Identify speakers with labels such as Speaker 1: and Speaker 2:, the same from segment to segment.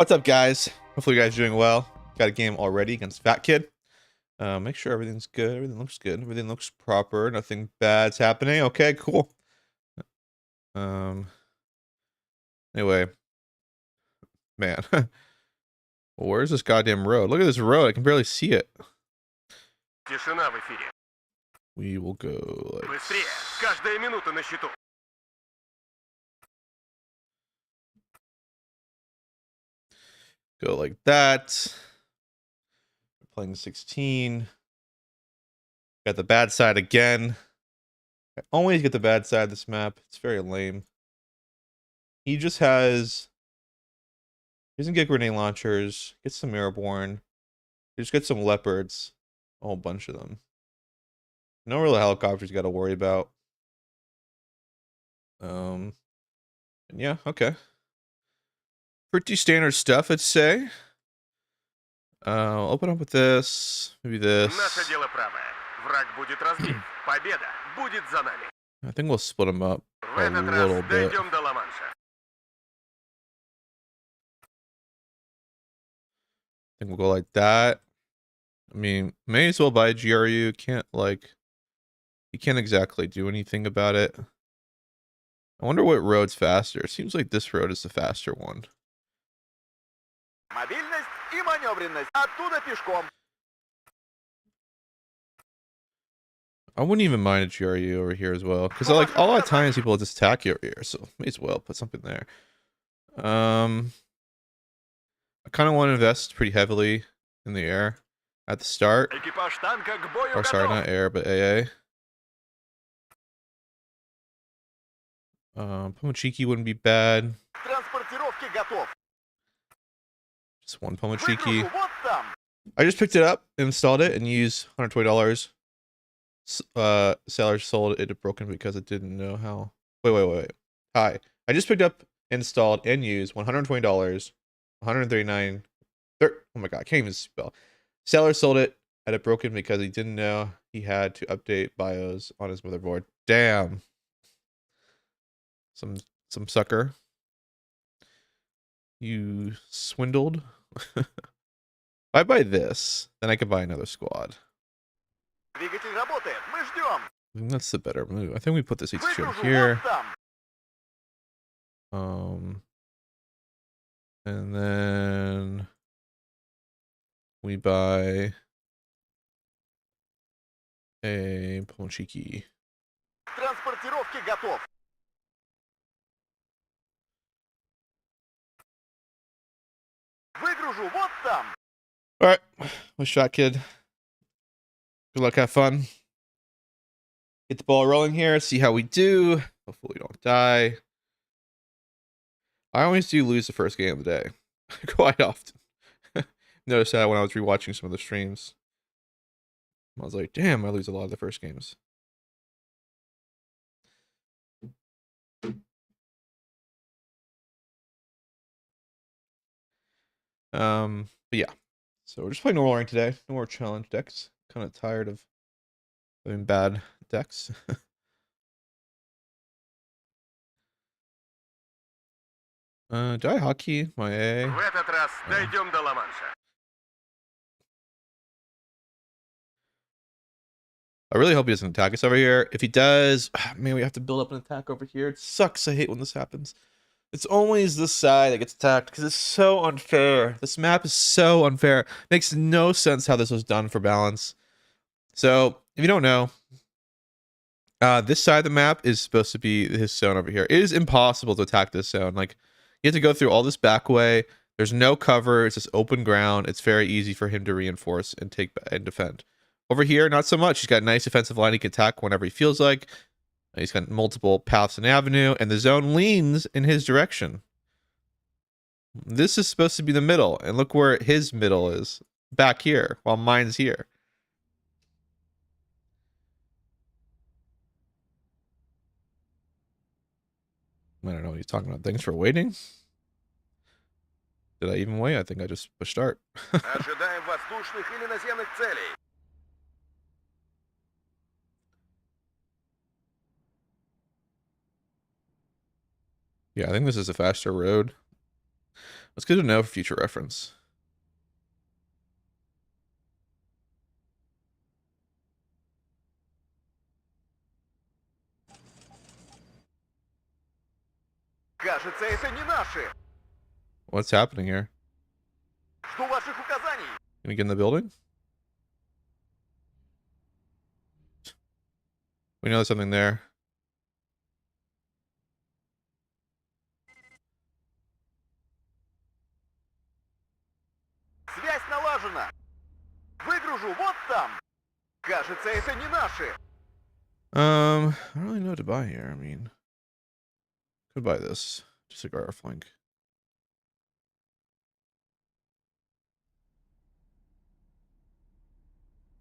Speaker 1: What's up, guys? Hopefully you guys are doing well. Got a game already against Fat Kid. Make sure everything's good. Everything looks good. Everything looks proper. Nothing bad's happening. Okay, cool. Um. Anyway, man, where's this goddamn road? Look at this road. I can barely see it.
Speaker 2: Тишина в эфире.
Speaker 1: We will go like.
Speaker 2: Быстрее! Каждая минута на счету.
Speaker 1: Go like that. We're playing 16. Got the bad side again. I always get the bad side of this map. It's very lame. He just has. He doesn't get grenade launchers. Gets some airborne. He just gets some leopards. A whole bunch of them. No real helicopters you got to worry about. And yeah, okay. Pretty standard stuff, I'd say. I'll open up with this. Maybe this.
Speaker 2: Наше дело правое. Враг будет разбит. Победа будет за нами.
Speaker 1: I think we'll split them up
Speaker 2: В
Speaker 1: a
Speaker 2: этот
Speaker 1: little
Speaker 2: раз
Speaker 1: bit.
Speaker 2: дойдем до Ла-Манша.
Speaker 1: I think we'll go like that. I mean, may as well buy GRU. Can't like. You can't exactly do anything about it. I wonder what road's faster. It seems like this road is the faster one.
Speaker 3: Мобильность и маневренность. Оттуда пешком.
Speaker 1: I wouldn't even mind a GRU over here as well. Because like a lot of times people just attack you over here. So may as well put something there. I kind of want to invest pretty heavily in the air at the start.
Speaker 3: Экипаж танка к бою
Speaker 1: Or sorry,
Speaker 3: готов.
Speaker 1: not air, but AA. Pomachiki wouldn't be bad.
Speaker 3: Транспортировки готов.
Speaker 1: Just one Pomachiki.
Speaker 3: Выгружу вот там.
Speaker 1: I just picked it up, installed it, and used $120. Seller sold it broken because it didn't know how. Wait. Hi. I just picked up, installed, and used $120. 139. Oh my god, I can't even spell. Seller sold it at it broken because he didn't know he had to update BIOS on his motherboard. Damn. Some sucker. You swindled. If I buy this, then I can buy another squad.
Speaker 3: Двигатель работает. Мы ждем.
Speaker 1: I think that's the better move. I think we put this H2
Speaker 3: Выгружу
Speaker 1: here.
Speaker 3: вот там.
Speaker 1: And then we buy a Pomachiki.
Speaker 3: Транспортировки готов. Выгружу вот там.
Speaker 1: All right, well shot, kid. Good luck, have fun. Get the ball rolling here. See how we do. Hopefully, we don't die. I always do lose the first game of the day, quite often. Noticed that when I was rewatching some of the streams. I was like, damn, I lose a lot of the first games. But yeah. So we're just playing normal rank today. No more challenge decks. Kind of tired of having bad decks. Die hockey, my A.
Speaker 2: В этот раз дойдем до Ла-Манша.
Speaker 1: I really hope he doesn't attack us over here. If he does, man, we have to build up an attack over here. It sucks. I hate when this happens. It's always this side that gets attacked because it's so unfair. This map is so unfair. Makes no sense how this was done for balance. So, if you don't know, this side of the map is supposed to be his zone over here. It is impossible to attack this zone. Like, you have to go through all this back way. There's no cover. It's just open ground. It's very easy for him to reinforce and take and defend. Over here, not so much. He's got a nice defensive line. He can attack whenever he feels like. He's got multiple paths and avenue, and the zone leans in his direction. This is supposed to be the middle, and look where his middle is. Back here, while mine's here. I don't know what he's talking about. Thanks for waiting. Did I even wait? I think I just pushed start.
Speaker 3: Ожидаем воздушных или наземных целей.
Speaker 1: Yeah, I think this is a faster road. That's good to know for future reference.
Speaker 3: Кажется, это не наши.
Speaker 1: What's happening here?
Speaker 3: Жду ваших указаний.
Speaker 1: Gonna get in the building? We know there's something there.
Speaker 3: Связь налажена. Выгружу вот там. Кажется, это не наши.
Speaker 1: I don't really know what to buy here. I mean, could buy this. Just a our flank.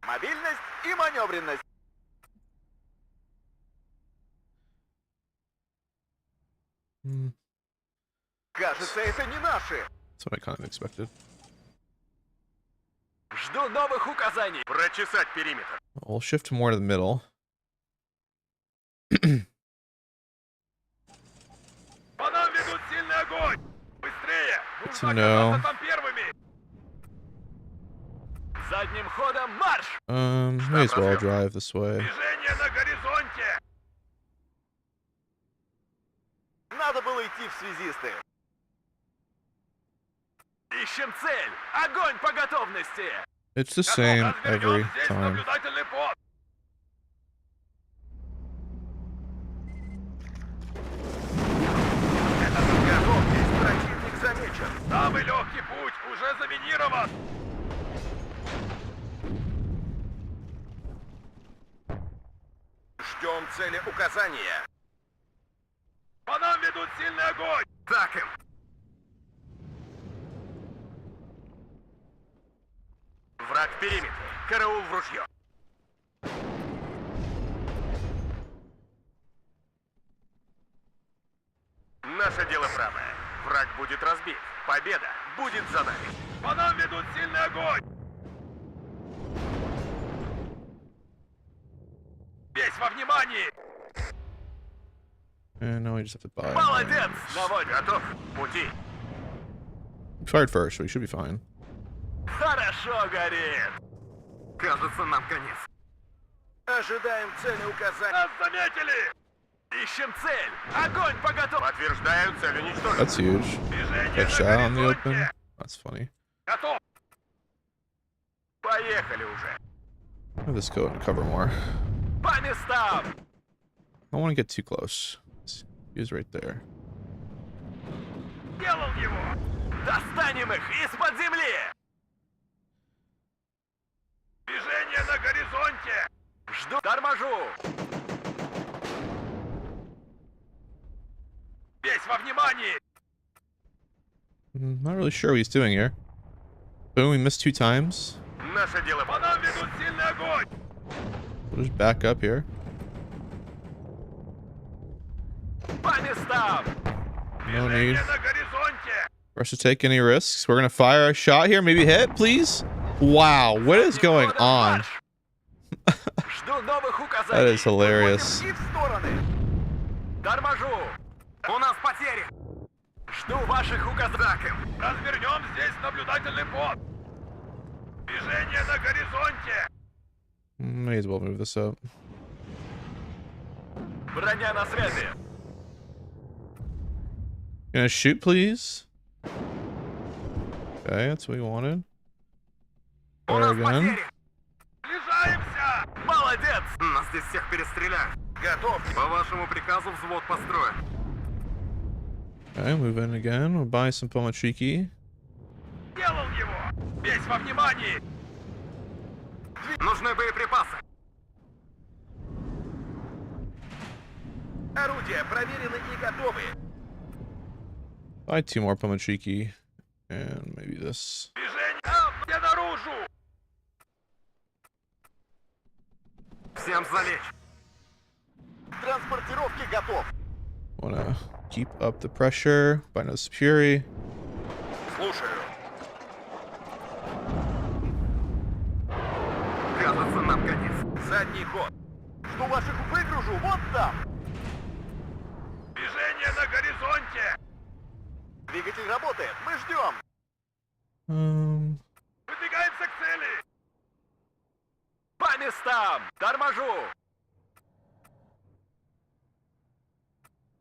Speaker 3: Мобильность и маневренность. Кажется, это не наши.
Speaker 1: That's what I kind of expected.
Speaker 2: Жду новых указаний. Прочесать периметр.
Speaker 1: We'll shift more to the middle.
Speaker 2: По нам ведут сильный огонь. Быстрее.
Speaker 1: Good to know.
Speaker 2: Там первыми. Задним ходом марш.
Speaker 1: May as well drive this way.
Speaker 2: Движение на горизонте.
Speaker 3: Надо было идти в связисты.
Speaker 2: Ищем цель. Огонь по готовности.
Speaker 1: It's the same every
Speaker 2: Здесь
Speaker 1: time.
Speaker 2: наблюдательный пост.
Speaker 3: Готовьтесь, противник замечен.
Speaker 2: Самый легкий путь уже заминирован.
Speaker 3: Ждем цели указания.
Speaker 2: По нам ведут сильный огонь. Так им. Враг в периметре. Караул в ружье. Наше дело правое. Враг будет разбит. Победа будет за нами. По нам ведут сильный огонь. Весь во внимании.
Speaker 1: And now we just have to buy.
Speaker 2: Молодец. Наводь. Готов. Пути.
Speaker 1: We fired first, so we should be fine.
Speaker 2: Хорошо горит. Кажется, нам конец.
Speaker 3: Ожидаем цели указания.
Speaker 2: Нас заметили. Ищем цель. Огонь по готов. Подтверждаю, цель уничтожена.
Speaker 1: That's huge.
Speaker 2: Движение
Speaker 1: Catch
Speaker 2: на
Speaker 1: that on the
Speaker 2: горизонте.
Speaker 1: open. That's funny.
Speaker 2: Готов. Поехали уже.
Speaker 1: Have this go and cover more.
Speaker 2: По местам.
Speaker 1: I don't want to get too close. He was right there.
Speaker 2: Делал его. Достанем их из-под земли. Движение на горизонте. Жду. Торможу. Весь во внимании.
Speaker 1: Not really sure what he's doing here. Boom, we missed 2 times.
Speaker 2: Наше дело. По нам ведут сильный огонь.
Speaker 1: We'll just back up here.
Speaker 2: По местам.
Speaker 1: No need
Speaker 2: Движение на горизонте.
Speaker 1: for us to take any risks. We're gonna fire a shot here. Maybe hit, please. Wow, what is going on?
Speaker 2: Жду новых указаний.
Speaker 1: That is hilarious.
Speaker 3: И в стороны.
Speaker 2: Торможу. У нас потери. Жду ваших указаний. Развернем здесь наблюдательный пост. Движение на горизонте.
Speaker 1: May as well move this up.
Speaker 2: Броня на связи.
Speaker 1: Gonna shoot, please. Okay, that's what we wanted.
Speaker 2: У
Speaker 1: Fire
Speaker 2: нас
Speaker 1: again.
Speaker 2: потери. Сближаемся. Молодец. Нас здесь всех перестреляют.
Speaker 3: Готов.
Speaker 2: По вашему приказу взвод построен.
Speaker 1: Okay, move in again. We'll buy some Pomotriki.
Speaker 2: Делал его. Весь во внимании. Нужны боеприпасы.
Speaker 3: Орудия проверены и готовы.
Speaker 1: Buy 2 more Pomotriki. And maybe this.
Speaker 2: Движение. Где наружу. Всем залечь.
Speaker 3: Транспортировки готов.
Speaker 1: Wanna keep up the pressure. Buy another Superi.
Speaker 3: Слушаю.
Speaker 2: Кажется, нам конец.
Speaker 3: Задний ход. Жду ваших выгружу. Вот там.
Speaker 2: Движение на горизонте.
Speaker 3: Двигатель работает. Мы ждем.
Speaker 2: Выдвигаемся к цели! По местам! Торможу!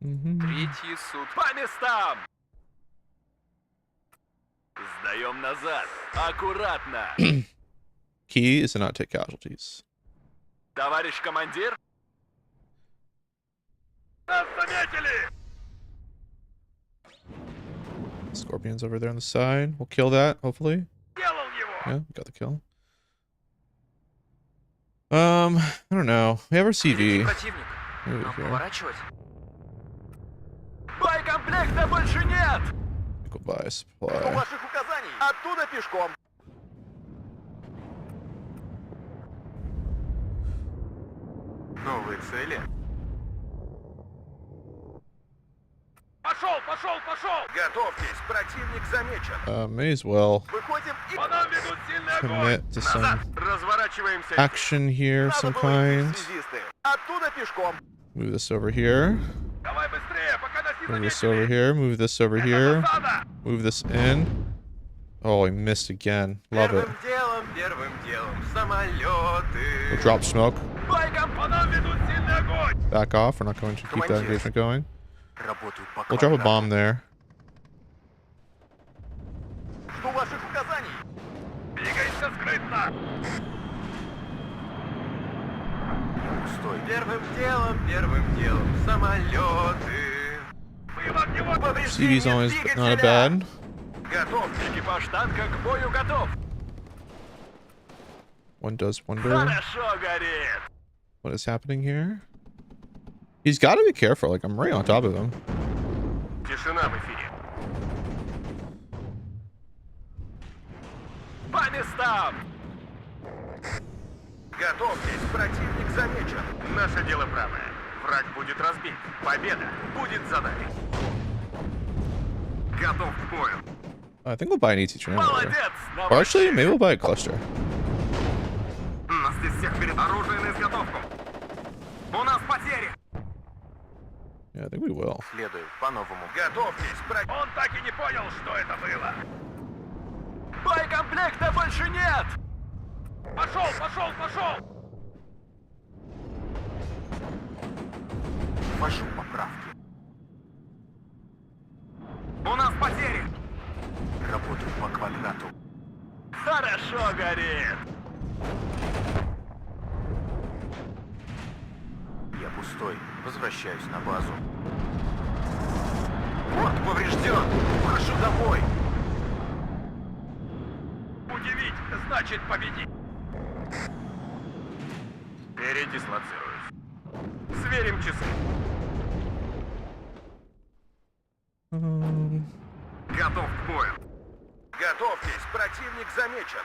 Speaker 2: Третий суд. По местам! Сдаем назад. Аккуратно.
Speaker 1: Key is to not take casualties.
Speaker 2: Товарищ командир? Нас заметили!
Speaker 1: Scorpion's over there on the side. We'll kill that, hopefully.
Speaker 2: Делал его!
Speaker 1: Yeah, got the kill. I don't know. We have our CV.
Speaker 4: Противник.
Speaker 1: Over
Speaker 4: Нам
Speaker 1: here.
Speaker 4: поворачивать?
Speaker 2: Боекомплекта больше нет!
Speaker 1: Go buy a
Speaker 3: У
Speaker 1: supply.
Speaker 3: ваших указаний. Оттуда пешком. Новые цели.
Speaker 2: Пошел, пошел, пошел!
Speaker 3: Готовьтесь, противник замечен.
Speaker 1: May as well
Speaker 3: Выходим и...
Speaker 2: По нам ведут сильный огонь!
Speaker 1: commit to
Speaker 2: Назад!
Speaker 1: some
Speaker 2: Разворачиваемся!
Speaker 1: action here of
Speaker 3: Надо
Speaker 1: some
Speaker 3: было идти,
Speaker 1: kind.
Speaker 3: связисты. Оттуда пешком.
Speaker 1: Move this over here.
Speaker 2: Давай быстрее, пока нас не
Speaker 1: Move this
Speaker 2: заметили!
Speaker 1: over here. Move this over
Speaker 2: Это
Speaker 1: here.
Speaker 2: засада!
Speaker 1: Move this in. Oh, I missed again. Love it.
Speaker 3: Первым делом, самолеты.
Speaker 1: We'll drop smoke.
Speaker 2: Байкам по нам ведут сильный огонь!
Speaker 1: Back off. We're not going to keep that engagement going.
Speaker 3: Работают по
Speaker 1: We'll drop a
Speaker 3: квадрату.
Speaker 1: bomb there.
Speaker 3: Жду ваших указаний.
Speaker 2: Двигайся скрытно!
Speaker 3: Стой. Первым делом, самолеты.
Speaker 2: Мы в огневом!
Speaker 1: CV's always not a bad.
Speaker 3: Готов.
Speaker 2: Экипаж танка к бою готов!
Speaker 1: One does wonder
Speaker 2: Хорошо горит!
Speaker 1: what is happening here. He's got to be careful. Like, I'm right on top of him.
Speaker 2: Тишина в эфире. По местам!
Speaker 3: Готовьтесь, противник замечен.
Speaker 2: Наше дело правое. Враг будет разбит. Победа будет за нами. Готов к бою.
Speaker 1: I think we'll buy an ET channel.
Speaker 2: Молодец!
Speaker 1: Or actually, maybe we'll buy a cluster.
Speaker 2: Нас здесь всех перед оружием на изготовку. У нас потери!
Speaker 1: Yeah, I think we will.
Speaker 3: Следую по-новому. Готовьтесь,
Speaker 2: Он так и не понял, что это было. Боекомплекта больше нет! Пошел, пошел, пошел!
Speaker 3: ввожу поправки.
Speaker 2: У нас потери!
Speaker 3: Работаю по квадрату.
Speaker 2: Хорошо горит!
Speaker 3: Я пустой. Возвращаюсь на базу. Борт поврежден. Прошу домой.
Speaker 2: Удивить значит победить. Передислоцируюсь. Сверим часы. Готов к бою.
Speaker 3: Готовьтесь, противник замечен.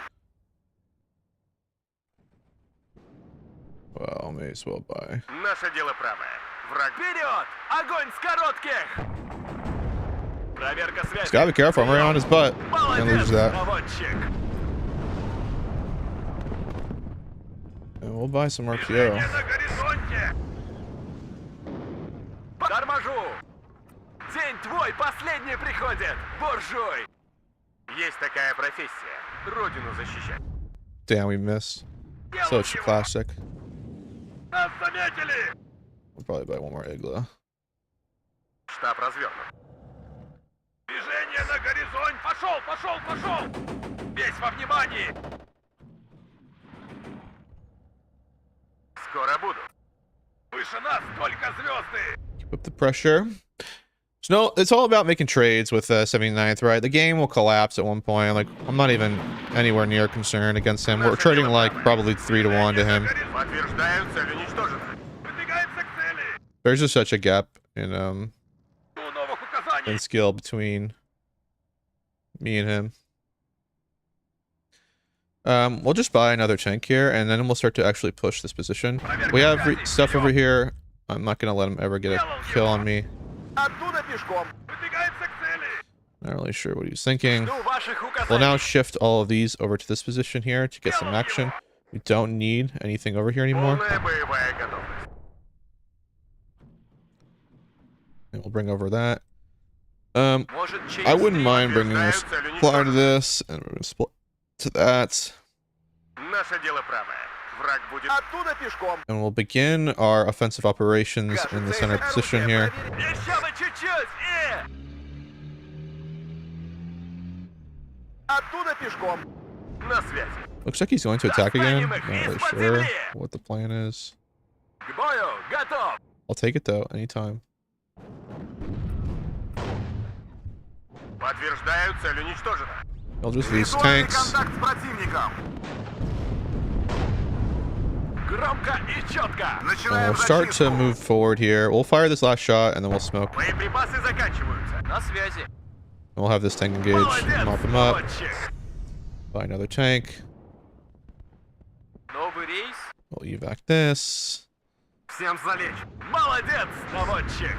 Speaker 1: Well, may as well buy.
Speaker 2: Наше дело правое. Враг. Вперед! Огонь с коротких! Проверка связи.
Speaker 1: Just gotta be careful. I'm right on his butt. Can't
Speaker 2: Молодец,
Speaker 1: lose that.
Speaker 2: наводчик.
Speaker 1: And we'll buy some RPO.
Speaker 2: Движение на горизонте. Торможу. День твой последний приходит, буржуй. Есть такая профессия. Родину защищать.
Speaker 1: Damn, we missed.
Speaker 2: Делал
Speaker 1: Such a
Speaker 2: его.
Speaker 1: classic.
Speaker 2: Нас заметили.
Speaker 1: We'll probably buy one more Igla.
Speaker 2: Штаб развернут. Движение на горизонт. Пошел, пошел, пошел. Весь во внимании. Скоро буду. Выше нас только звезды.
Speaker 1: Keep up the pressure. So no, it's all about making trades with 79th, right? The game will collapse at one point. Like, I'm not even anywhere near concerned against him. We're trading like probably 3-1 to him.
Speaker 2: Подтверждаю, цель уничтожена. Выдвигаемся к цели.
Speaker 1: There's just such a gap in
Speaker 2: Жду новых указаний.
Speaker 1: skill between me and him. We'll just buy another tank here, and then we'll start to actually push this position. We have stuff over here. I'm not gonna let him ever get a kill on me.
Speaker 3: Оттуда пешком.
Speaker 2: Выдвигаемся к цели.
Speaker 1: Not really sure what he was thinking.
Speaker 2: Жду ваших указаний.
Speaker 1: We'll now shift all of these over to this position here to get some action. We don't need anything over here anymore.
Speaker 2: Полная боевая готовность.
Speaker 1: And we'll bring over that.
Speaker 3: Может, через
Speaker 1: I wouldn't
Speaker 3: 3?
Speaker 1: mind bringing a
Speaker 2: Подтверждаю, цель
Speaker 1: supply to
Speaker 2: уничтожена.
Speaker 1: this, and we're gonna split to that.
Speaker 2: Наше дело правое. Враг будет...
Speaker 3: Оттуда пешком.
Speaker 1: And we'll begin our offensive operations in the
Speaker 3: Кажется,
Speaker 1: center
Speaker 3: это
Speaker 1: position
Speaker 3: оружие
Speaker 1: here.
Speaker 3: проверить. Еще бы чуть-чуть! Оттуда пешком.
Speaker 2: На связи.
Speaker 1: Looks like he's going to attack again. Not really
Speaker 3: Из-под
Speaker 1: sure
Speaker 3: земли.
Speaker 1: what the plan is.
Speaker 3: К бою! Готов!
Speaker 1: I'll take it though, anytime.
Speaker 2: Подтверждаю, цель уничтожена.
Speaker 1: I'll just these
Speaker 3: Визуальный
Speaker 1: tanks.
Speaker 3: контакт с противником. Громко и четко.
Speaker 1: And
Speaker 3: Начинаем
Speaker 1: we'll start to
Speaker 3: зачистку.
Speaker 1: move forward here. We'll fire this last shot and then we'll smoke.
Speaker 2: Боеприпасы заканчиваются.
Speaker 3: На связи.
Speaker 1: And we'll have this tank engage,
Speaker 2: Молодец,
Speaker 1: mop him up,
Speaker 2: наводчик.
Speaker 1: buy another tank.
Speaker 3: Новый рейс.
Speaker 1: We'll evac this.
Speaker 2: Всем залечь.
Speaker 3: Молодец, наводчик.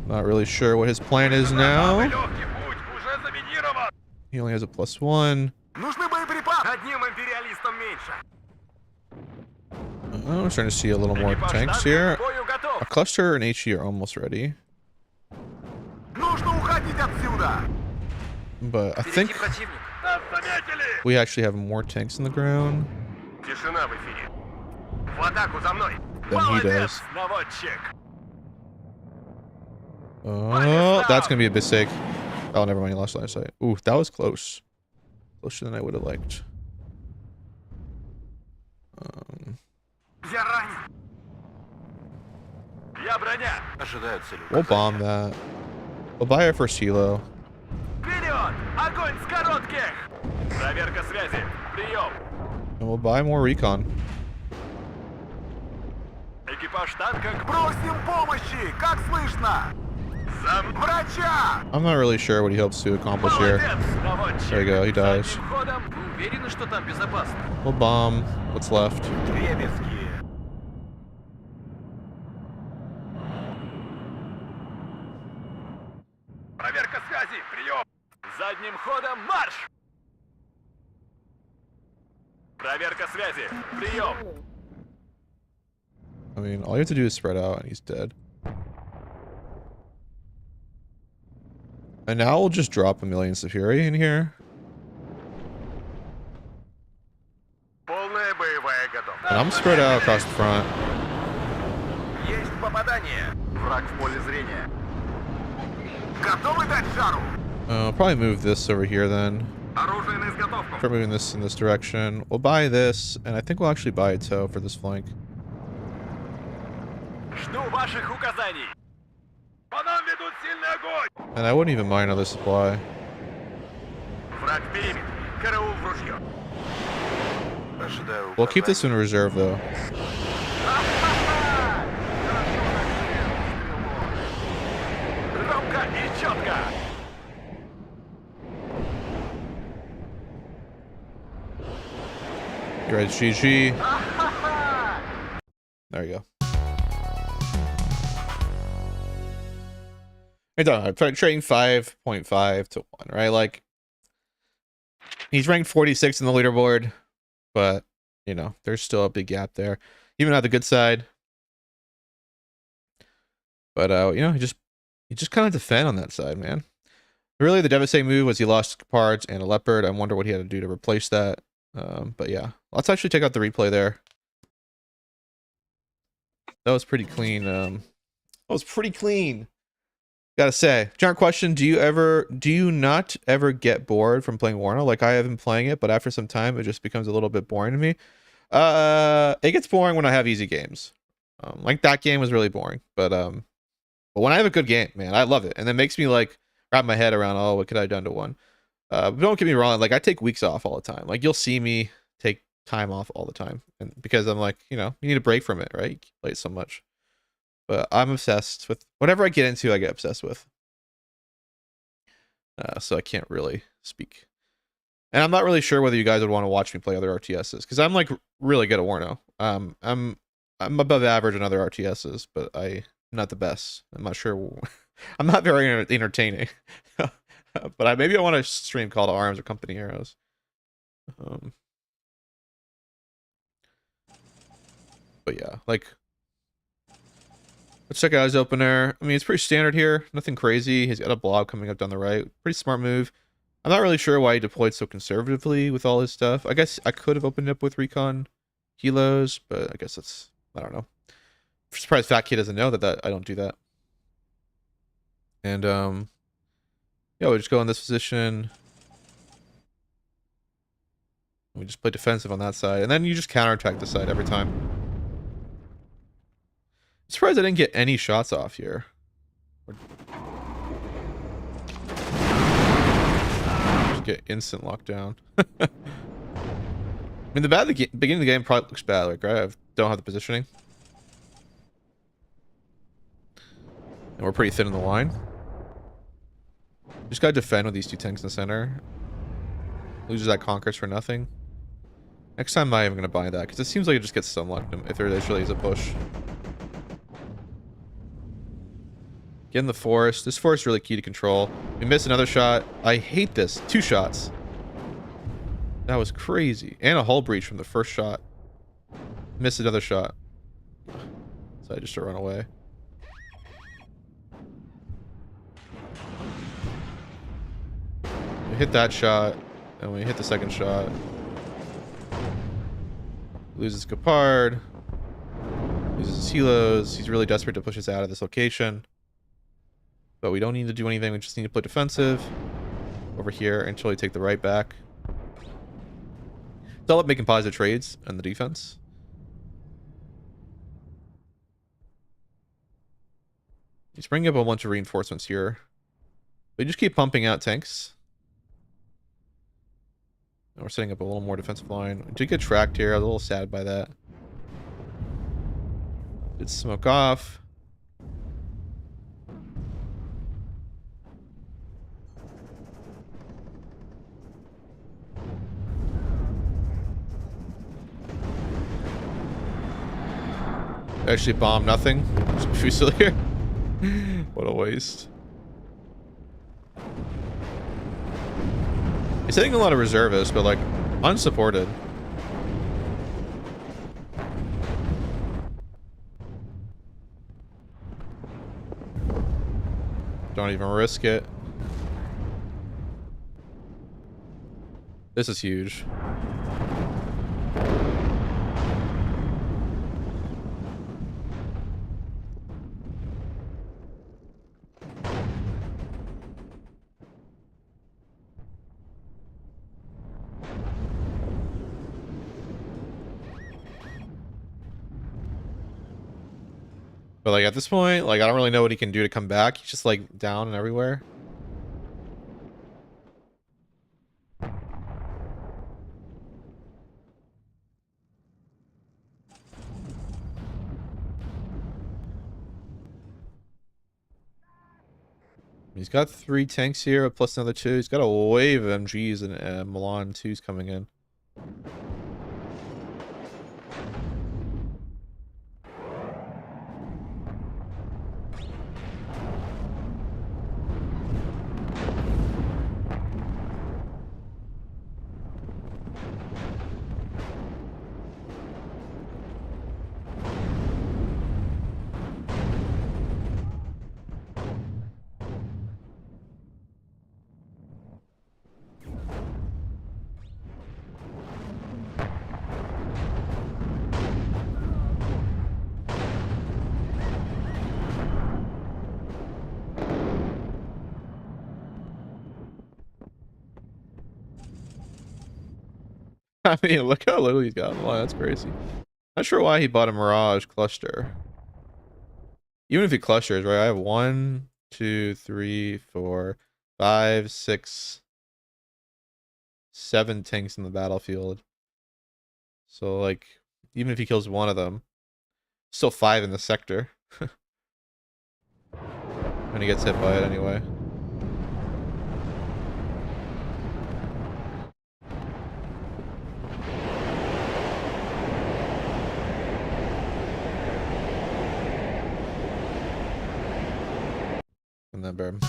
Speaker 1: Not really sure what his plan is now.
Speaker 2: Легкий путь уже заминирован.
Speaker 1: He only has a +1.
Speaker 3: Нужны боеприпасы.
Speaker 2: Одним империалистом меньше.
Speaker 1: Oh, we're starting to see a little more
Speaker 3: Экипаж
Speaker 1: tanks
Speaker 3: танка
Speaker 1: here.
Speaker 3: к бою готов.
Speaker 1: A cluster and HE are almost ready.
Speaker 3: Нужно уходить отсюда.
Speaker 1: But I
Speaker 3: Впереди
Speaker 1: think
Speaker 3: противник.
Speaker 2: Нас заметили.
Speaker 1: we actually have more tanks in the ground
Speaker 2: Тишина в эфире. В атаку за мной.
Speaker 1: than he
Speaker 3: Молодец,
Speaker 1: does.
Speaker 3: наводчик.
Speaker 1: Oh, that's going to be a mistake. Oh, never mind. He lost line of sight. Ooh, that was close. Closer than I would have liked.
Speaker 2: Я ранен.
Speaker 3: Я броня.
Speaker 2: Ожидаю цель.
Speaker 1: We'll bomb that. We'll buy our first helo.
Speaker 3: Вперед! Огонь с коротких! Проверка связи. Прием.
Speaker 1: And we'll buy more recon.
Speaker 3: Экипаж танка к... Просим помощи! Как слышно? Врача!
Speaker 1: I'm not really sure what he hopes to accomplish here.
Speaker 3: Молодец, наводчик.
Speaker 1: There you go, he dies.
Speaker 3: Задним ходом. Вы уверены, что там безопасно?
Speaker 1: We'll bomb what's left.
Speaker 3: Дребезги.
Speaker 2: Проверка связи. Прием.
Speaker 3: Задним ходом марш! Проверка связи. Прием.
Speaker 1: I mean, all you have to do is spread out and he's dead. And now we'll just drop a million Fury in here.
Speaker 2: Полная боевая готовность.
Speaker 1: And I'm spread out across the front.
Speaker 3: Есть попадание. Враг в поле зрения. Готовы дать жару?
Speaker 1: I'll probably move this over here then.
Speaker 2: Оружие на изготовку.
Speaker 1: Start moving this in this direction. We'll buy this, and I think we'll actually buy a tow for this flank.
Speaker 3: Жду ваших указаний.
Speaker 2: По нам ведут сильный огонь.
Speaker 1: And I wouldn't even mind another supply.
Speaker 2: Враг в периметре. Караул в ружье. Ожидаю.
Speaker 1: We'll keep this in reserve though.
Speaker 3: Громко и четко.
Speaker 1: You're right, GG. There you go. Hey, done. Trading 5.5 to 1, right? Like, he's ranked 46 in the leaderboard, but, you know, there's still a big gap there. Even on the good side. But, you know, he just kind of defend on that side, man. Really, the devastating move was he lost parts and a leopard. I wonder what he had to do to replace that. But yeah, let's actually check out the replay there. That was pretty clean. That was pretty clean. Gotta say, giant question: do you not ever get bored from playing WARNO? Like I have been playing it, but after some time, it just becomes a little bit boring to me. It gets boring when I have easy games. Like that game was really boring, but when I have a good game, man, I love it, and it makes me like wrap my head around, oh, what could I have done to one? But don't get me wrong, like I take weeks off all the time. Like you'll see me take time off all the time, and because I'm like, you know, you need a break from it, right? You play it so much. But I'm obsessed with whatever I get into, I get obsessed with. So I can't really speak. And I'm not really sure whether you guys would want to watch me play other RTSs, because I'm like really good at WARNO. I'm above average in other RTSs, but I'm not the best. I'm not sure. I'm not very entertaining. But maybe I want to stream Call to Arms or Company Heroes. But yeah, like Let's check out his opener. I mean, it's pretty standard here. Nothing crazy. He's got a blob coming up down the right. Pretty smart move. I'm not really sure why he deployed so conservatively with all his stuff. I guess I could have opened up with recon kilos, but I guess that's, I don't know. I'm surprised Fat Kid doesn't know that I don't do that. And yeah, we just go in this position. We just play defensive on that side, and then you just counterattack the side every time. I'm surprised I didn't get any shots off here. Just get instant lockdown. I mean, the beginning of the game probably looks bad, like, right? I don't have the positioning. And we're pretty thin in the line. Just gotta defend with these two tanks in the center. Loses that Conquest for nothing. Next time I'm even gonna buy that, because it seems like it just gets stunlocked if there really is a push. Get in the forest. This forest is really key to control. We missed another shot. I hate this. 2 shots. That was crazy. And a hull breach from the first shot. Missed another shot. So I just to run away. We hit that shot. And we hit the second shot. Loses Capard. Loses his helos. He's really desperate to push us out of this location. But we don't need to do anything. We just need to play defensive over here until we take the right back. It's all about making positive trades on the defense. He's bringing up a bunch of reinforcements here. We just keep pumping out tanks. And we're setting up a little more defensive line. We did get tracked here. I was a little sad by that. Did smoke off. Actually bomb nothing. Just be still here. What a waste. He's hitting a lot of reservists, but like unsupported. Don't even risk it. This is huge. But like at this point, like I don't really know what he can do to come back. He's just like down and everywhere. He's got 3 tanks here, plus another 2. He's got a wave of MGs and Milan 2s coming in. I mean, look how little he's got. Wow, that's crazy. Not sure why he bought a Mirage cluster. Even if he clusters, right? I have 1, 2, 3, 4, 5, 6, 7 tanks in the battlefield. So, like, even if he kills one of them, still 5 in the sector. And he gets hit by it anyway. And then boom.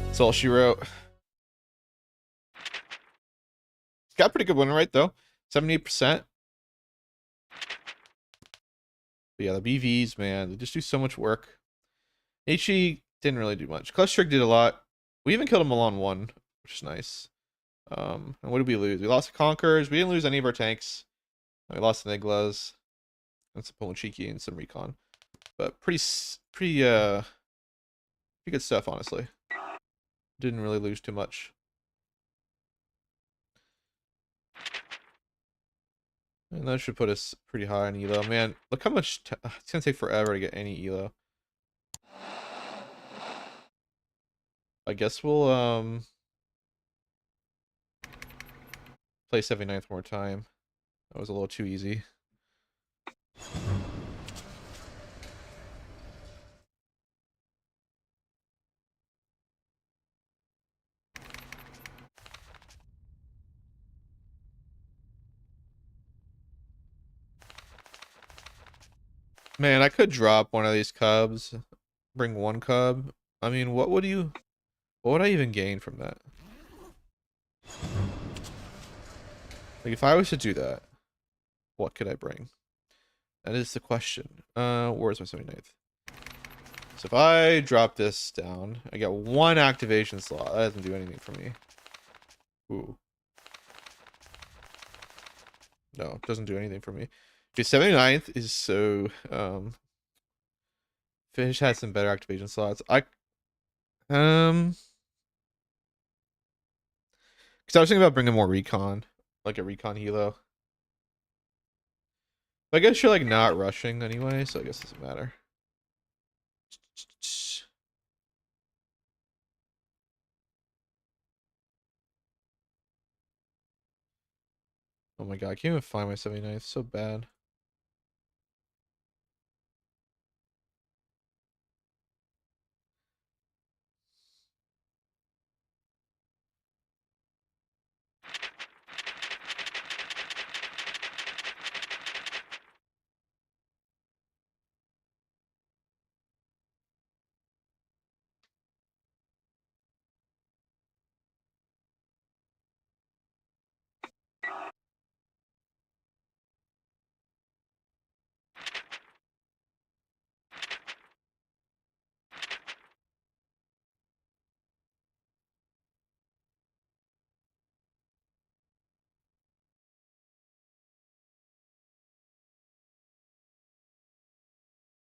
Speaker 1: That's all she wrote. Got a pretty good win rate though. 78%. But yeah, the BVs, man, they just do so much work. HE didn't really do much. Clutch Trick did a lot. We even killed him along one, which is nice. And what did we lose? We lost the Conquerors. We didn't lose any of our tanks. We lost the Niglas and some Polonchiki and some Recon. But pretty good stuff, honestly. Didn't really lose too much. And that should put us pretty high on elo. Man, look how much it's gonna take forever to get any elo. I guess we'll play 79th more time. That was a little too easy. Man, I could drop one of these cubs, bring one cub. I mean, what would I even gain from that? Like, if I was to do that, what could I bring? That is the question. Where's my 79th? So if I drop this down, I get one activation slot. That doesn't do anything for me. Ooh. No, it doesn't do anything for me. Okay, 79th is so Fish had some better activation slots. Because I was thinking about bringing more recon, like a recon helo. But I guess you're like not rushing anyway, so I guess it doesn't matter. Oh my god, I can't even find my 79th. So bad.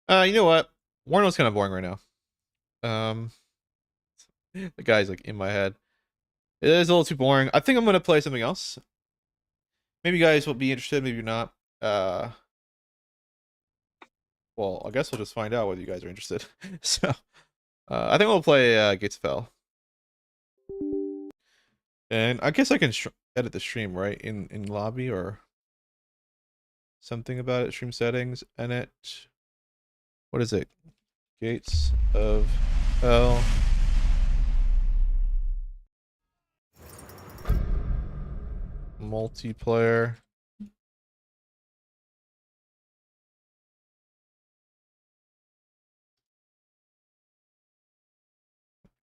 Speaker 1: You know what? Warno's kind of boring right now. The guy's like in my head. It is a little too boring. I think I'm gonna play something else. Maybe you guys will be interested, maybe you're not. Well, I guess we'll just find out whether you guys are interested. So, I think we'll play Gates of Hell. And I guess I can edit the stream, right? In lobby or something about it. Stream settings, edit. What is it? Gates of Hell. Multiplayer.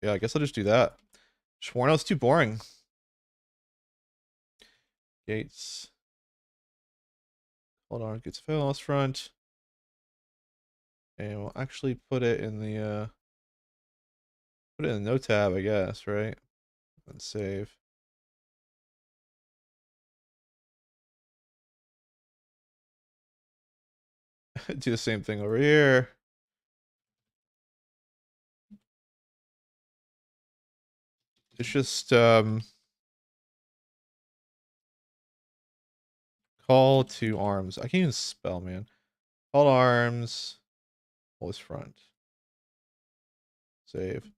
Speaker 1: Yeah, I guess I'll just do that. Warno's too boring. Gates. Hold on, Gates of Hell front. And we'll actually put it in the no tab, I guess, right? And save. Do the same thing over here. It's just call to arms. I can't even spell, man. Call to arms. Voice front. Save.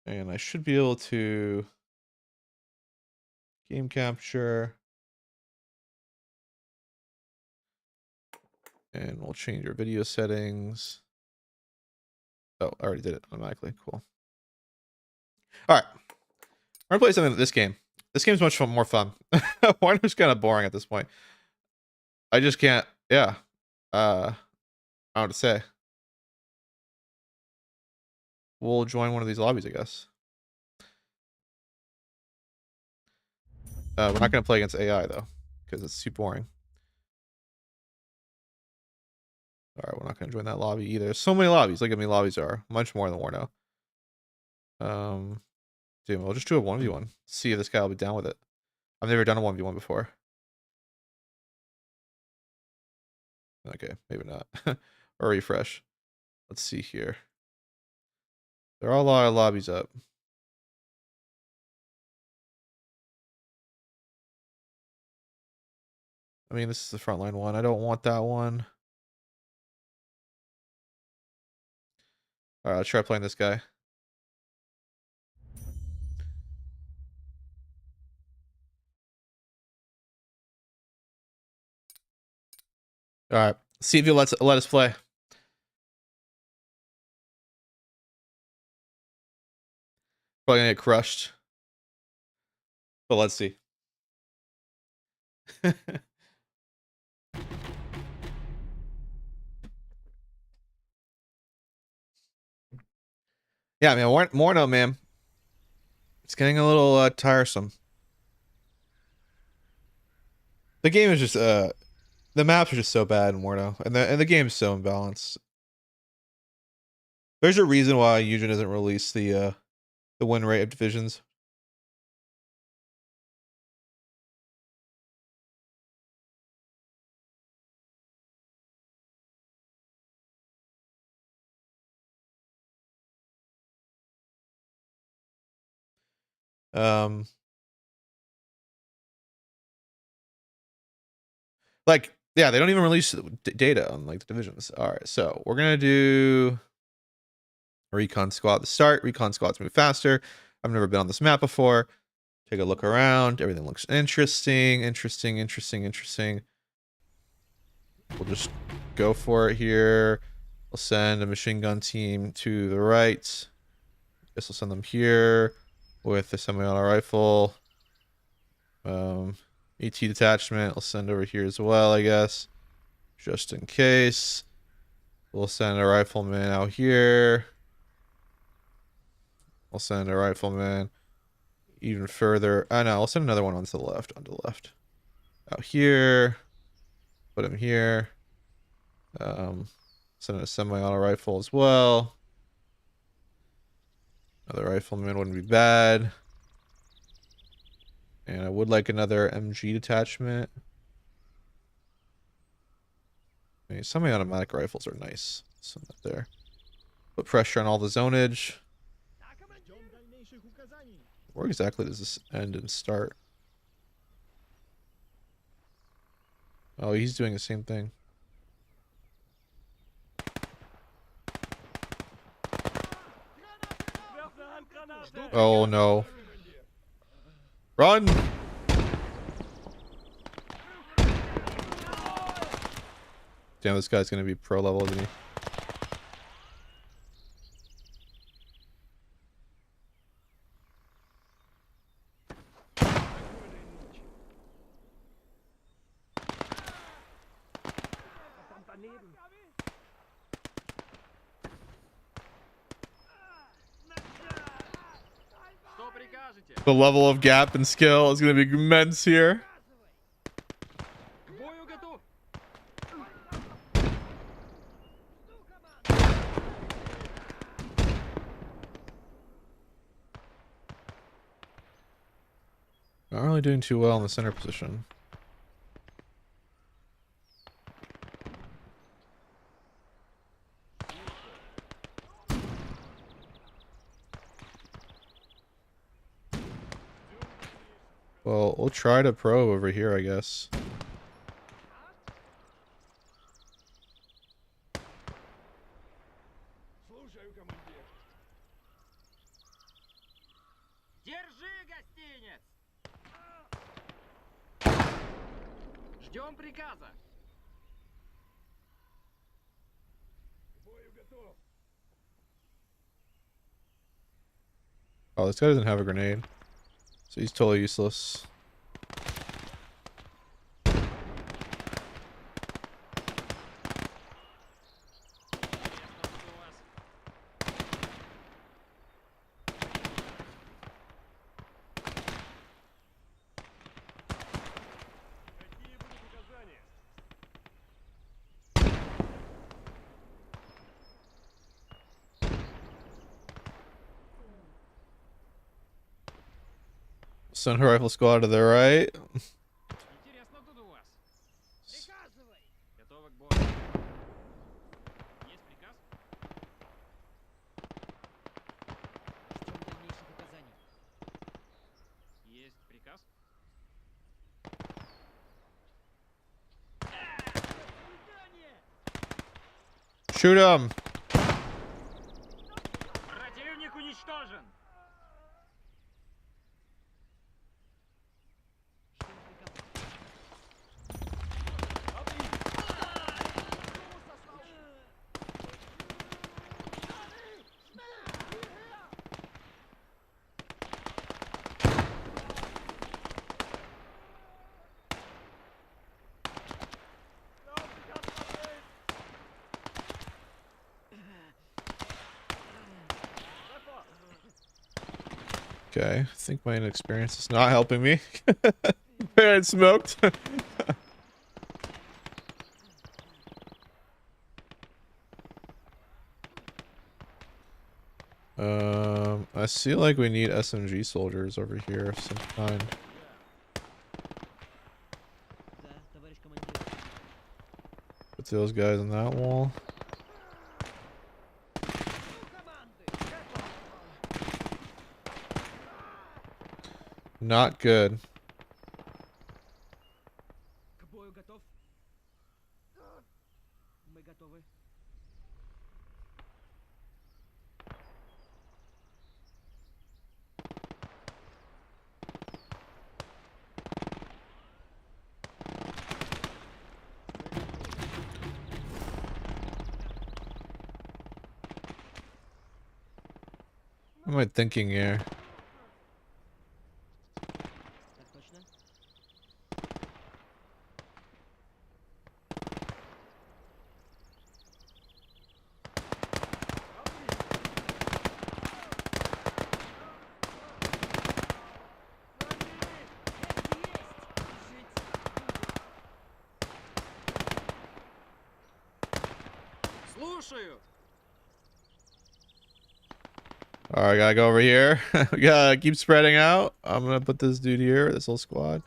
Speaker 1: And I should be able to game capture. And we'll change your video settings. Oh, I already did it automatically. Cool. All right. We're gonna play something this game. This game's much more fun. Warner's kind of boring at this point. I just can't. Yeah. I don't know what to say. We'll join one of these lobbies, I guess. We're not gonna play against AI though, because it's too boring. Alright, we're not gonna join that lobby either. There's so many lobbies. Look at how many lobbies there are. Much more than WARNO. Dude, we'll just do a 1v1. See if this guy will be down with it. I've never done a 1v1 before. Okay, maybe not. Or refresh. Let's see here. There are a lot of lobbies up. I mean, this is the frontline one. I don't want that one. Alright, let's try playing this guy. Alright. See if he'll let us play. Probably gonna get crushed. But let's see. Yeah, man, WARNO, man. It's getting a little tiresome. The game is just the maps are just so bad in WARNO, and the game's so imbalanced. There's a reason why Eugen doesn't release the win rate of divisions. Like, yeah, they don't even release data on like the divisions. All right, so we're gonna do a recon squad at the start. Recon squads move faster. I've never been on this map before. Take a look around. Everything looks interesting. We'll just go for it here. We'll send a machine gun team to the right. Guess we'll send them here with a semi-auto rifle. AT detachment. I'll send over here as well, I guess, just in case. We'll send a rifleman out here. We'll send a rifleman even further. I know. I'll send another one onto the left. Out here. Put him here. Send a semi-auto rifle as well. Another rifleman wouldn't be bad. And I would like another MG detachment. I mean, semi-automatic rifles are nice. Send that there. Put pressure on all the zonage. Where exactly does this end and start? Oh, he's doing the same thing. Oh no. Run! Damn, this guy's gonna be pro level, isn't he? The level of gap and skill is gonna be immense here. Not really doing too well in the center position. Well, we'll try to probe over here, I guess. Oh, this guy doesn't have a grenade, so he's totally useless. Send her rifle squad to the right.
Speaker 4: Интересно тут у вас. Приказывай. Готовы к бою. Есть приказ? Ждем дальнейших указаний. Есть приказ?
Speaker 1: Shoot him.
Speaker 4: Противник уничтожен.
Speaker 1: Okay, I think my inexperience is not helping me. Man smoked. I see like we need SMG soldiers over here of some kind. Put those guys on that wall. Not good.
Speaker 4: К бою готов? Мы готовы.
Speaker 1: What am I thinking here?
Speaker 4: Так точно? Слушаю.
Speaker 1: Alright, gotta go over here. We gotta keep spreading out. I'm gonna put this dude here, this whole squad.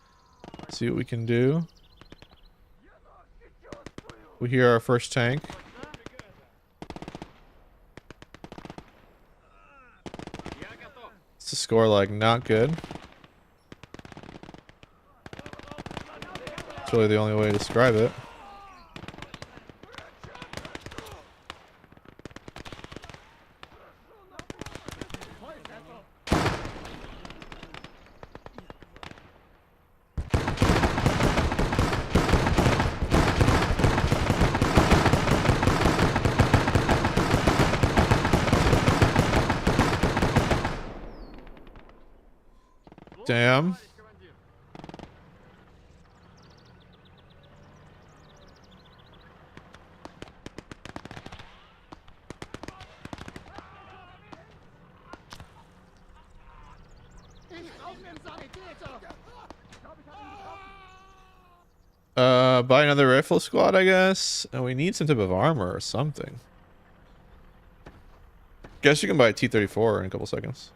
Speaker 1: See what we can do. We hear our first tank.
Speaker 4: Я готов.
Speaker 1: It's a score like not good. It's really the only way to describe it. Damn. Buy another rifle squad, I guess. And we need some type of armor or something. Guess you can buy a T-34 in a couple seconds.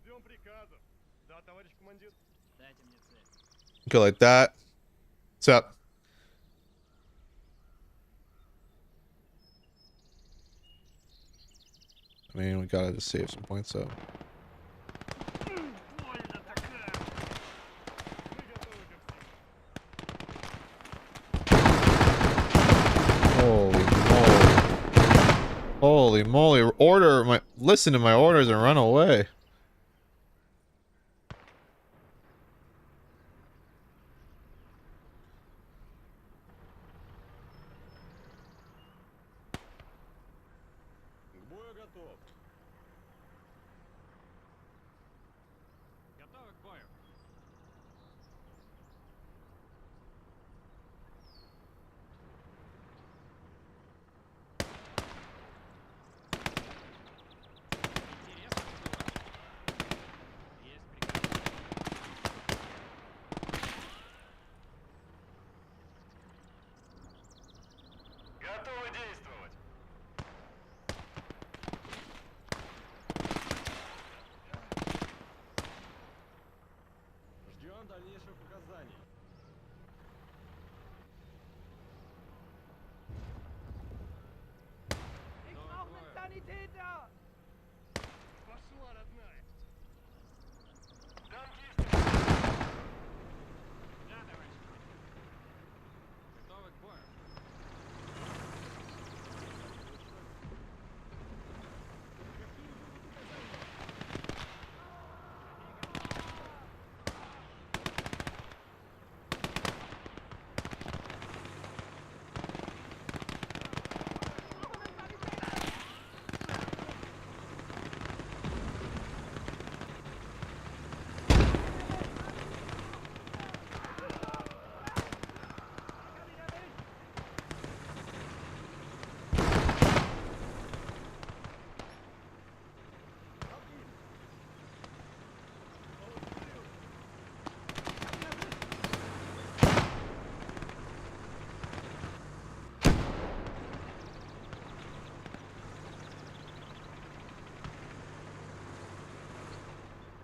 Speaker 2: Ждем приказов. Да, товарищ командир.
Speaker 4: Дайте мне цель.
Speaker 1: Go like that. What's up? I mean, we gotta just save some points up. Holy moly. Holy moly. Listen to my orders and run away.
Speaker 2: К бою готов.
Speaker 4: Готовы к бою. Интересно тут у вас. Есть приказ.
Speaker 2: Готовы действовать.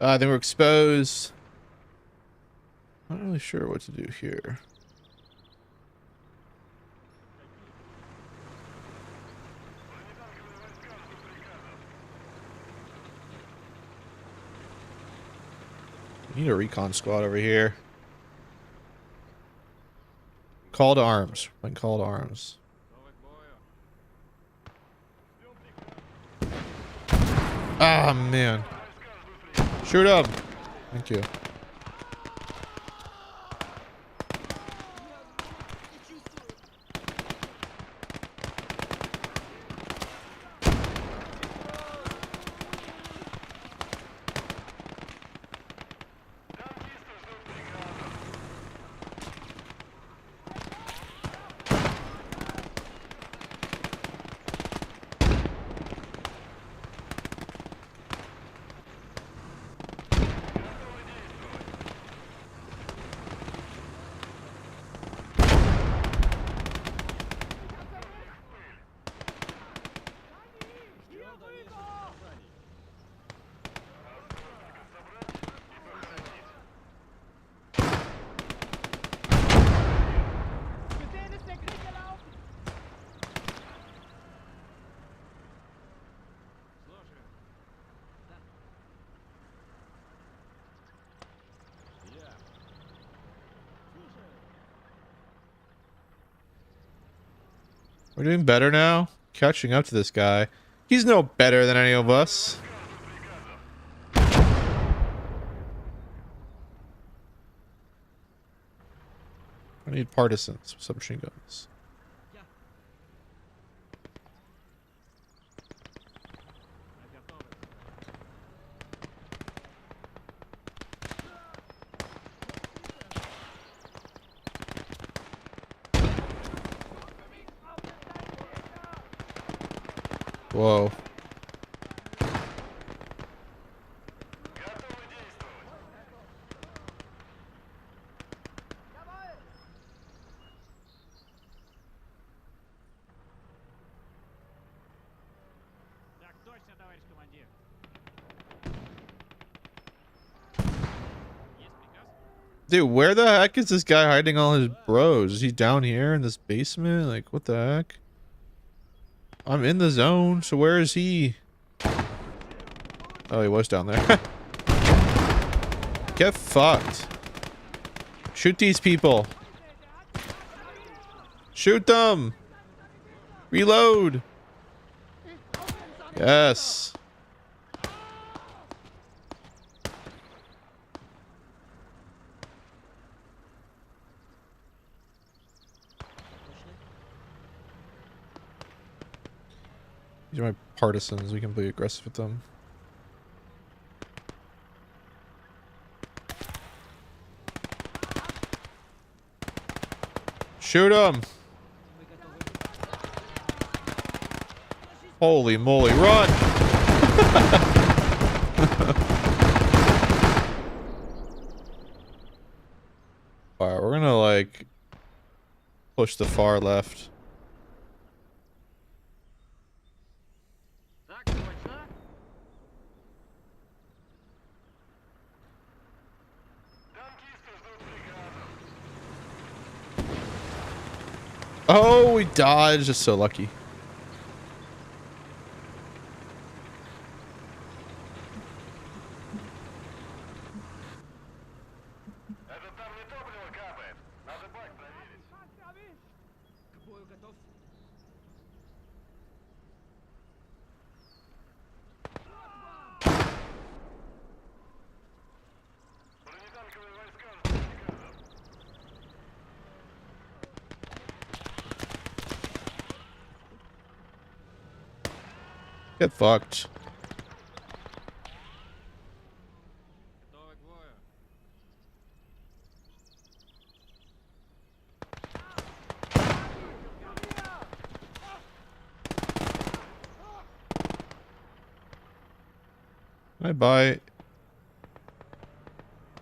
Speaker 1: Then we're exposed. Not really sure what to do here. We need a recon squad over here. Call to arms. When call to arms.
Speaker 4: Готовы к бою.
Speaker 1: Ah, man. Shoot him. Thank you.
Speaker 4: Слушаю.
Speaker 1: We're doing better now. Catching up to this guy. He's no better than any of us. I need partisans with submachine guns.
Speaker 4: Я готовы.
Speaker 1: Whoa.
Speaker 4: Так точно, товарищ командир. Есть приказ?
Speaker 1: Dude, where the heck is this guy hiding all his bros? Is he down here in this basement? Like, what the heck? I'm in the zone, so where is he? Oh, he was down there. Get fucked. Shoot these people. Shoot them. Reload. Yes. These are my partisans. We can be aggressive with them. Shoot him! Holy moly, run! Alright, we're gonna like push the far left.
Speaker 4: Так точно.
Speaker 1: Oh, we dodged. Just so lucky.
Speaker 2: Это там не топливо капает. Надо бак проверить.
Speaker 4: К бою готов.
Speaker 2: Бронетанковые войска ждут приказов.
Speaker 1: Get fucked.
Speaker 4: Готовы к бою.
Speaker 1: Can I buy?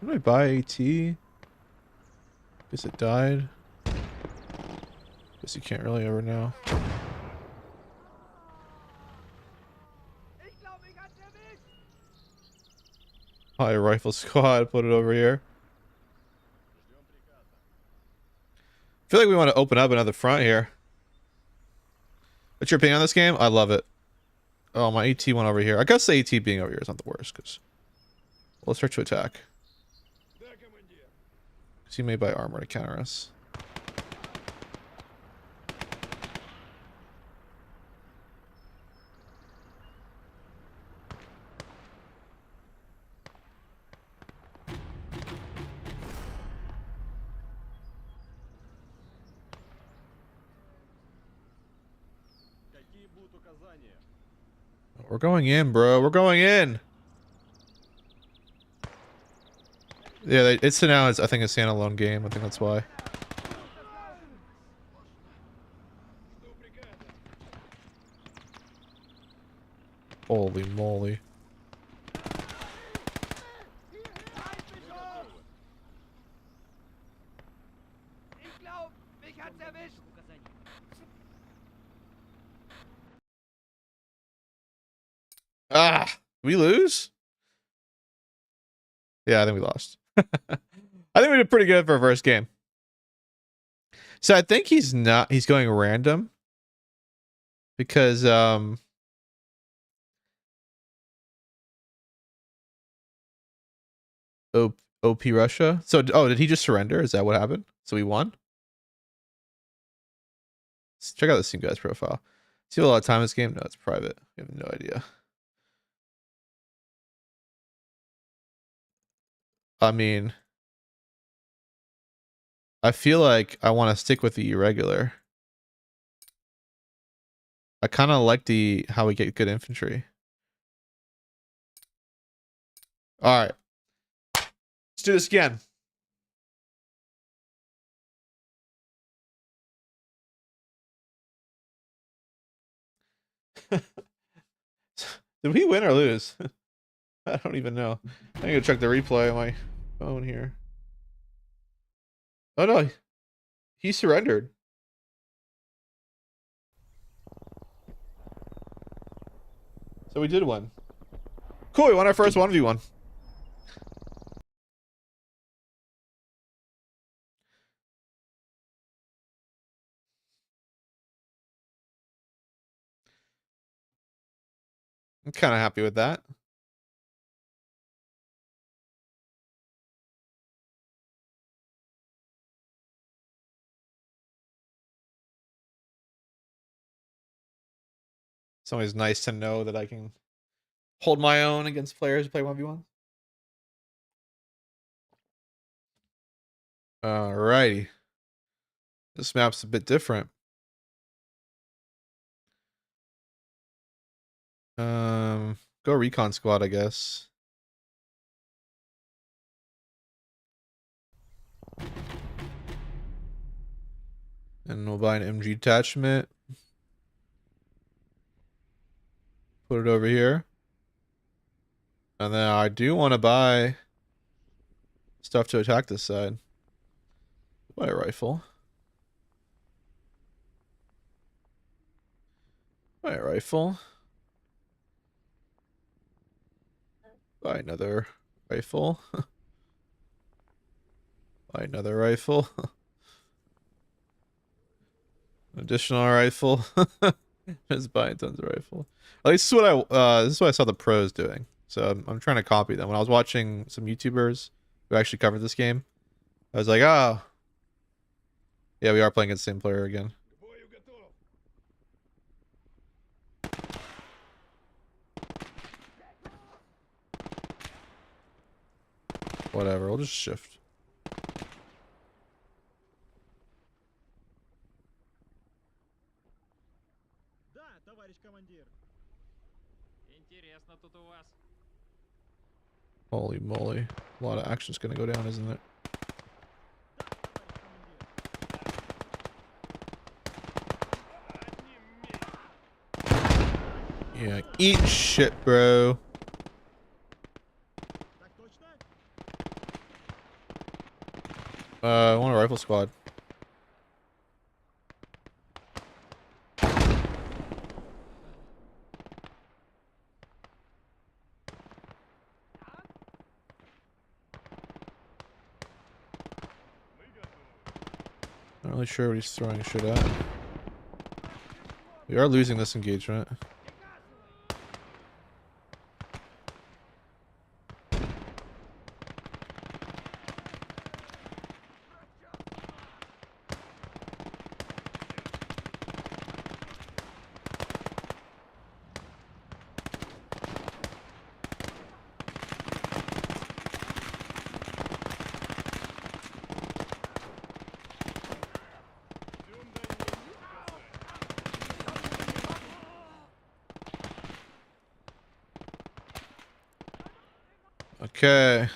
Speaker 1: Can I buy AT? Guess it died. Guess you can't really ever know. Hi, rifle squad. Put it over here. I feel like we want to open up another front here. What's your opinion on this game? I love it. Oh, my AT went over here. I guess the AT being over here is not the worst, because we'll start to attack. Because he may buy armor to counter us. We're going in, bro. We're going in. Yeah, it's now. I think a standalone game. I think that's why. Holy moly! Ah, we lose? Yeah, I think we lost. I think we did pretty good for our first game. So I think he's going random because OP Russia. So did he just surrender? Is that what happened? So we won? Let's check out this team guy's profile. See a lot of time in this game? No, it's private. We have no idea. I mean, I feel like I want to stick with the irregular. I kind of like how we get good infantry. All right. Let's do this again. Did we win or lose? I don't even know. I need to check the replay on my phone here. Oh no, he surrendered. So we did win. Cool, we won our first 1v1. I'm kind of happy with that. It's always nice to know that I can hold my own against players who play 1v1. Alrighty. This map's a bit different. Go recon squad, I guess. And we'll buy an MG detachment. Put it over here. And then I do want to buy stuff to attack this side. Buy a rifle. Buy a rifle. Buy another rifle. Buy another rifle. Additional rifle. Just buying tons of rifle. At least this is what I saw the pros doing. So I'm trying to copy them. When I was watching some YouTubers who actually covered this game, I was like, oh, yeah, we are playing against the same player again. Whatever, we'll just shift.
Speaker 4: Да, товарищ командир. Интересно тут у вас.
Speaker 1: Holy moly. A lot of action's gonna go down, isn't it? Yeah, eat shit, bro.
Speaker 4: Так точно?
Speaker 1: I want a rifle squad. really sure what he's throwing shit at. We are losing this engagement. Okay.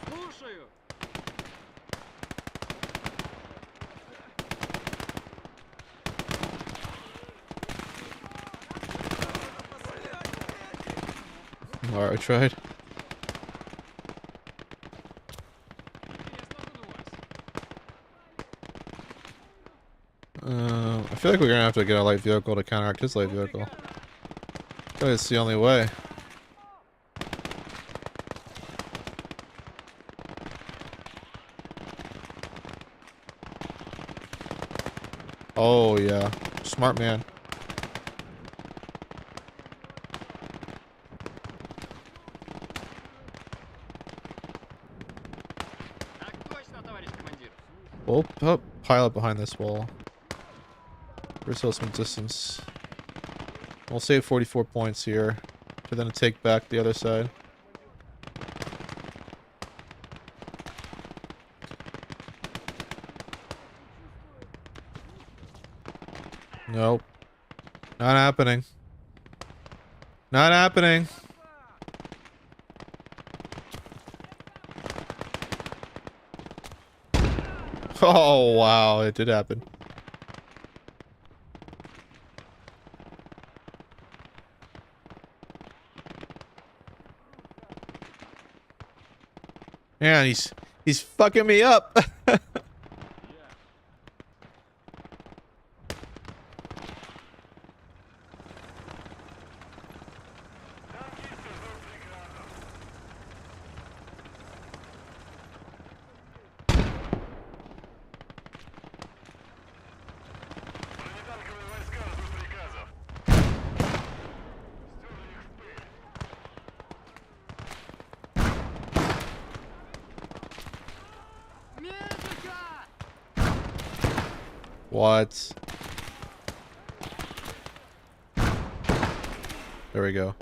Speaker 4: Слушаю!
Speaker 1: Alright, I tried. I feel like we're gonna have to get a light vehicle to counteract his light vehicle. It's the only way. Oh yeah, smart man.
Speaker 4: Так точно, товарищ командир.
Speaker 1: We'll pile up behind this wall. There's still some distance. We'll save 44 points here to then take back the other side. Nope. Not happening. Not happening. Oh, wow. It did happen. Man, he's fucking me up. What? There we go.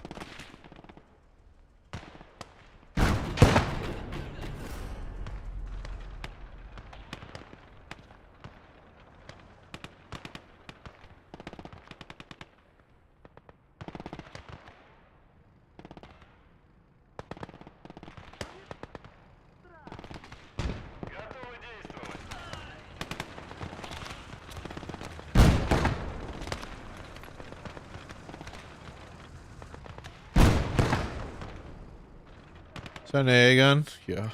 Speaker 1: Is that an AA gun? Yeah.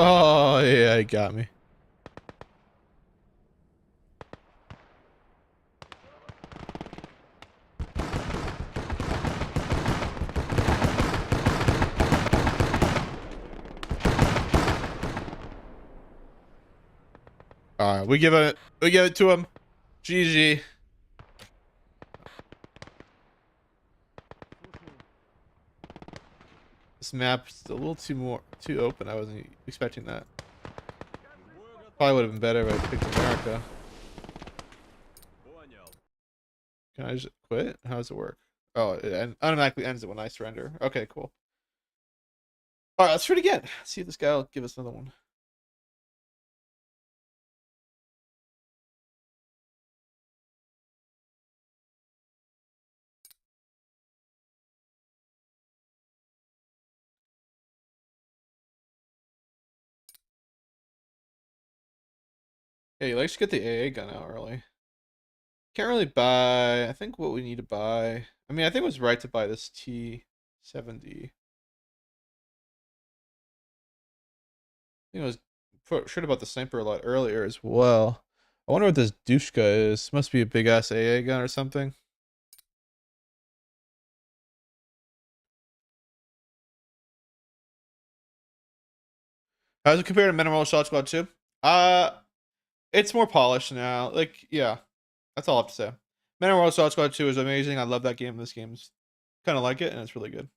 Speaker 1: Oh, yeah, it got me. Alright, we give it We give it to him. GG. This map's a little too open. I wasn't expecting that. Probably would have been better if I picked America. Can I just quit? How does it work? Oh, it automatically ends it when I surrender. Okay, cool. All right, let's try it again. See if this guy will give us another one. Hey, let's get the AA gun out early. Can't really buy. I think what we need to buy. I mean, I think it was right to buy this T70. I think I was should have bought the sniper a lot earlier as well. I wonder what this Dushka is. Must be a big ass AA gun or something. How does it compare to Mineral Shot Squad 2? It's more polished now. Like, yeah, that's all I have to say. Mineral Shot Squad 2 is amazing. I love that game. This game's kind of like it, and it's really good.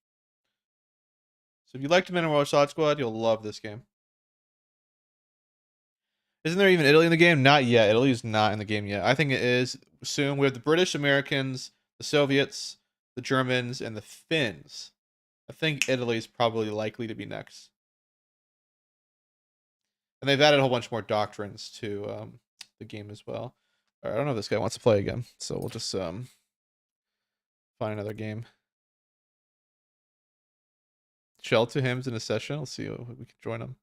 Speaker 1: So if you liked Mineral Shot Squad, you'll love this game. Isn't there even Italy in the game? Not yet. Italy is not in the game yet. I think it is soon. We have the British, Americans, the Soviets, the Germans, and the Finns. I think Italy is probably likely to be next. And they've added a whole bunch more doctrines to the game as well. All right, I don't know if this guy wants to play again, so we'll just find another game. Shell to him's in a session. Let's see if we can join him.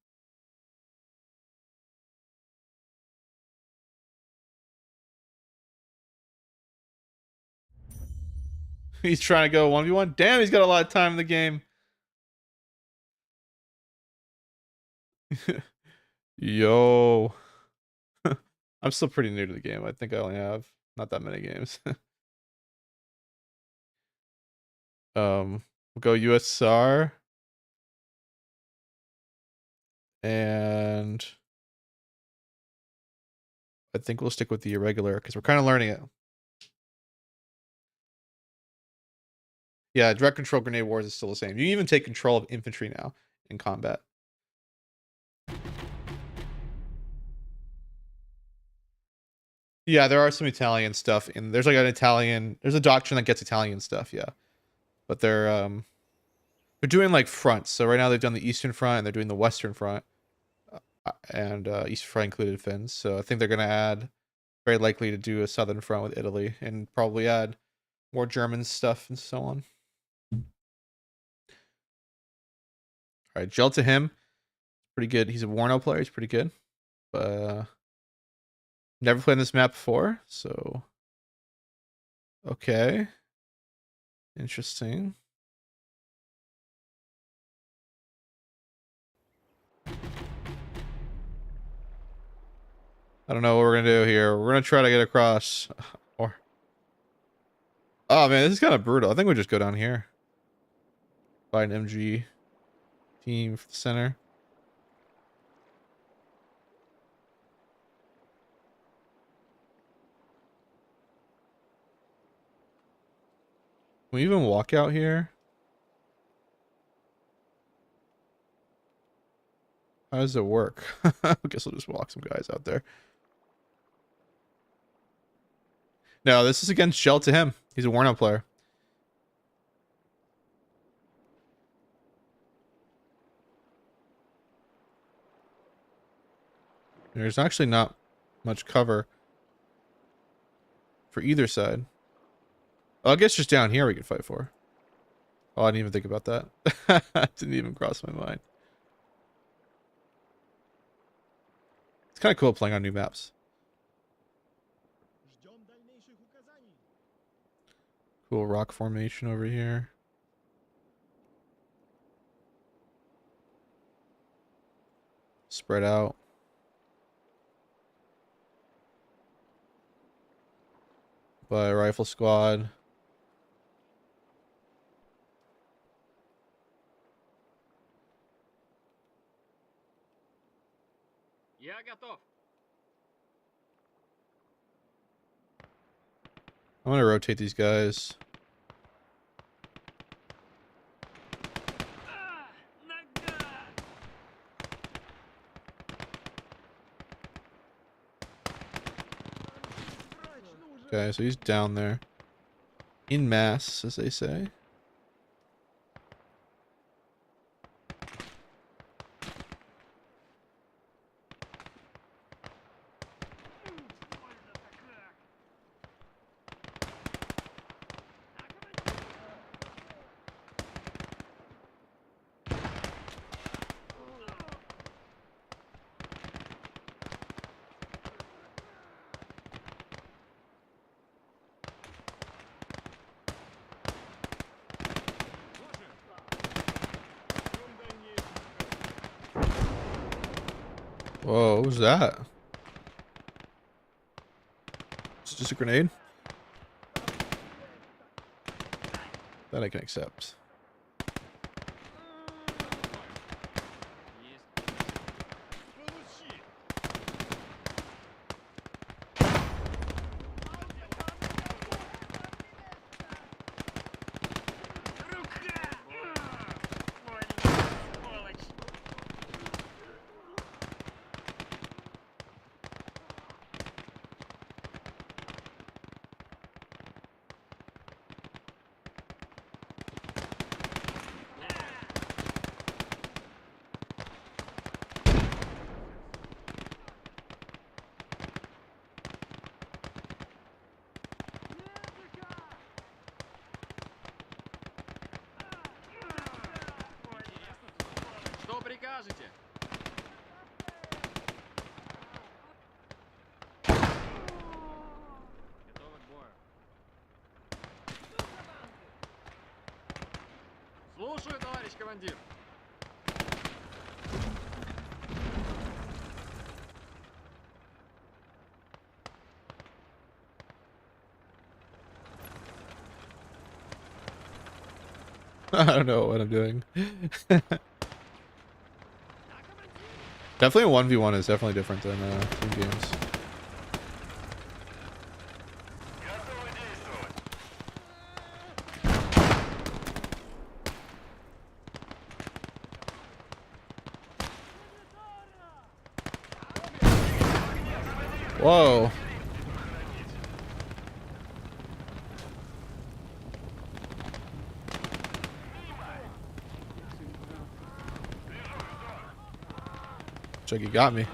Speaker 1: He's trying to go 1v1. Damn, he's got a lot of time in the game. Yo. I'm still pretty new to the game. I think I only have not that many games. We'll go USSR. And I think we'll stick with the irregular because we're kind of learning it. Yeah, direct control grenade wars is still the same. You can even take control of infantry now in combat. Yeah, there are some Italian stuff in there's like an Italian there's a doctrine that gets Italian stuff, yeah. But they're doing like fronts. So right now they've done the Eastern Front and they're doing the Western Front. And Eastern Front included Finns. So I think they're gonna add very likely to do a Southern Front with Italy and probably add more German stuff and so on. All right, gel to him. Pretty good. He's a Warno player. He's pretty good. Never played this map before, so okay. Interesting. I don't know what we're gonna do here. We're gonna try to get across. Or oh man, this is kind of brutal. I think we'll just go down here. Buy an MG team for the center. Can we even walk out here? How does it work? I guess we'll just walk some guys out there. No, this is against Shell to him. He's a Warno player. There's actually not much cover for either side. Well, I guess just down here we can fight for. Oh, I didn't even think about that. Didn't even cross my mind. It's kind of cool playing on new maps. Cool rock formation over here. Spread out. By rifle squad.
Speaker 4: Я готов.
Speaker 1: I'm gonna rotate these guys. Okay, so he's down there. In mass, as they say. Whoa, what was that? Is it just a grenade? That I can accept.
Speaker 4: Что прикажете? Готовы к бою. Слушаю, товарищ командир.
Speaker 1: I don't know what I'm doing. Definitely a 1v1 is definitely different than team games.
Speaker 2: Готовы действовать.
Speaker 1: Whoa. Looks like he got me.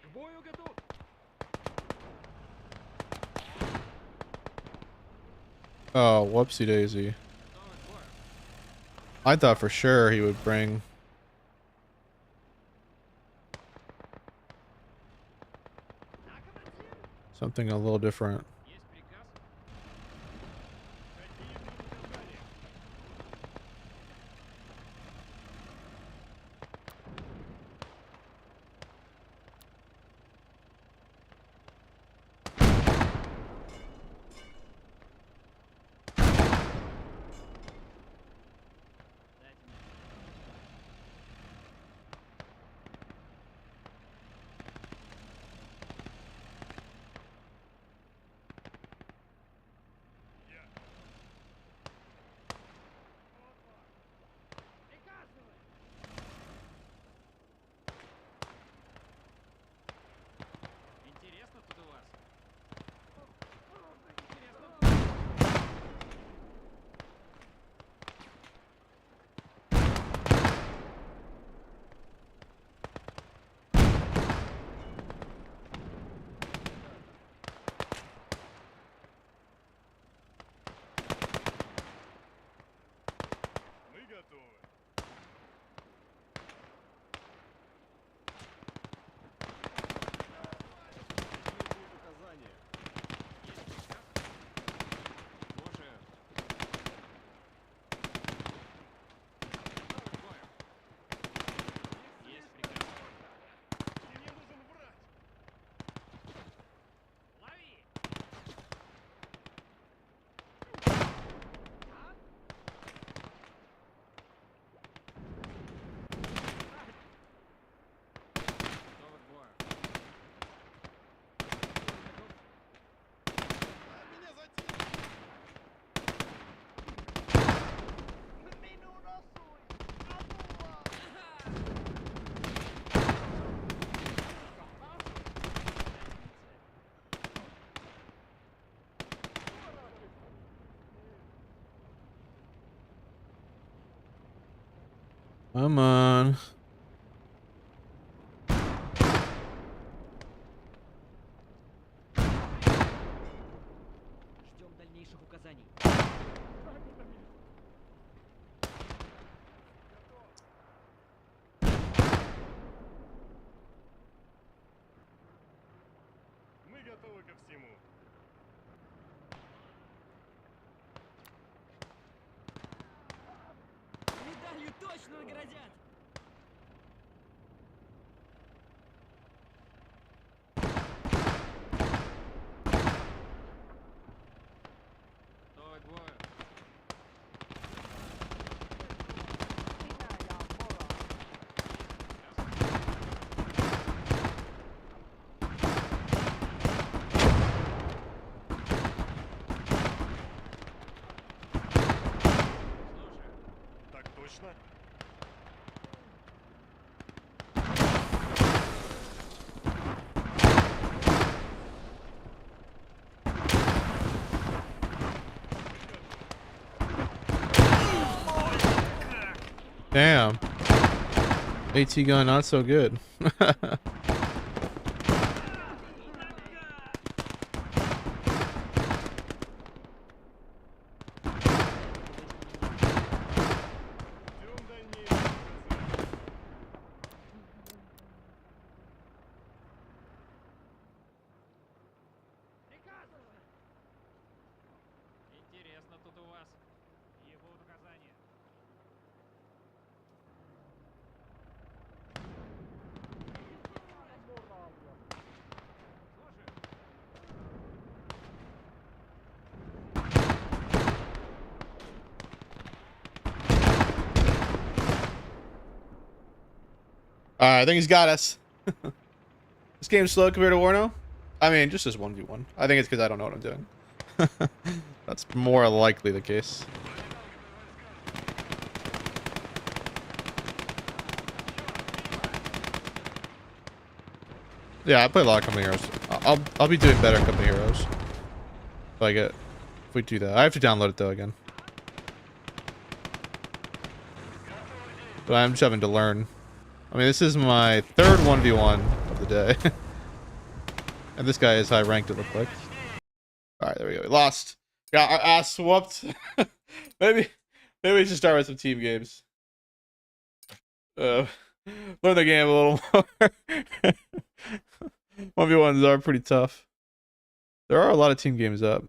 Speaker 4: К бою готов.
Speaker 1: Oh, whoopsie daisy.
Speaker 4: Готовы к бою.
Speaker 1: I thought for sure he would bring something a little different.
Speaker 4: Есть приказ? Дайте мне.
Speaker 1: Come on.
Speaker 5: Ждем дальнейших указаний.
Speaker 2: Мы готовы ко всему.
Speaker 5: Медалью точно наградят!
Speaker 4: Готовы к бою. Слушаю.
Speaker 2: Так точно?
Speaker 1: Damn. AT gun not so good.
Speaker 2: Ждем дальнейших указаний.
Speaker 4: Интересно тут у вас. И будут указания. Слушаю.
Speaker 1: Alright, I think he's got us. This game's slow compared to Warno. I mean, just as 1v1. I think it's because I don't know what I'm doing. That's more likely the case. Yeah, I play a lot of Company Heroes. I'll be doing better in Company Heroes. If we do that. I have to download it though again. But I'm just having to learn. I mean, this is my third 1v1 of the day. And this guy is high ranked, it looked like. Alright, there we go. We lost. Got our ass whooped. maybe we should start with some team games. Learn the game a little more. 1v1s are pretty tough. There are a lot of team games up.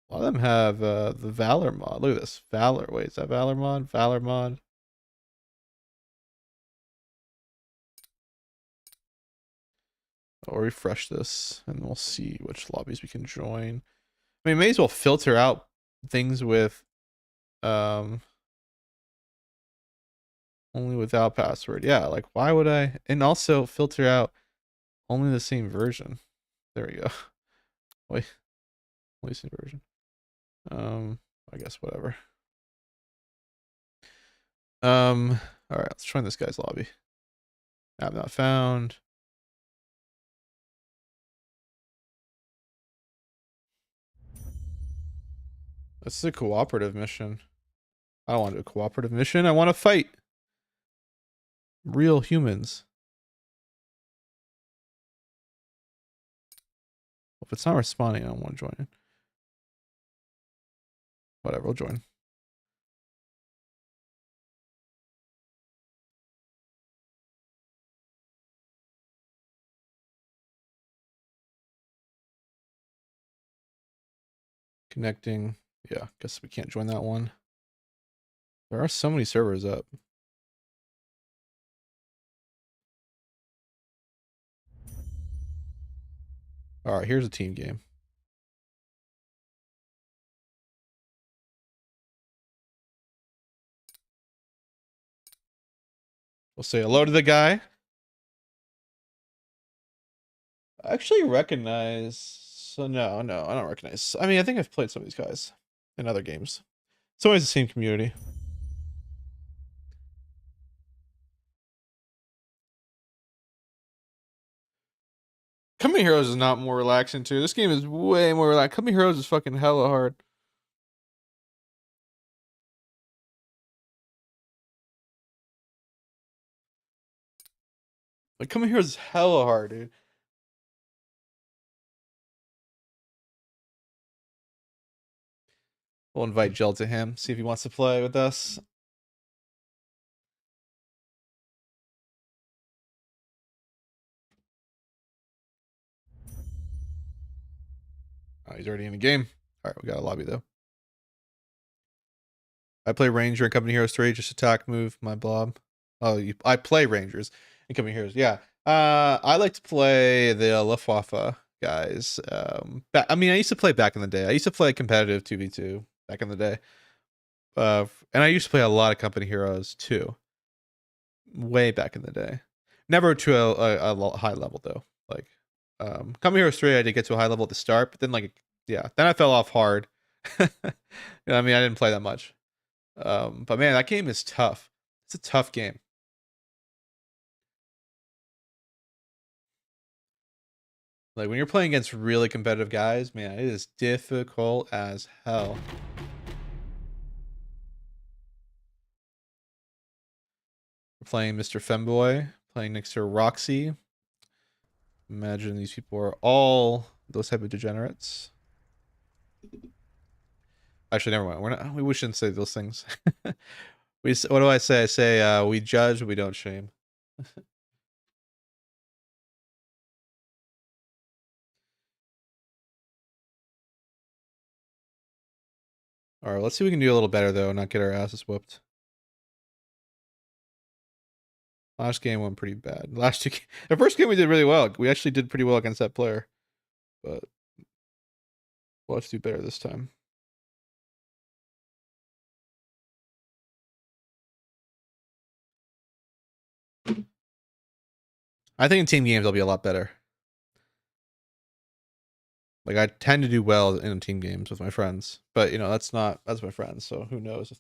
Speaker 1: A lot of them have the Valor mod. Look at this. Valor. Wait, is that Valor mod? Valor mod. I'll refresh this and we'll see which lobbies we can join. I mean, may as well filter out things with only without password. Yeah, like why would I? And also filter out only the same version. There we go. Wait, only same version. I guess whatever. All right, let's join this guy's lobby. Map not found. This is a cooperative mission. I don't want to do a cooperative mission. I want to fight real humans. If it's not responding, I don't want to join it. Whatever, we'll join. Connecting. Yeah, guess we can't join that one. There are so many servers up. All right, here's a team game. We'll say hello to the guy. I actually recognize. So no, I don't recognize. I mean, I think I've played some of these guys in other games. It's always the same community. Company Heroes is not more relaxing too. This game is way more relaxed. Company Heroes is fucking hella hard. Like, coming here is hella hard, dude. We'll invite Jill to him, see if he wants to play with us. Oh, he's already in the game. All right, we got a lobby though. I play Ranger in Company Heroes 3, just attack move, my blob. Oh, I play Rangers in Company Heroes. Yeah. I like to play the Luftwaffe guys. I mean, I used to play back in the day. I used to play competitive 2v2 back in the day. And I used to play a lot of Company Heroes too. Way back in the day. Never to a high level though. Like, Company Heroes 3, I did get to a high level at the start, but then then I fell off hard. You know, I mean, I didn't play that much. But man, that game is tough. It's a tough game. Like, when you're playing against really competitive guys, man, it is difficult as hell. We're playing Mr. Femboy, playing next to Roxy. Imagine these people are all those type of degenerates. Actually, never mind. We shouldn't say those things. What do I say? I say we judge, we don't shame. All right, let's see if we can do a little better though, and not get our asses whooped. Last game went pretty bad. The first game we did really well. We actually did pretty well against that player, but we'll have to do better this time. I think in team games I'll be a lot better. Like, I tend to do well in team games with my friends, but you know, that's my friends, so who knows if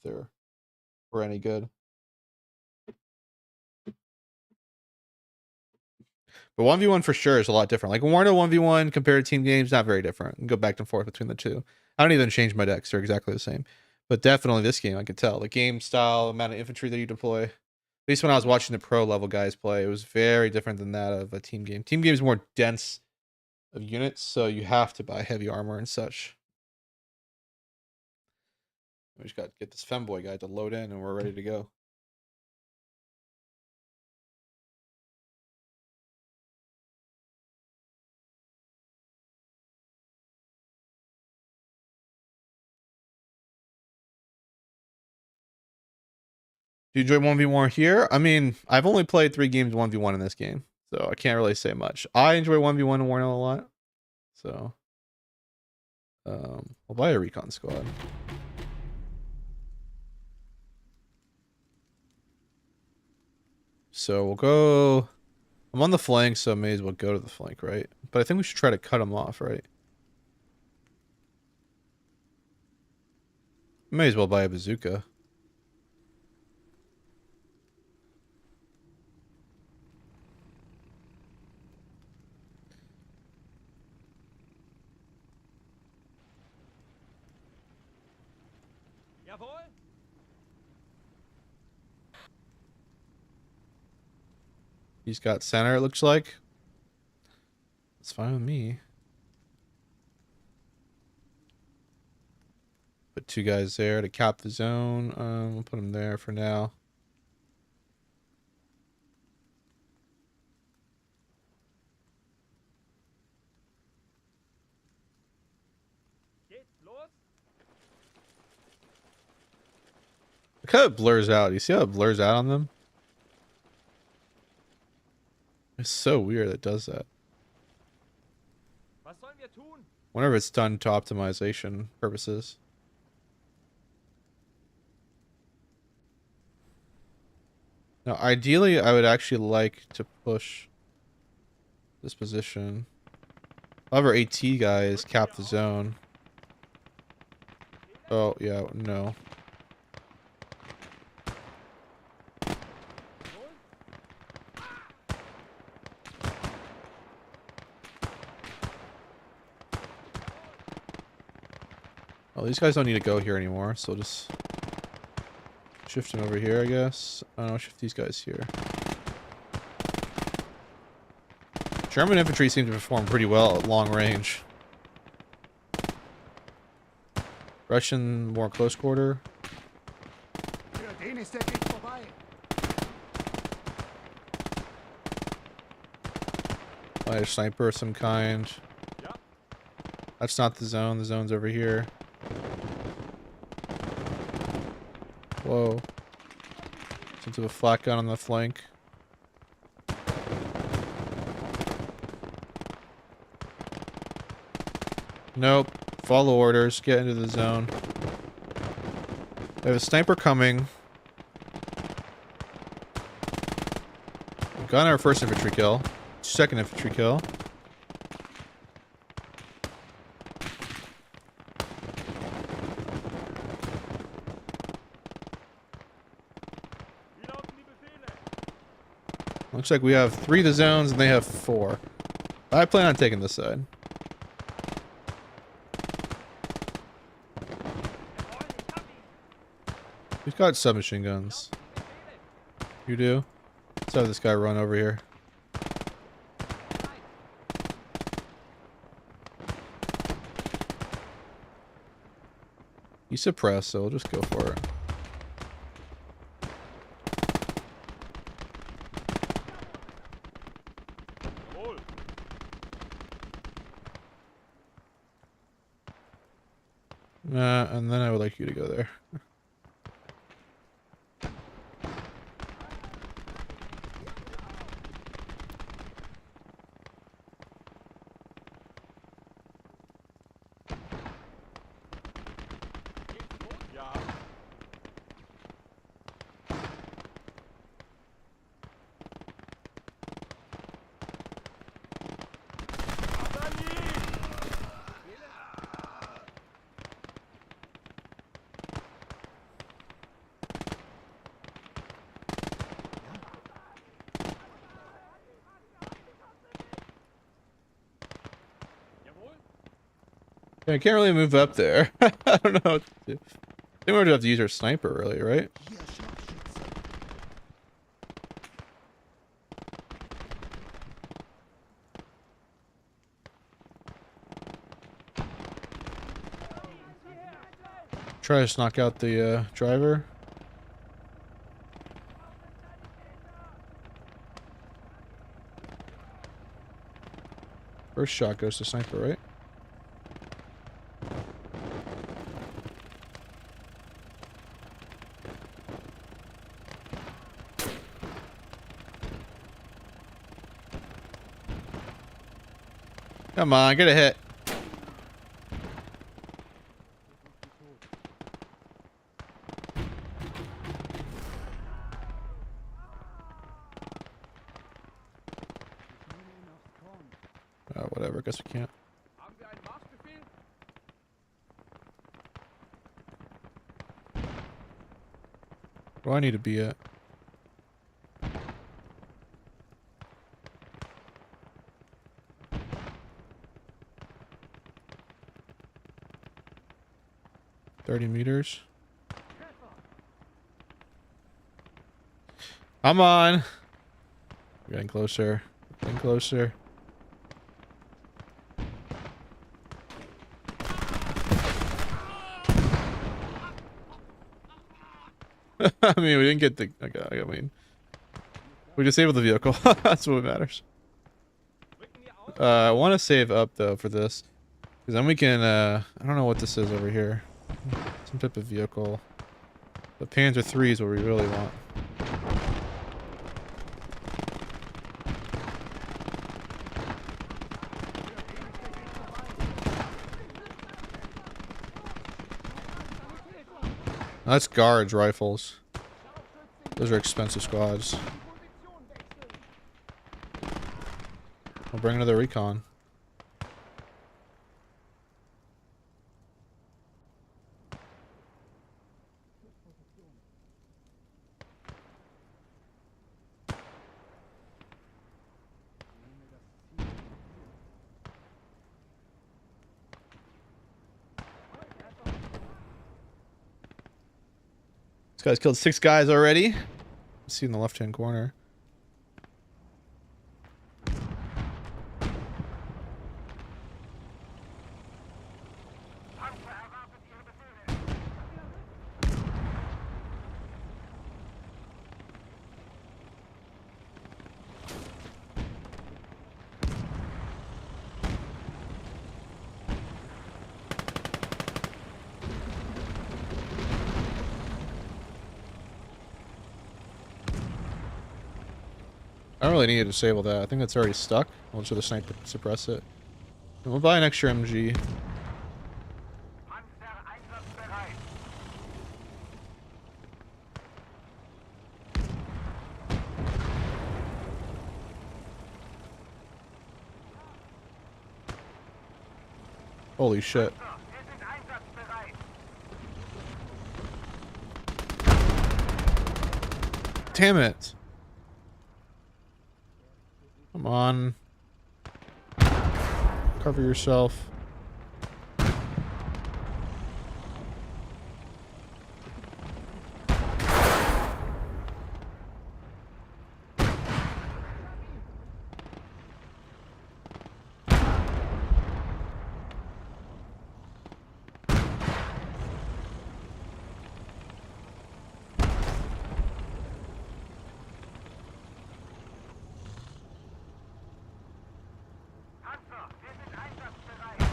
Speaker 1: we're any good. But 1v1 for sure is a lot different. Like, WARNO 1v1 compared to team games, not very different. You can go back and forth between the two. I don't even change my decks, they're exactly the same. But definitely this game, I could tell. The game style, amount of infantry that you deploy. At least when I was watching the pro level guys play, it was very different than that of a team game. Team game is more dense of units, so you have to buy heavy armor and such. We just got to get this femboy guy to load in and we're ready to go. Do you enjoy 1v1 here? I mean, I've only played 3 games 1v1 in this game, so I can't really say much. I enjoy 1v1 in WARNO a lot, so I'll buy a recon squad. So we'll go. I'm on the flank, so I may as well go to the flank, right? But I think we should try to cut him off, right? May as well buy a bazooka.
Speaker 4: Jawohl!
Speaker 1: He's got center, it looks like. It's fine with me. Put 2 guys there to cap the zone. We'll put him there for now.
Speaker 4: Geht's los?
Speaker 1: Look how it blurs out. You see how it blurs out on them? It's so weird that it does that.
Speaker 4: Was sollen wir tun?
Speaker 1: Whenever it's done to optimization purposes. Now, ideally, I would actually like to push this position. I'll have our AT guys cap the zone. Oh, yeah, no. Oh, these guys don't need to go here anymore, so just shift them over here, I guess. I don't know, shift these guys here. German infantry seem to perform pretty well at long range. Russian more close quarter. A sniper of some kind. That's not the zone. The zone's over here. Whoa. Some sort of flak gun on the flank. Nope. Follow orders. Get into the zone. We have a sniper coming. We've got our first infantry kill. Second infantry kill. Looks like we have 3 of the zones and they have 4. I plan on taking this side. We've got submachine guns. You do? Let's have this guy run over here. He's suppressed, so we'll just go for it. And then I would like you to go there. I can't really move up there. I don't know what to do. I think we're gonna have to use our sniper, really, right? Try to just knock out the driver. First shot goes to sniper, right? Come on, get a hit. Oh, whatever, guess we can't. Where do I need to be at? $30 meters. Come on. We're getting closer. Getting closer. I mean, we didn't get the... Okay, I mean... We disabled the vehicle. That's what matters. I want to save up, though, for this. Because then we can... I don't know what this is over here. Some type of vehicle. The Panzer III is what we really want. That's guards rifles. Those are expensive squads. We'll bring another recon. This guy's killed 6 guys already. See in the left-hand corner. I don't really need to disable that. I think that's already stuck. I'll just sniper suppress it. And we'll buy an extra MG.
Speaker 2: Panzer einsatzbereit.
Speaker 1: Holy shit.
Speaker 2: So, wir sind einsatzbereit.
Speaker 1: Damn it. Come on. Cover yourself.
Speaker 2: Panzer, wir sind einsatzbereit.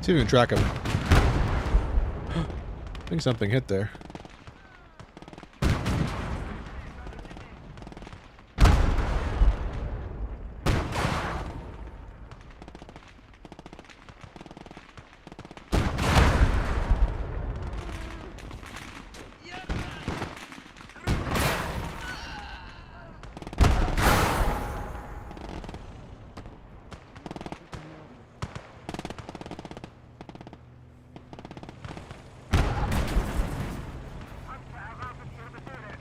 Speaker 1: See if we can track him. I think something hit there.
Speaker 2: Panzer erwartet Ihre Befehle.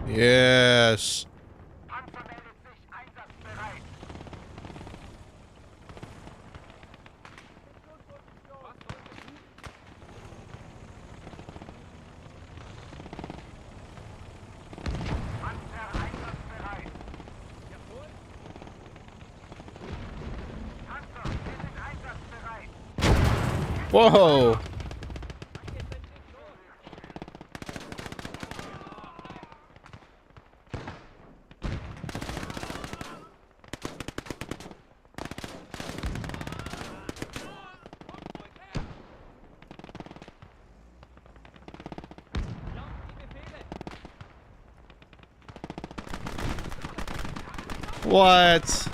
Speaker 1: Yes.
Speaker 2: Panzer meldet sich einsatzbereit. Panzer einsatzbereit. Panzer, wir sind einsatzbereit.
Speaker 1: Whoa. What?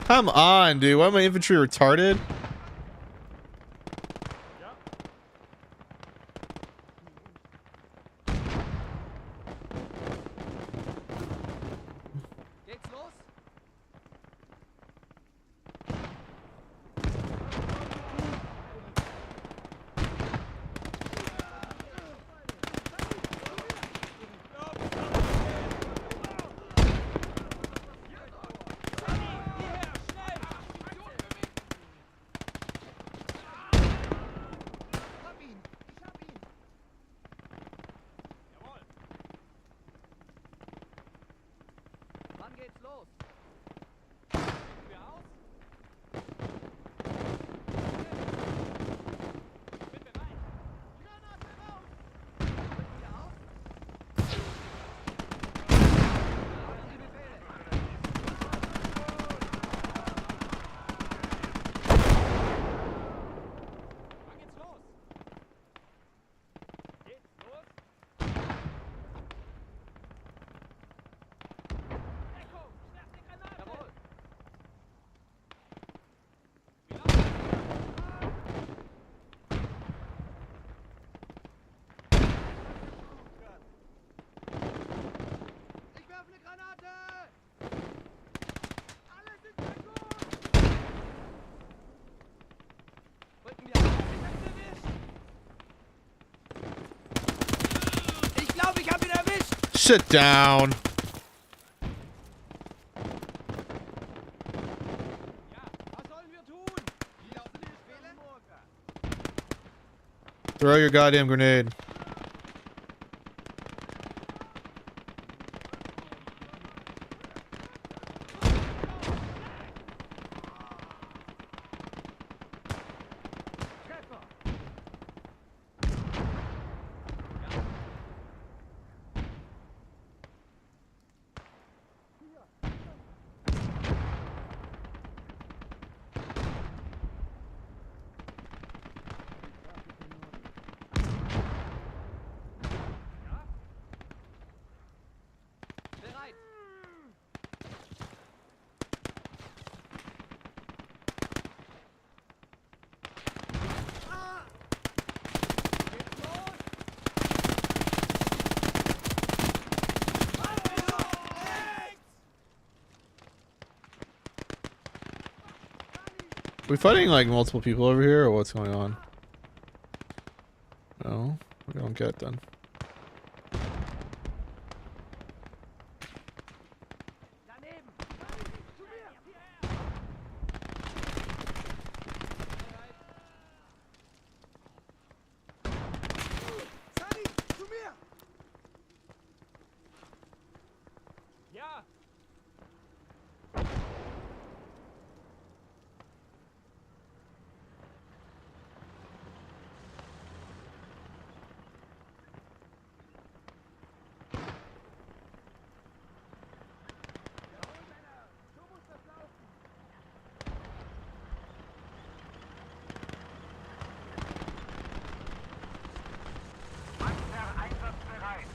Speaker 1: Come on, dude. Why am my infantry retarded?
Speaker 5: Geht's los?
Speaker 1: sit down. Throw your goddamn grenade.
Speaker 5: Bereit.
Speaker 1: We fighting like multiple people over here, or what's going on? No, we don't get it then.
Speaker 4: Ja!
Speaker 2: Panzer einsatzbereit.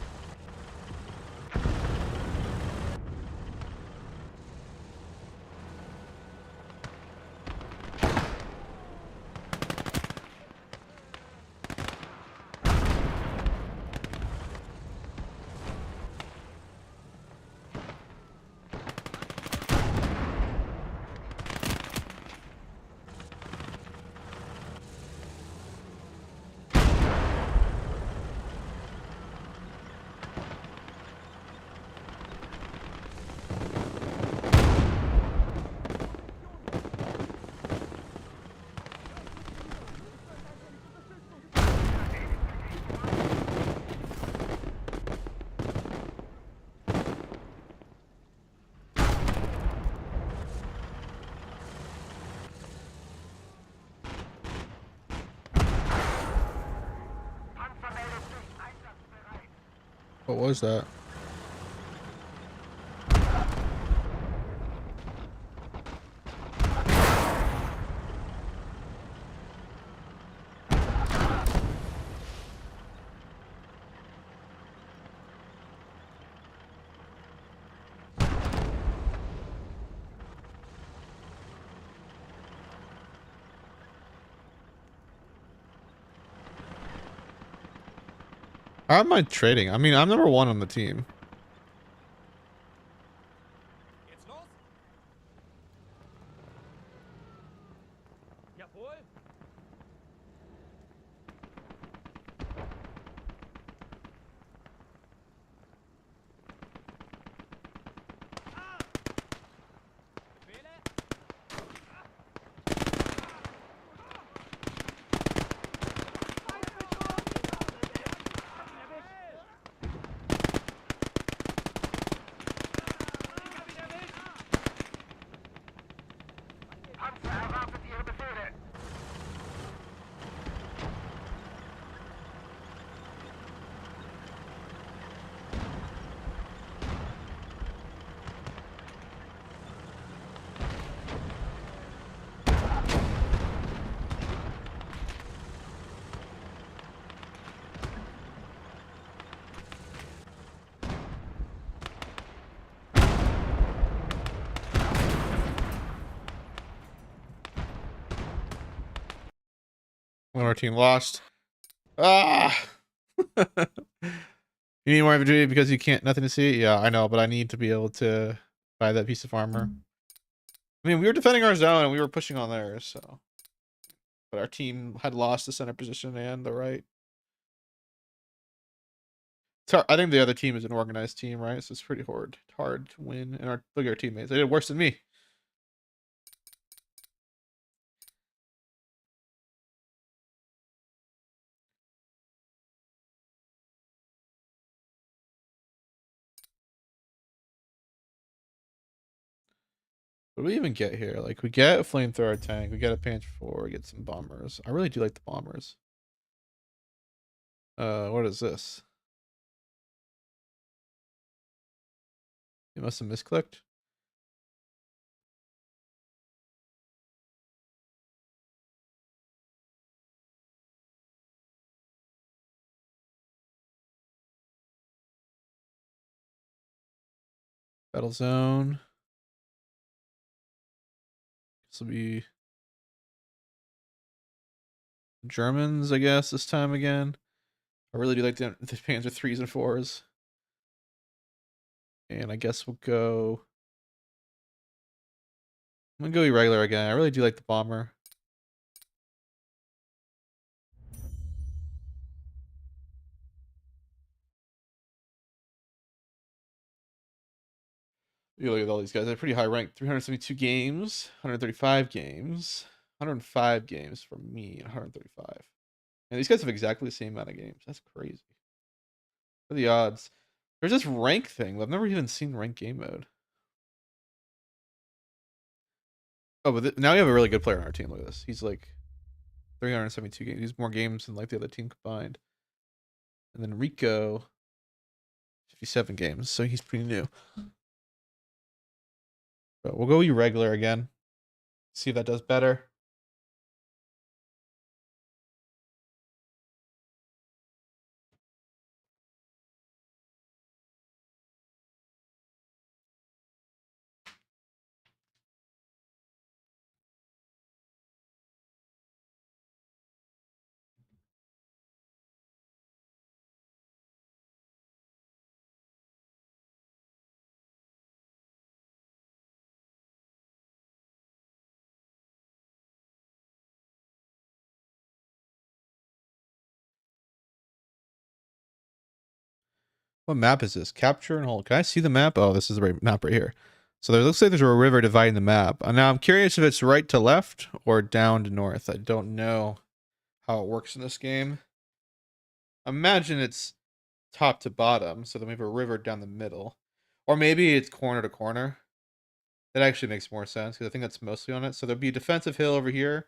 Speaker 2: Panzer meldet sich einsatzbereit.
Speaker 1: What was that? How am I trading? I mean, I'm number 1 on the team.
Speaker 4: Geht's los? Jawohl! Befehle?
Speaker 2: Panzer erwartet Ihre Befehle.
Speaker 1: When our team lost. Ah! You need more infantry because you can't, nothing to see? Yeah, I know, but I need to be able to buy that piece of armor. I mean, we were defending our zone and we were pushing on theirs, so. But our team had lost the center position and the right. I think the other team is an organized team, right? So it's pretty hard to win. And look at our teammates. They did worse than me. What do we even get here? Like, we get a flamethrower tank, we get a Panther 4, we get some bombers. I really do like the bombers. What is this? You must have misclicked. Battle zone. This will be Germans, I guess, this time again. I really do like the Panzer 3s and 4s. And I guess we'll go... I'm gonna go irregular again. I really do like the bomber. You look at all these guys. They're pretty high ranked. 372 games, 135 games, 105 games for me, and 135. And these guys have exactly the same amount of games. That's crazy. What are the odds? There's this rank thing. I've never even seen rank game mode. Oh, but now we have a really good player on our team. Look at this. He's like 372 games. He's more games than like the other team combined. And then Rico, 57 games. So he's pretty new. But we'll go irregular again. See if that does better. What map is this? Capture and hold. Can I see the map? Oh, this is the right map right here. So there looks like there's a river dividing the map. Now I'm curious if it's right to left or down to north. I don't know how it works in this game. Imagine it's top to bottom, so then we have a river down the middle. Or maybe it's corner to corner. That actually makes more sense because I think that's mostly on it. So there'll be a defensive hill over here,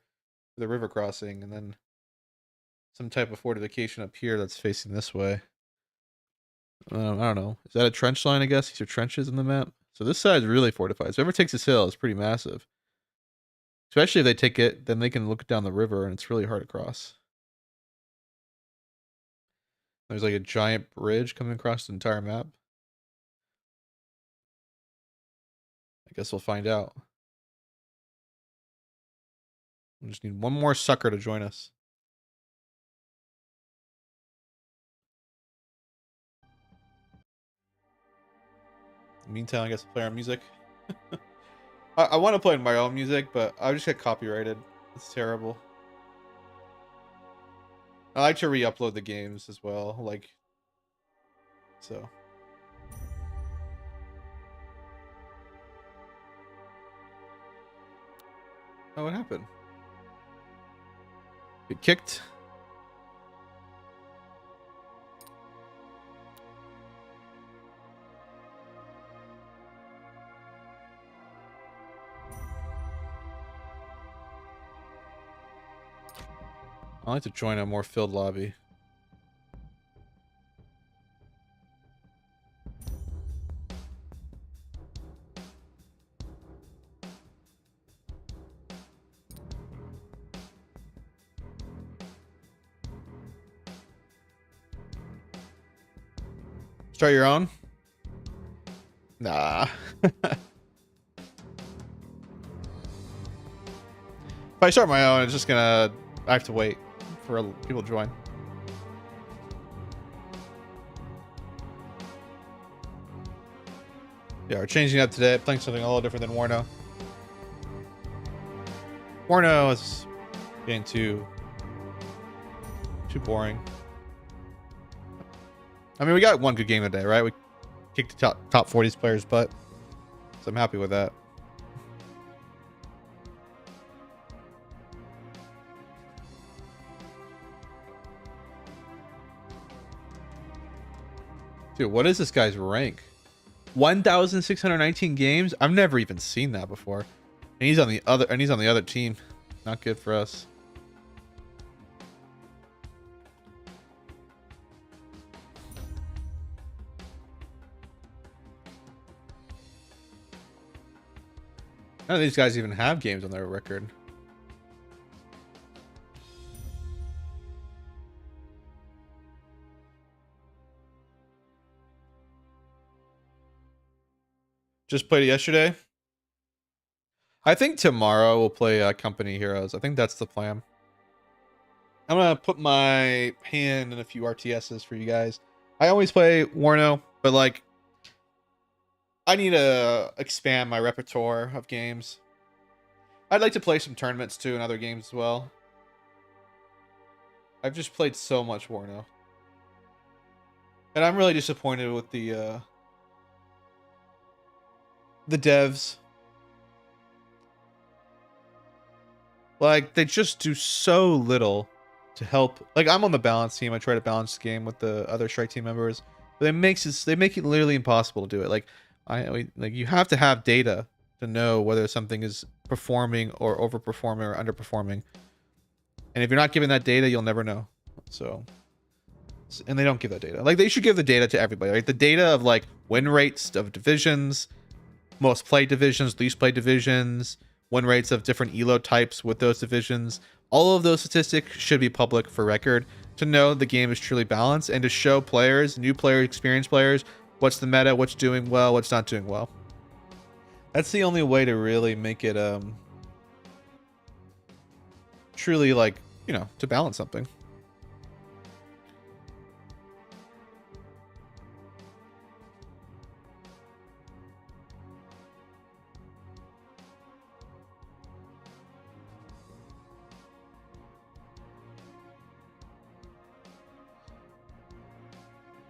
Speaker 1: the river crossing, and then some type of fortification up here that's facing this way. I don't know. Is that a trench line, I guess? These are trenches in the map. So this side is really fortified. So whoever takes this hill is pretty massive. Especially if they take it, then they can look down the river and it's really hard to cross. There's like a giant bridge coming across the entire map. I guess we'll find out. We just need one more sucker to join us. In the meantime, I guess we'll play our music. I want to play my own music, but I just get copyrighted. It's terrible. I like to re-upload the games as well, like so. Oh, what happened? Get kicked? I like to join a more filled lobby. Start your own? Nah. If I start my own, it's just gonna... I have to wait for people to join. Yeah, we're changing up today. Playing something a little different than WARNO. WARNO is getting too boring. I mean, we got one good game today, right? We kicked the top 40s players' butt, so I'm happy with that. Dude, what is this guy's rank? 1,619 games? I've never even seen that before. And he's on the other team. Not good for us. None of these guys even have games on their record. Just played it yesterday. I think tomorrow we'll play Company Heroes. I think that's the plan. I'm gonna put my hand in a few RTSs for you guys. I always play Warno, but like, I need to expand my repertoire of games. I'd like to play some tournaments too and other games as well. I've just played so much Warno, and I'm really disappointed with the devs. Like, they just do so little to help. Like, I'm on the balance team. I try to balance the game with the other strike team members, but they make it literally impossible to do it. Like, like, you have to have data to know whether something is performing or overperforming or underperforming. And if you're not given that data, you'll never know. So, and they don't give that data. Like, they should give the data to everybody. Like, the data of like win rates of divisions, most played divisions, least played divisions, win rates of different elo types with those divisions. All of those statistics should be public for record to know the game is truly balanced and to show players, new players, experienced players, what's the meta, what's doing well, what's not doing well. That's the only way to really make it truly, like, you know, to balance something.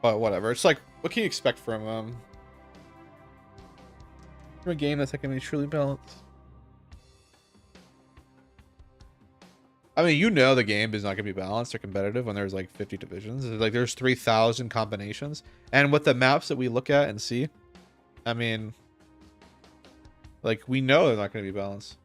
Speaker 1: But whatever. It's like, what can you expect from a game that's not going to be truly balanced? I mean, you know the game is not going to be balanced or competitive when there's like 50 divisions. There's 3,000 combinations. And with the maps that we look at and see, I mean, like, we know they're not going to be balanced.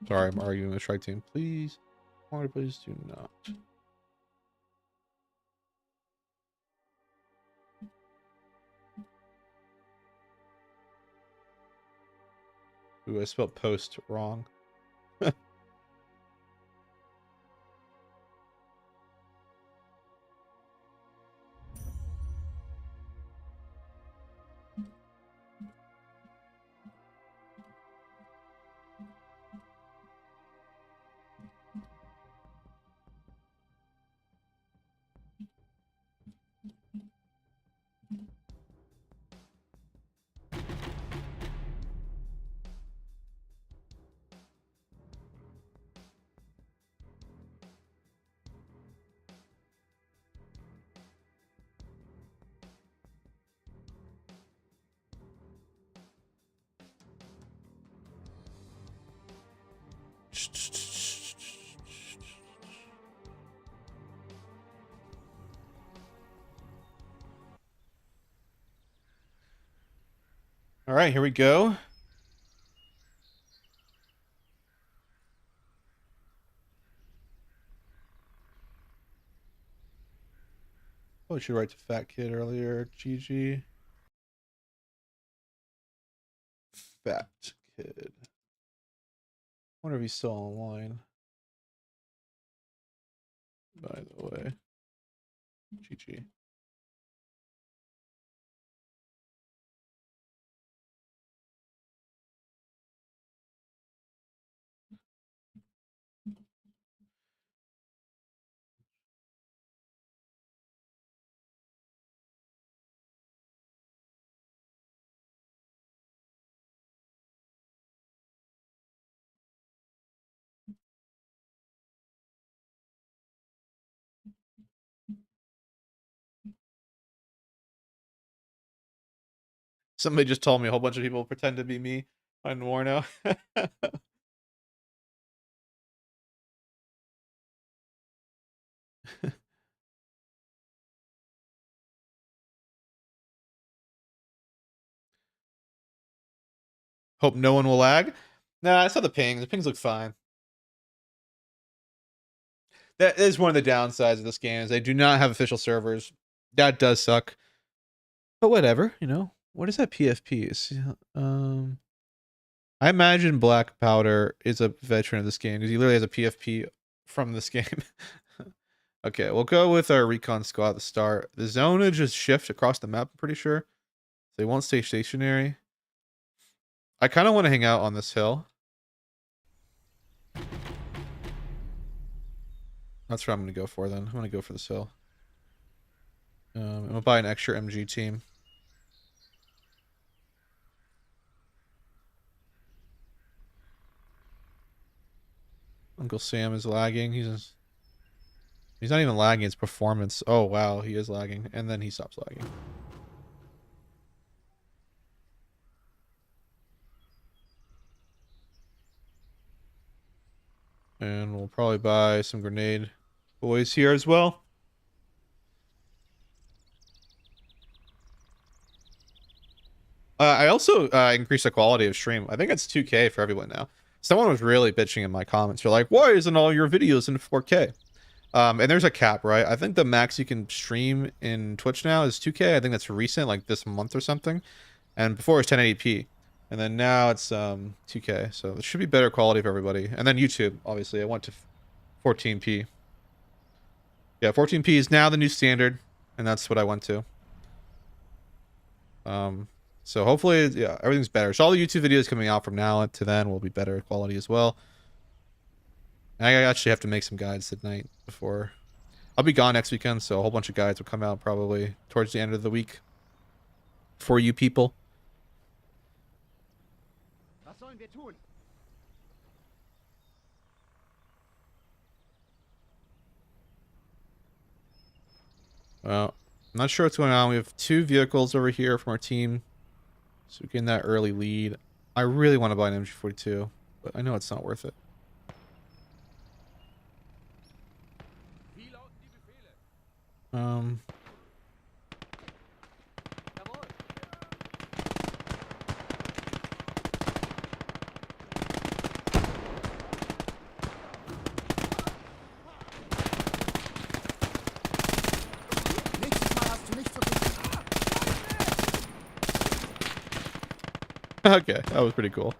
Speaker 1: Sorry, I'm arguing with the strike team. Please, please do not. Ooh, I spelled post wrong. All right, here we go. Oh, I should write to Fat Kid earlier. GG. Fat Kid. Wonder if he's still online. By the way. GG. Somebody just told me a whole bunch of people pretend to be me on Warno. Hope no one will lag. Nah, I saw the pings. The pings look fine. That is one of the downsides of this game is they do not have official servers. That does suck. But whatever, you know. What is that PFP? I imagine Black Powder is a veteran of this game because he literally has a PFP from this game. Okay, we'll go with our recon squad at the start. The zonage just shift across the map, I'm pretty sure. They won't stay stationary. I kind of want to hang out on this hill. That's what I'm going to go for then. I'm going to go for this hill. I'm going to buy an extra MG team. Uncle Sam is lagging. He's not even lagging, it's performance. Oh wow, he is lagging. And then he stops lagging. And we'll probably buy some grenade boys here as well. I also increased the quality of stream. I think it's 2K for everyone now. Someone was really bitching in my comments. They're like, why isn't all your videos in 4K? And there's a cap, right? I think the max you can stream in Twitch now is 2K. I think that's recent, like this month or something. And before it was 1080p. And then now it's 2K. So it should be better quality for everybody. And then YouTube, obviously. I went to 14p. Yeah, 14p is now the new standard. And that's what I went to. So hopefully, yeah, everything's better. So all the YouTube videos coming out from now to then will be better quality as well. I actually have to make some guides tonight before... I'll be gone next weekend, so a whole bunch of guides will come out probably towards the end of the week. For you people.
Speaker 3: Was sollen wir tun?
Speaker 1: Well, I'm not sure what's going on. We have 2 vehicles over here from our team. So we're getting that early lead. I really want to buy an MG42, but I know it's not worth it.
Speaker 3: Jawohl. Nächstes Mal hast du nicht so viel.
Speaker 1: Okay, that was pretty cool.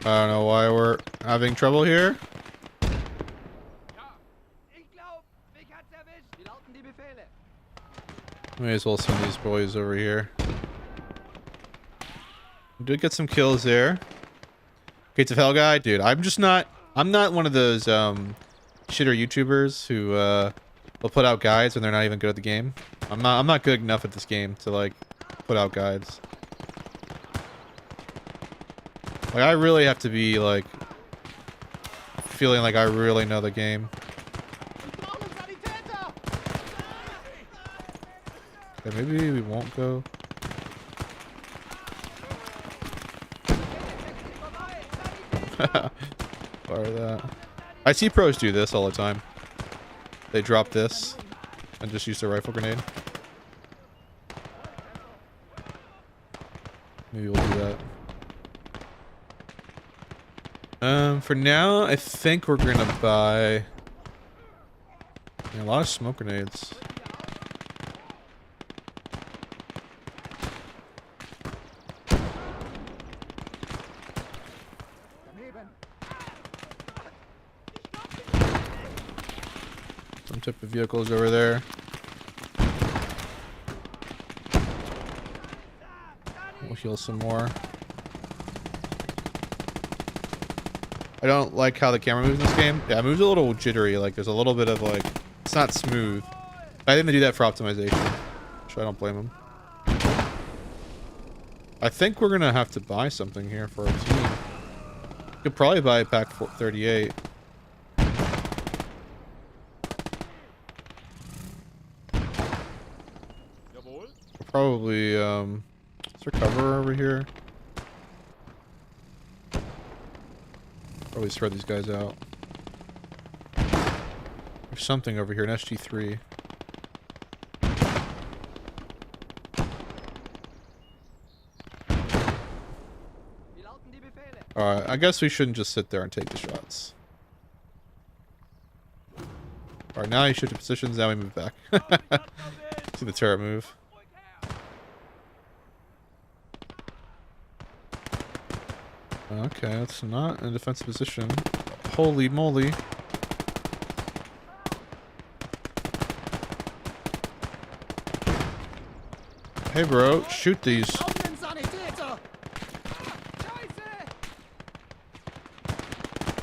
Speaker 1: I don't know why we're having trouble here.
Speaker 3: Ich glaub, mich hat's erwischt. Wie lauten die Befehle?
Speaker 1: May as well send these boys over here. We did get some kills there. Okay, to Fell guy, dude. I'm not one of those shitter YouTubers who will put out guides when they're not even good at the game. I'm not good enough at this game to like put out guides. Like I really have to be like feeling like I really know the game. Okay, maybe we won't go. Fire that. I see pros do this all the time. They drop this and just use their rifle grenade. Maybe we'll do that. For now, I think we're gonna buy a lot of smoke grenades. Some type of vehicles over there. We'll heal some more. I don't like how the camera moves in this game. Yeah, it moves a little jittery. Like, there's a little bit of, like... It's not smooth. I think they do that for optimization. So I don't blame them. I think we're going to have to buy something here for our team. Could probably buy a pack 38. Probably, is there cover over here? Probably spread these guys out. There's something over here, an SG3.
Speaker 5: Wie lauten die Befehle?
Speaker 1: Alright, I guess we shouldn't just sit there and take the shots. Alright, now you shift to positions, now we move back. See the turret move. Okay, that's not in a defensive position. Holy moly. Hey bro, shoot these.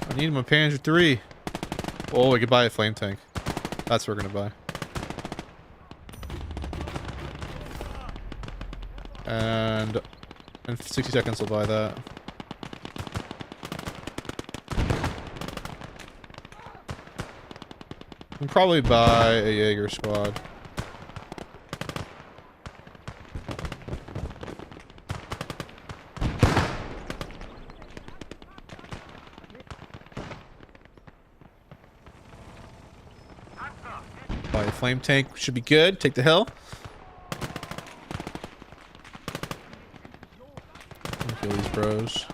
Speaker 1: I need my Panzer 3. Oh, we could buy a flame tank. That's what we're gonna buy. And in 60 seconds we'll buy that. We'll probably buy a Jaeger squad. Buy a flame tank, should be good. Take the hill. Kill these bros.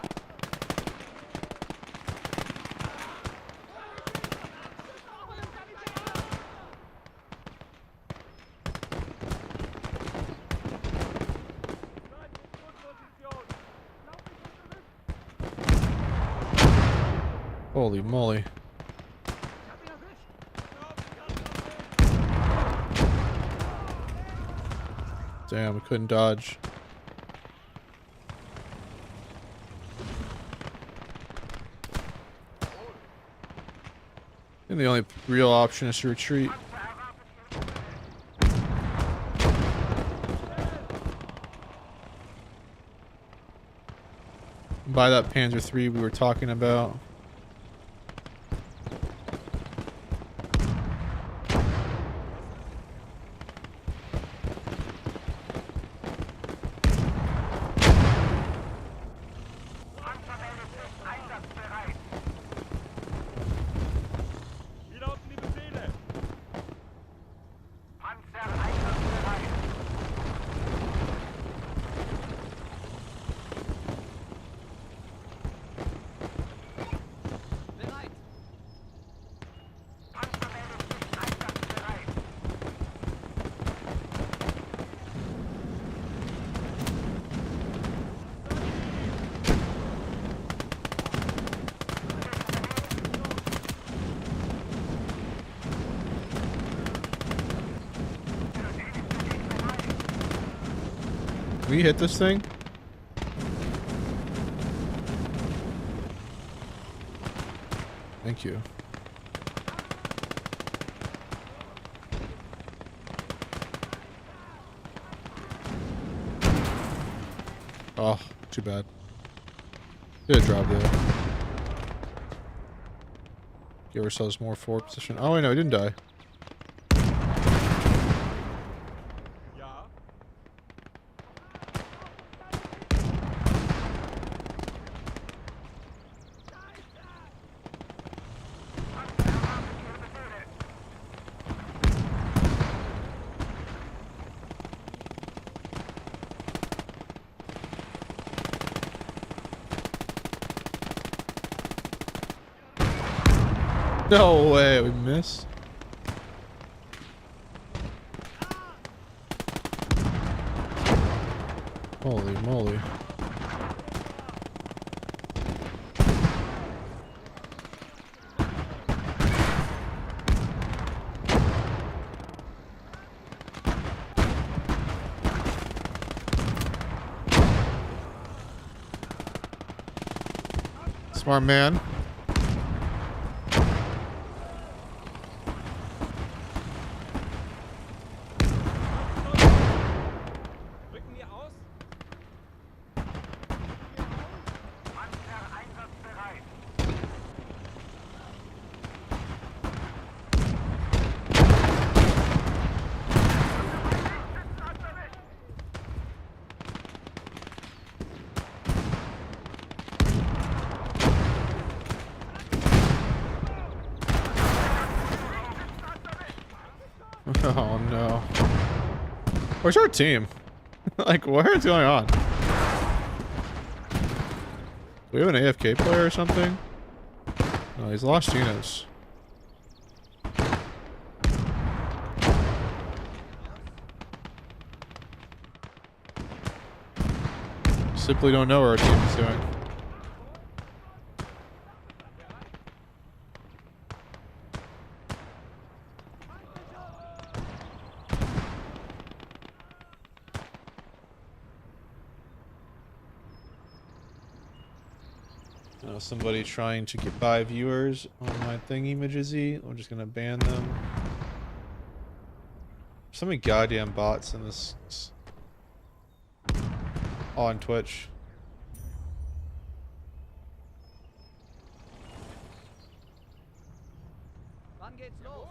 Speaker 1: Holy moly. Damn, we couldn't dodge. And the only real option is to retreat. Buy that Panzer 3 we were talking about.
Speaker 2: Wie lauten die Befehle? Panzer einsatzbereit.
Speaker 5: Bereit.
Speaker 2: Panzermänner einsatzbereit.
Speaker 1: Can we hit this thing? Thank you. Oh, too bad. Did a drop there. Give ourselves more forward position. Oh, wait, no, he didn't die.
Speaker 2: Ja.
Speaker 1: No way, we missed. Holy moly. Smart man.
Speaker 2: Rücken wir aus. Panzer einsatzbereit.
Speaker 1: Oh no. Where's our team? Like, what is going on? Do we have an AFK player or something? No, he's lost units. Simply don't know what our team is doing. Somebody trying to get by viewers on my thingy-majizzy. I'm just gonna ban them. So many goddamn bots in this. On Twitch.
Speaker 5: Wann geht's los?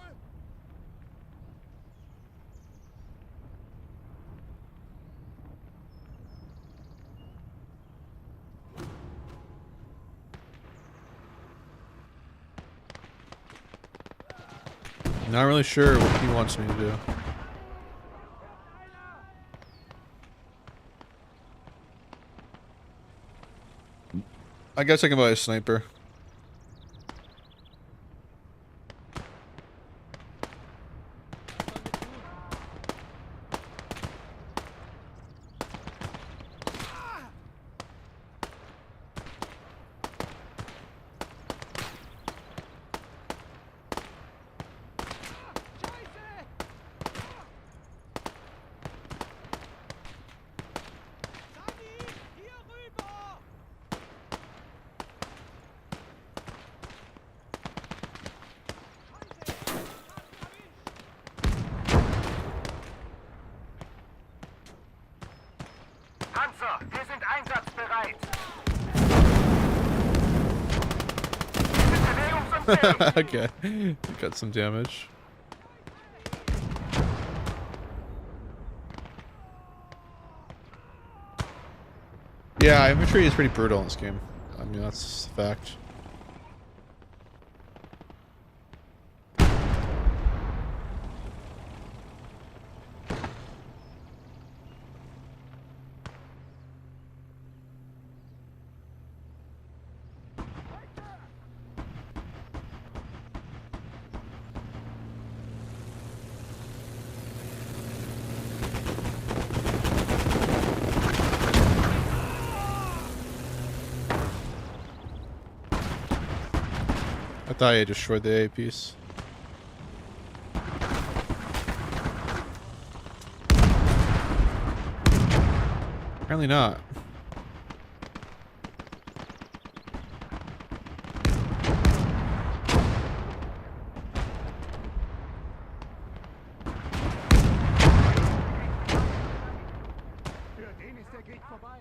Speaker 1: Not really sure what he wants me to do. I guess I can buy a sniper.
Speaker 2: Panzer, wir sind einsatzbereit.
Speaker 1: Okay, got some damage. Yeah, infantry is pretty brutal in this game. I mean, that's a fact. I thought I destroyed the A piece. Apparently not.
Speaker 3: Für den ist der Krieg vorbei.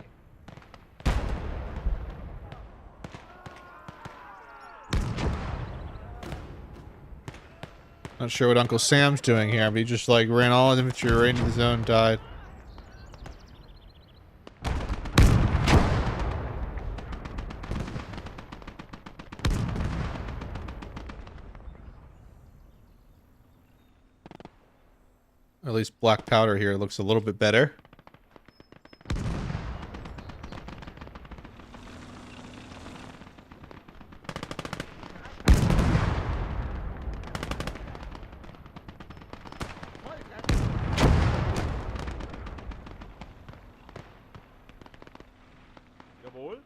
Speaker 1: Not sure what Uncle Sam's doing here, but he just like ran all his infantry right into the zone, died. At least black powder here looks a little bit better.
Speaker 2: Jawohl.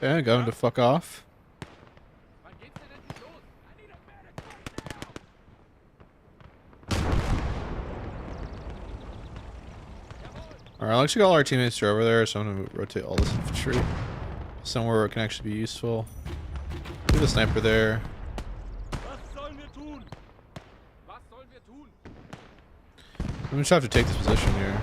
Speaker 1: Okay, got him to fuck off.
Speaker 5: Wann geht's denn endlich los? I need a medic right now!
Speaker 1: Alright, looks like all our teammates are over there, so I'm gonna rotate all this infantry somewhere where it can actually be useful. Leave the sniper there.
Speaker 5: Was sollen wir tun? Was sollen wir tun?
Speaker 1: I'm just have to take this position here.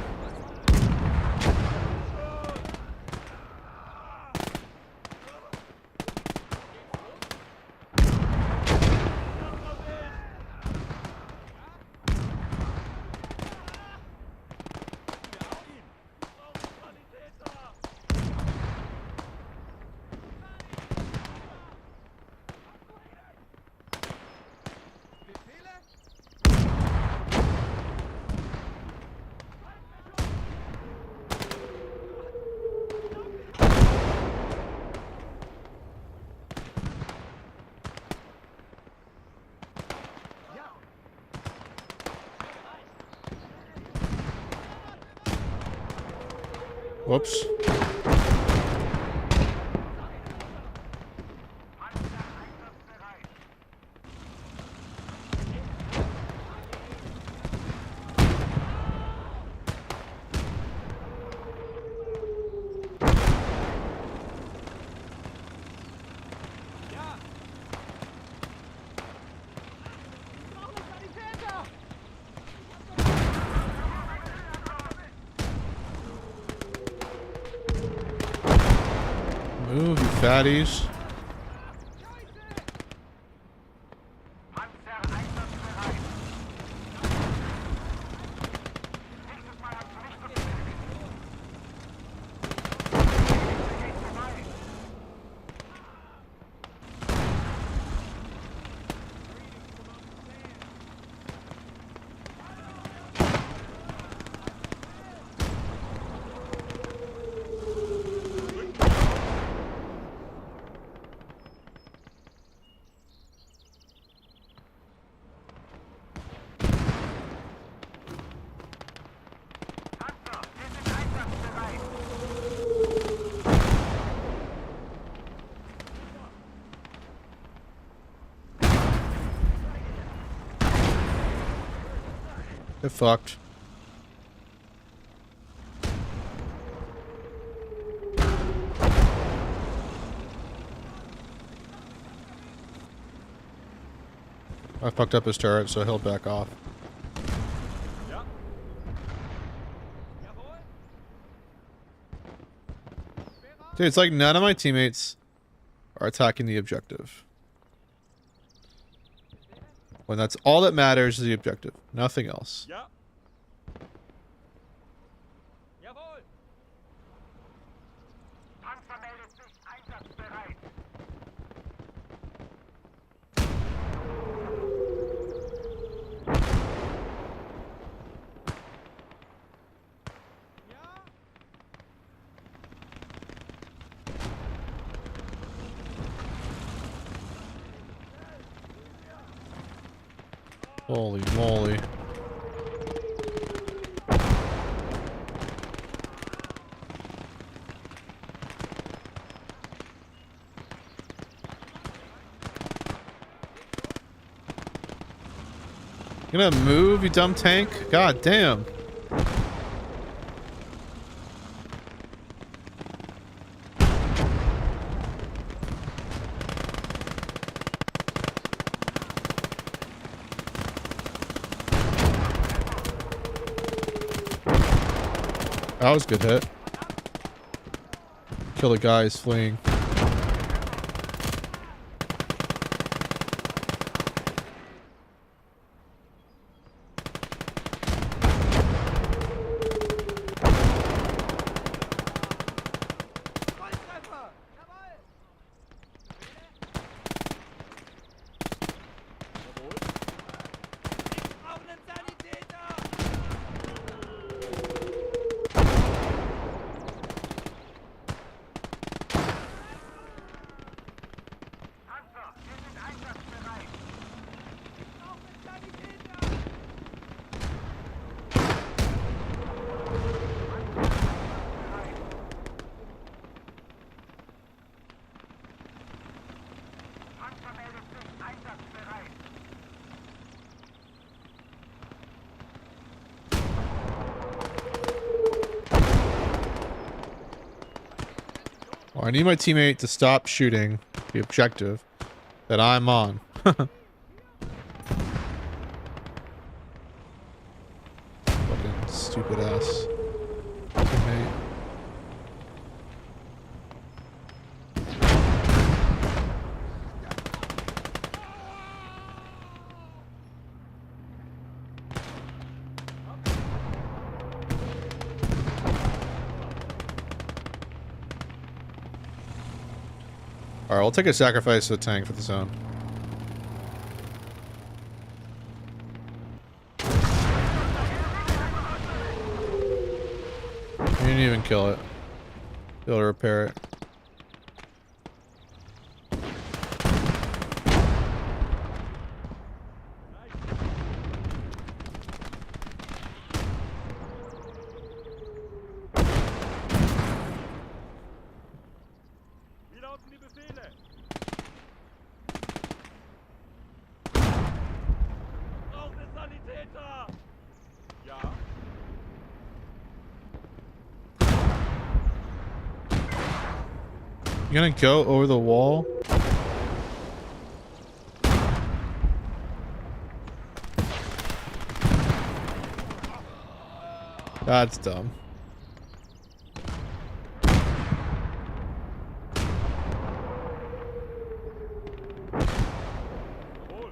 Speaker 1: Whoops. Move, you fatties.
Speaker 2: Panzer einsatzbereit. Nächstes Mal habt ihr nicht so viel. Geht vorbei. Panzer, wir sind einsatzbereit.
Speaker 1: Get fucked. I fucked up his turret, so he'll back off. Dude, it's like none of my teammates are attacking the objective. When that's all that matters is the objective, nothing else.
Speaker 5: Ja. Jawohl.
Speaker 2: Panzer meldet sich einsatzbereit.
Speaker 1: Holy moly. You gonna move, you dumb tank? God damn. That was a good hit. Kill the guys fleeing.
Speaker 5: Volltreffer! Jawohl! Jawohl. Ich brauche einen Sanitäter!
Speaker 1: Well, I need my teammate to stop shooting the objective that I'm on. Fucking stupid ass teammate. Alright, we'll take a sacrifice of the tank for the zone. You didn't even kill it. Be able to repair it.
Speaker 5: Wie lauten die Befehle? Braucht es Sanitäter? Ja.
Speaker 1: You gonna go over the wall? That's dumb.
Speaker 5: Jawohl.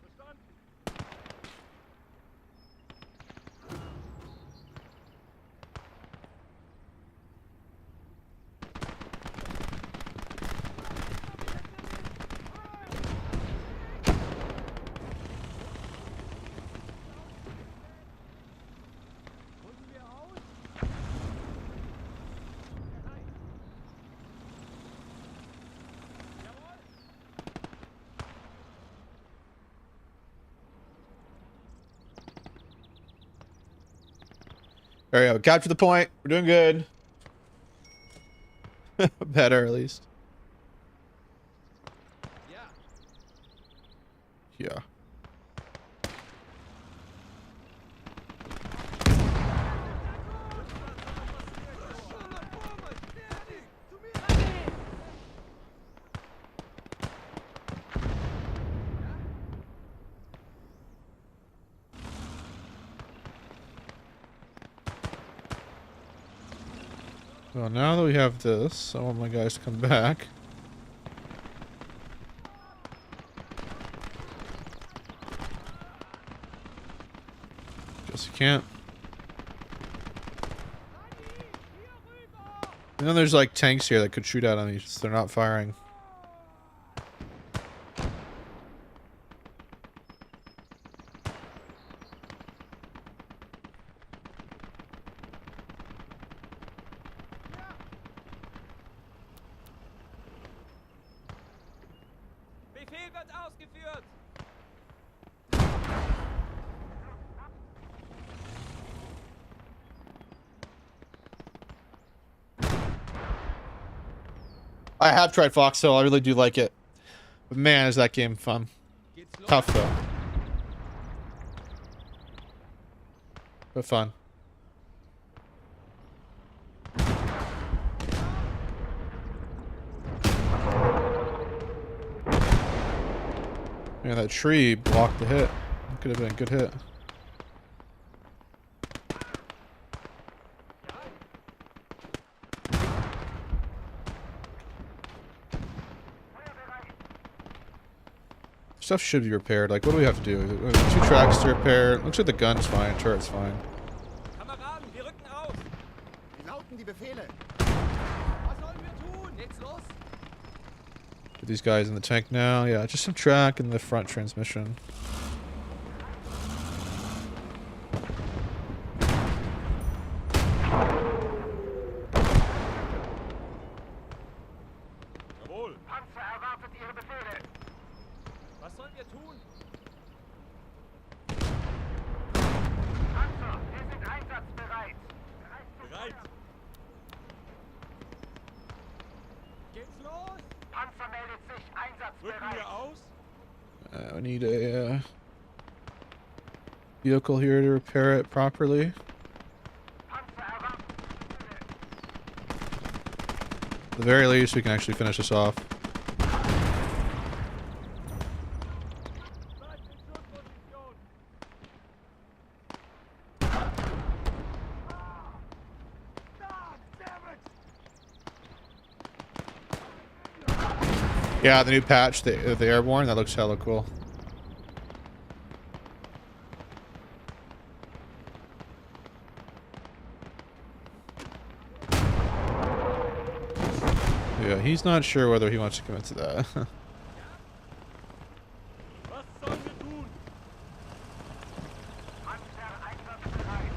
Speaker 5: Verstanden. Rücken wir aus? Bereit. Jawohl.
Speaker 1: There we go. Capture the point. We're doing good. Better, at least.
Speaker 5: Ja.
Speaker 1: Yeah. Well, now that we have this, I want my guys to come back. Guess you can't. And then there's like tanks here that could shoot out on these. They're not firing.
Speaker 5: Befehl wird ausgeführt.
Speaker 1: I have tried Foxhill. I really do like it. But man, is that game fun.
Speaker 5: Geht's los?
Speaker 1: Tough though. But fun. Man, that tree blocked the hit. That could have been a good hit. Stuff should be repaired. Like, what do we have to do? 2 tracks to repair. Looks like the gun's fine. Turret's fine.
Speaker 5: Kameraden, wir rücken aus.
Speaker 3: Wie lauten die Befehle?
Speaker 5: Was sollen wir tun? Geht's los?
Speaker 1: Put these guys in the tank now. Yeah, just some track and the front transmission.
Speaker 5: Jawohl.
Speaker 2: Panzer erwartet Ihre Befehle.
Speaker 5: Was sollen wir tun?
Speaker 2: Panzer, wir sind einsatzbereit.
Speaker 5: Bereit. los?
Speaker 2: Panzer meldet sich
Speaker 5: Rücken
Speaker 2: einsatzbereit.
Speaker 5: wir aus?
Speaker 1: We need a vehicle here to repair it properly.
Speaker 2: Panzer erwarten.
Speaker 1: At the very least, we can actually finish this off.
Speaker 5: Bleibt in Schussposition.
Speaker 1: Yeah, the new patch, the airborne, that looks hella cool. Yeah, he's not sure whether he wants to commit to that.
Speaker 5: Was sollen wir tun?
Speaker 2: Panzer einsatzbereit.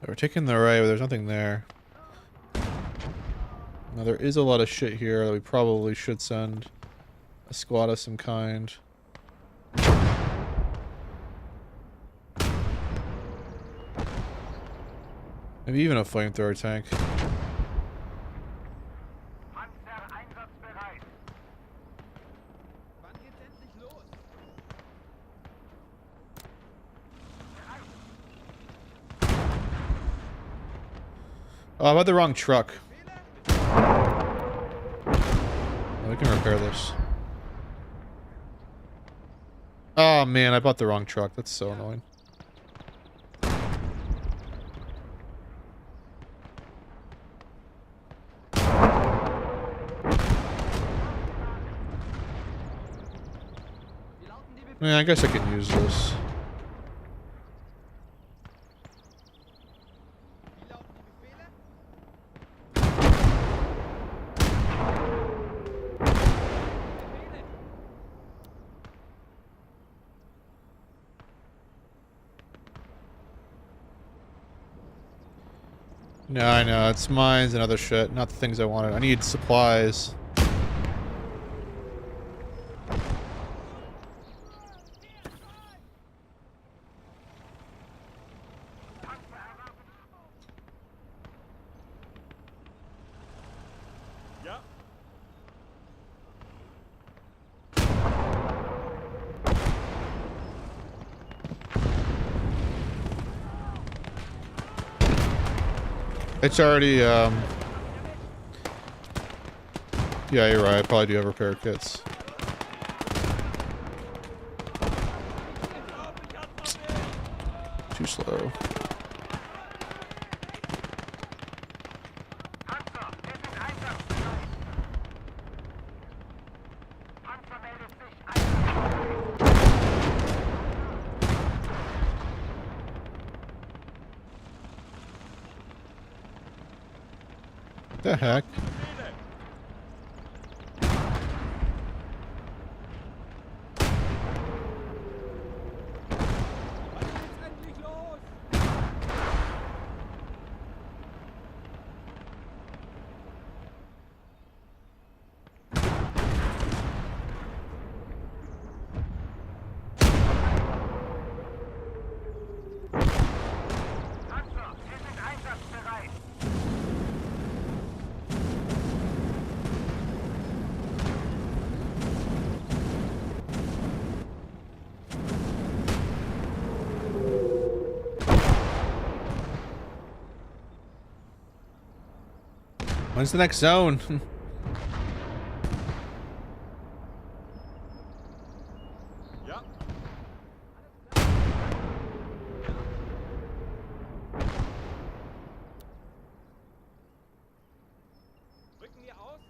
Speaker 1: We're taking the right, but there's nothing there. Now there is a lot of shit here that we probably should send a squad of some kind. Maybe even a flamethrower tank.
Speaker 2: Panzer einsatzbereit.
Speaker 4: Wann geht's endlich los?
Speaker 1: Oh, I bought the wrong truck. Oh, we can repair this. Oh man, I bought the wrong truck. That's so annoying. Yeah, I guess I can use this.
Speaker 4: Wie lauten die Befehle? Befehle!
Speaker 1: No, I know. It's mines and other shit. Not the things I wanted. I need supplies.
Speaker 5: Ja.
Speaker 1: It's already, yeah, you're right. I probably do have repair kits. Too slow.
Speaker 2: Panzer, wir sind einsatzbereit. Panzer meldet sich einsatzbereit.
Speaker 1: What the heck?
Speaker 5: Befehle. Wann geht's endlich los?
Speaker 2: Panzer, wir sind einsatzbereit.
Speaker 1: When's the next zone?
Speaker 5: Ja. Rücken wir aus?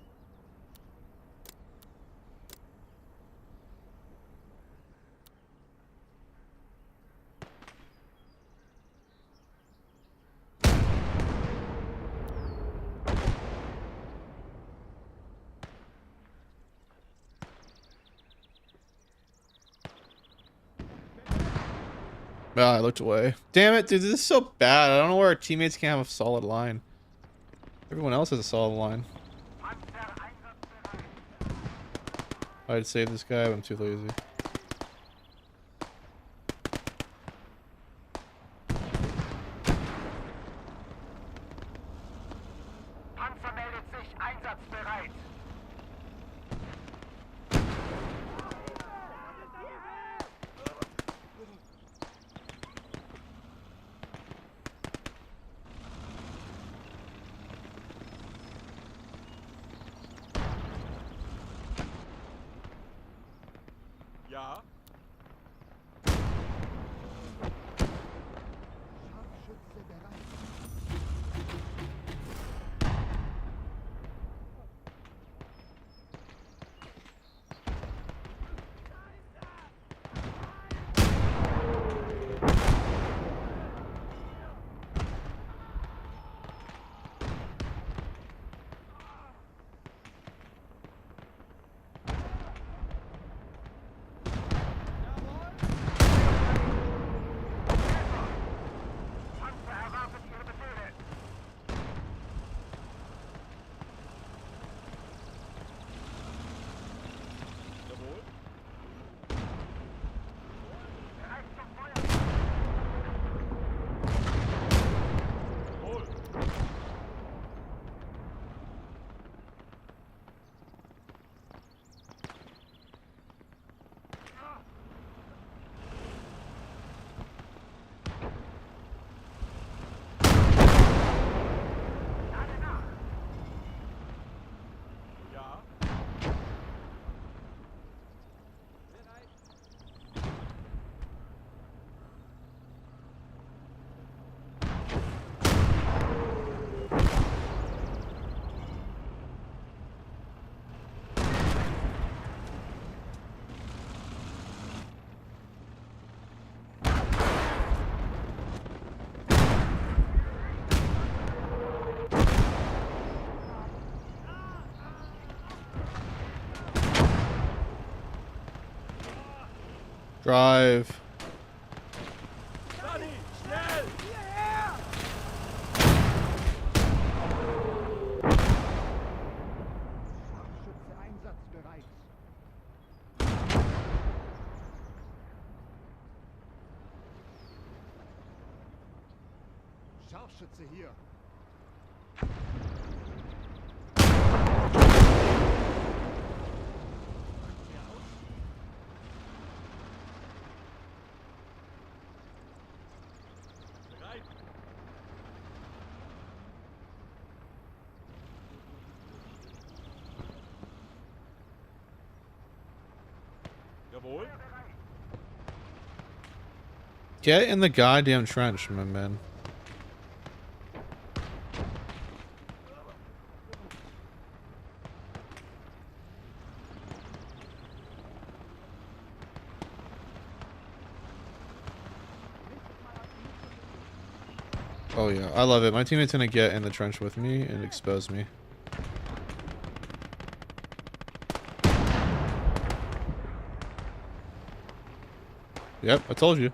Speaker 1: Ah, I looked away. Damn it, dude. This is so bad. I don't know where our teammates can't have a solid line. Everyone else has a solid line.
Speaker 2: Panzer einsatzbereit.
Speaker 1: I'd save this guy, but I'm too lazy. Drive.
Speaker 5: Sunny, schnell!
Speaker 3: Scharfschütze einsatzbereit. Scharfschütze hier.
Speaker 5: Bereit! Jawohl!
Speaker 1: Get in the goddamn trench, my man. Oh yeah, I love it. My teammate's gonna get in the trench with me and expose me. Yep, I told you.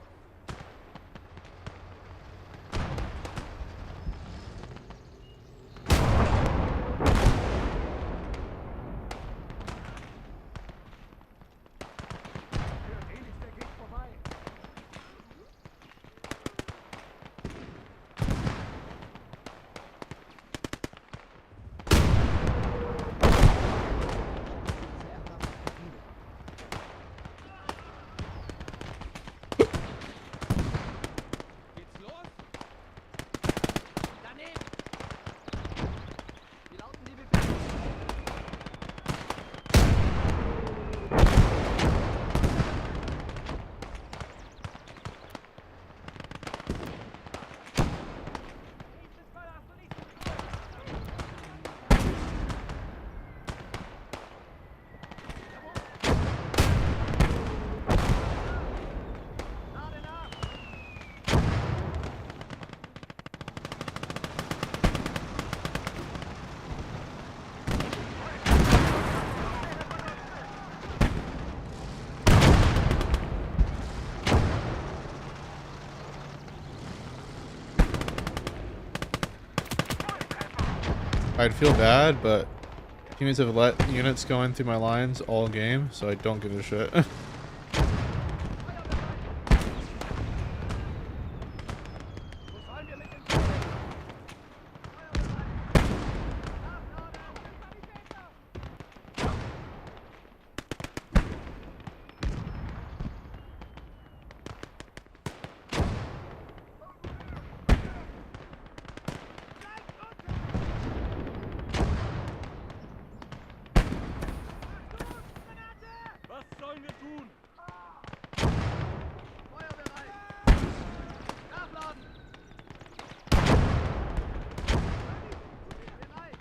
Speaker 4: Geht's los? Daneben! Wie lauten die Befehle?
Speaker 1: I'd feel bad, but teammates have let units go in through my lines all game, so I don't give a shit.
Speaker 5: Was sollen wir tun?
Speaker 3: Nachladen! Bereit!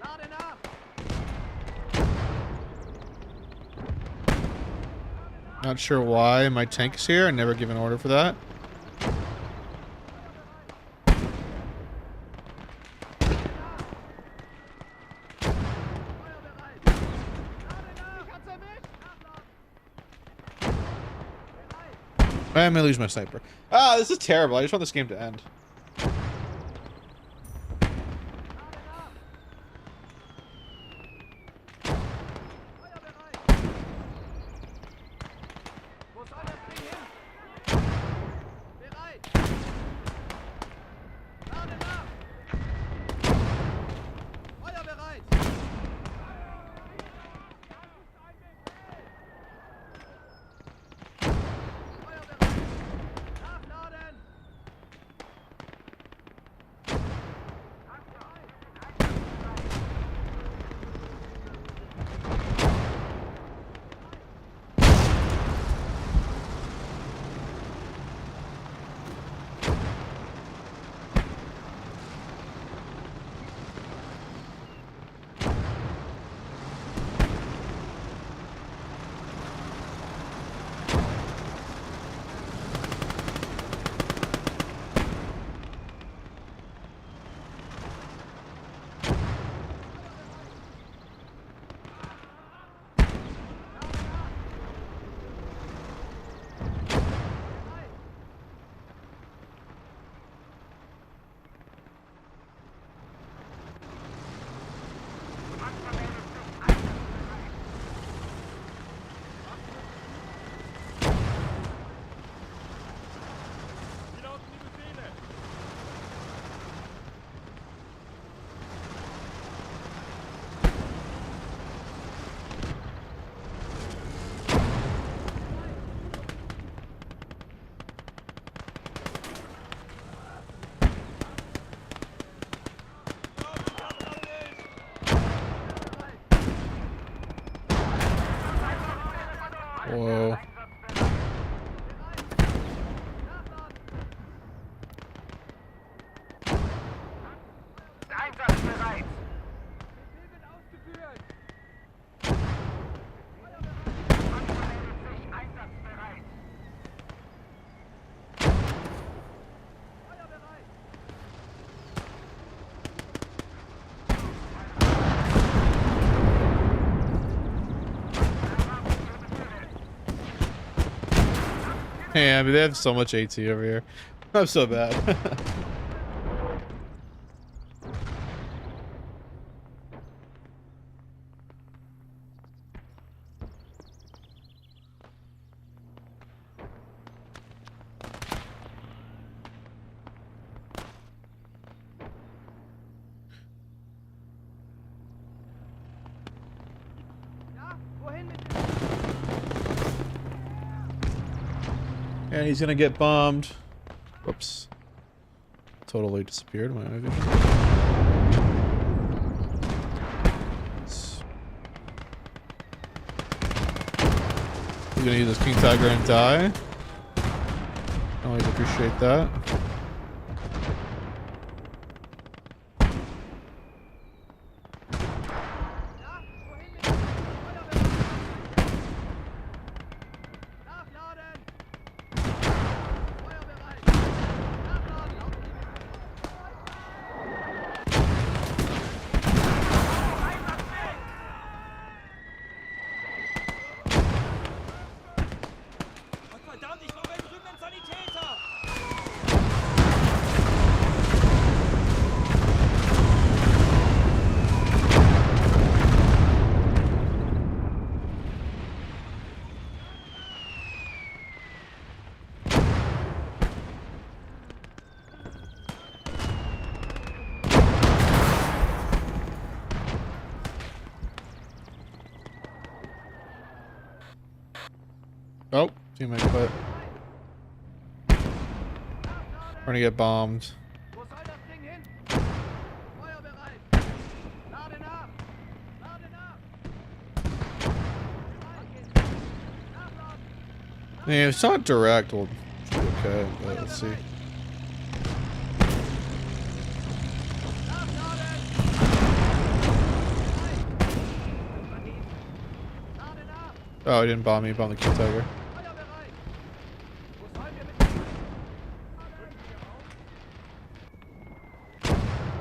Speaker 3: Lade nach!
Speaker 1: Not sure why my tank is here. I never give an order for that.
Speaker 3: Feuerbereit! Lade nach! Ich hab's erwischt! Nachladen! Bereit!
Speaker 1: I may lose my sniper. Ah, this is terrible. I just want this game to end.
Speaker 3: Lade nach! Feuerbereit! Wo soll das Ding hin? Bereit! Lade nach! Feuerbereit! Feuerbereit! Nachladen!
Speaker 1: Yeah, I mean, they have so much AT over here. I'm so bad. And he's gonna get bombed. Whoops. Totally disappeared my vision. He's gonna use his King Tiger and die. I always appreciate that.
Speaker 5: Gott verdammt, ich brauche einen drüben einen Sanitäter!
Speaker 1: Oh, teammate quit. We're gonna get bombed.
Speaker 3: Wo soll das Ding hin? Feuerbereit! Lade nach! Lade nach! Nachladen!
Speaker 1: Yeah, it's not direct. Well, should be okay, but let's see. Oh, he didn't bomb me. He bombed the King Tiger.
Speaker 3: Feuerbereit! Wo sollen wir mit...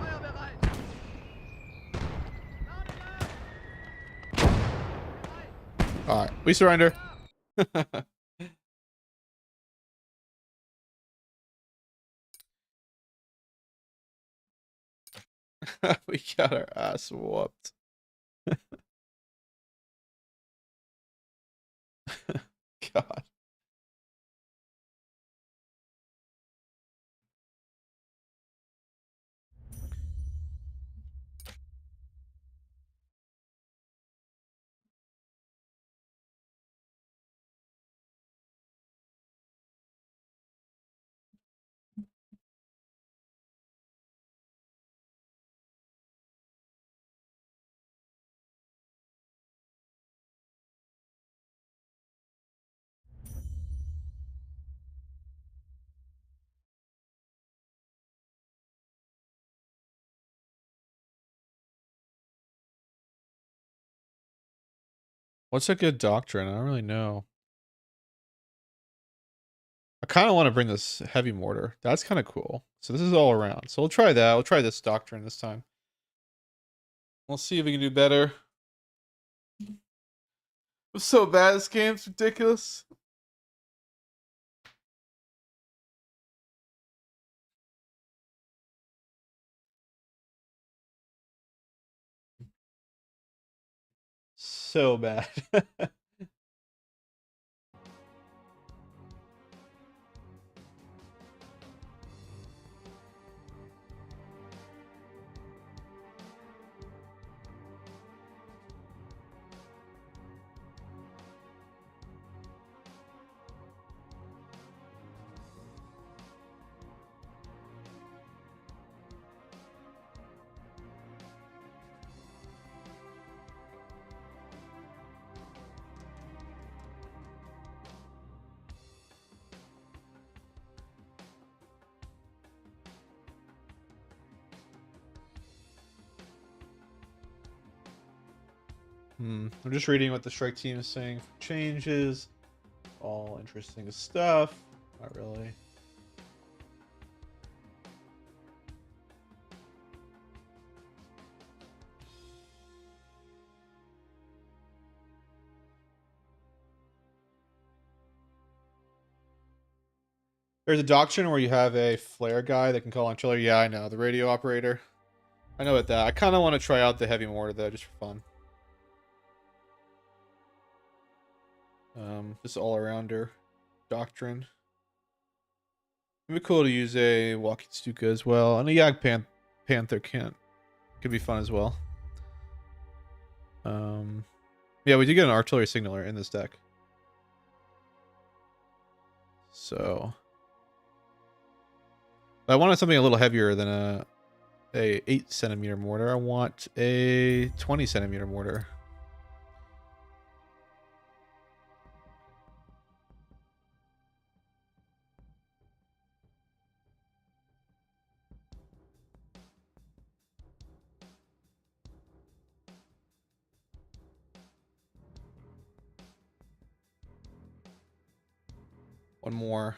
Speaker 3: Feuerbereit! Lade nach!
Speaker 1: All right, we surrender. We got our ass whooped. God. What's a good doctrine? I don't really know. I kind of want to bring this heavy mortar. That's kind of cool. So this is all around. So we'll try that. We'll try this doctrine this time. We'll see if we can do better. I'm so bad. This game's ridiculous. So bad. I'm just reading what the strike team is saying for changes. All interesting stuff. Not really. There's a doctrine where you have a flare guy that can call artillery. Yeah, I know. The radio operator. I know about that. I kind of want to try out the heavy mortar though, just for fun. Just all-arounder doctrine. It'd be cool to use a walking Stuka as well, and a Panther could be fun as well. Yeah, we do get an artillery signaler in this deck. So I wanted something a little heavier than a 8 centimeter mortar. I want a 20 centimeter mortar. One more.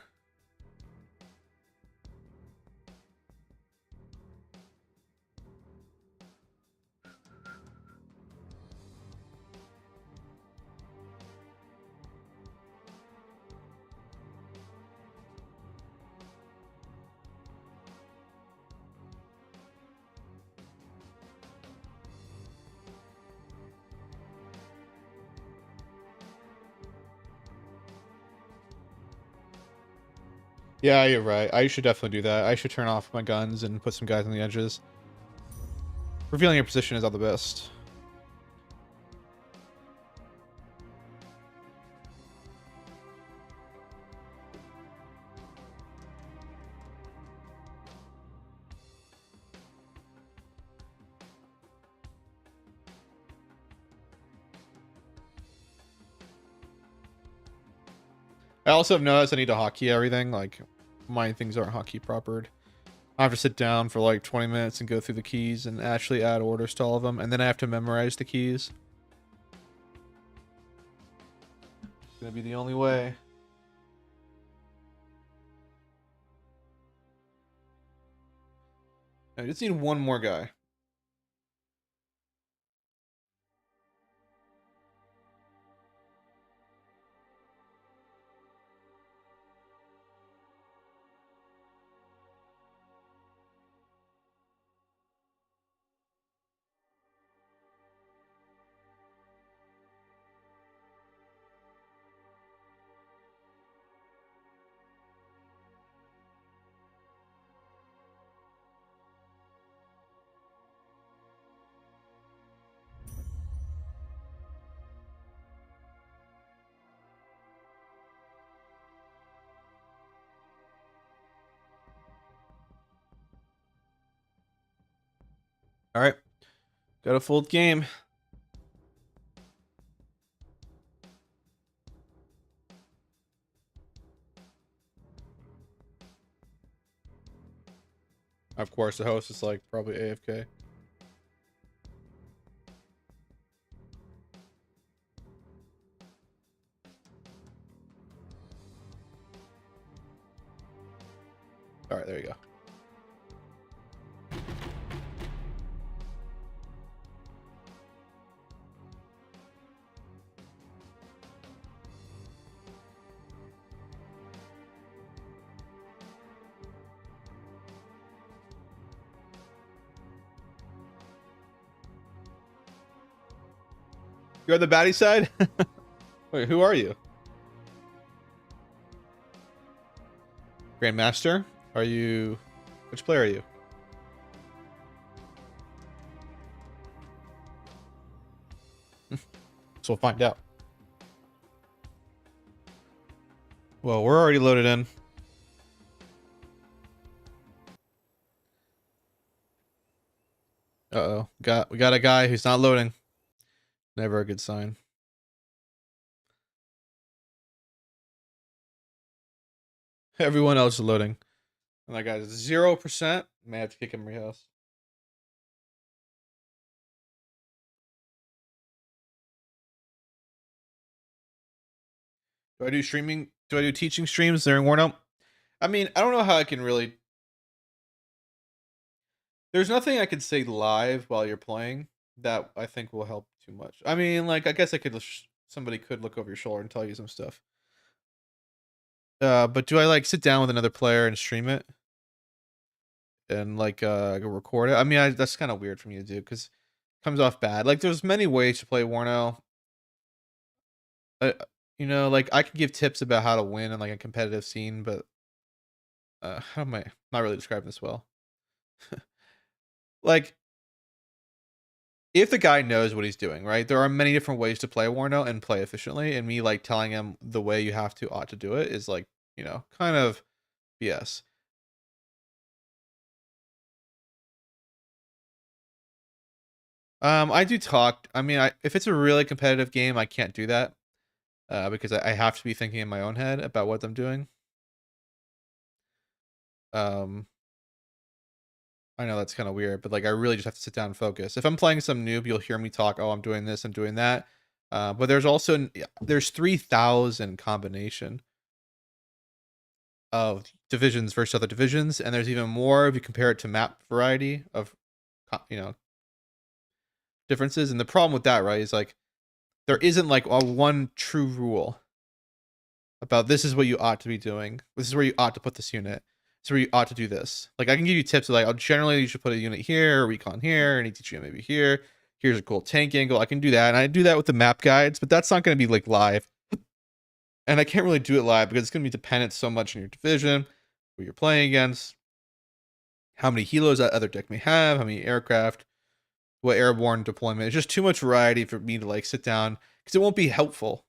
Speaker 1: Yeah, you're right. I should definitely do that. I should turn off my guns and put some guys on the edges. Revealing your position is not the best. I also have noticed I need to hotkey everything. Like, my things aren't hotkey propered. I have to sit down for like 20 minutes and go through the keys and actually add orders to all of them. And then I have to memorize the keys. It's gonna be the only way. I just need one more guy. All right. Got a full game. Of course, the host is like probably AFK. All right, there you go. You're on the baddie side? Wait, who are you? Grandmaster? Are you... Which player are you? So we'll find out. Well, we're already loaded in. Uh-oh. We got a guy who's not loading. Never a good sign. Everyone else is loading. And that guy's 0%. May have to kick him rehouse. Do I do streaming? Do I do teaching streams during WARNO? I mean, I don't know how I can really... There's nothing I can say live while you're playing that I think will help too much. I mean, like, I guess I could... Somebody could look over your shoulder and tell you some stuff. But do I like sit down with another player and stream it and like record it? I mean, that's kind of weird for me to do because it comes off bad. Like, there's many ways to play Warno. Uh, like I could give tips about how to win in like a competitive scene, but how am I not really describing this well? Like, if the guy knows what he's doing, right? There are many different ways to play Warno and play efficiently, and me like telling him the way you have to ought to do it is like, kind of BS. I do talk. I mean, if it's a really competitive game, I can't do that because I have to be thinking in my own head about what I'm doing. Um, I know that's kind of weird, but like I really just have to sit down and focus. If I'm playing some noob, you'll hear me talk. Oh, I'm doing this, I'm doing that. But there's also there's 3,000 combination of divisions versus other divisions, and there's even more if you compare it to map variety of differences. And the problem with that, right, is like there isn't like a one true rule about this is what you ought to be doing. This is where you ought to put this unit. This is where you ought to do this. Like I can give you tips of like, oh, generally you should put a unit here, a recon here, an ETGM maybe here. Here's a cool tank angle. I can do that, and I do that with the map guides, but that's not going to be like live. And I can't really do it live because it's going to be dependent so much on your division, who you're playing against, how many helos that other deck may have, how many aircraft, what airborne deployment. It's just too much variety for me to like sit down because it won't be helpful,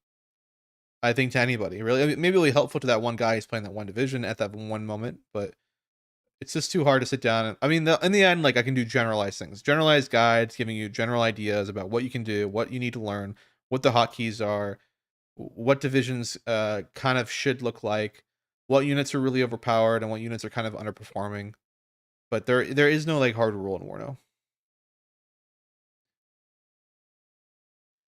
Speaker 1: I think, to anybody. Really, I mean, maybe it'll be helpful to that one guy who's playing that one division at that one moment, but it's just too hard to sit down. And I mean, in the end, like I can do generalized things, generalized guides, giving you general ideas about what you can do, what you need to learn, what the hotkeys are, what divisions kind of should look like, what units are really overpowered, and what units are kind of underperforming. But there is no like hard rule in Warno.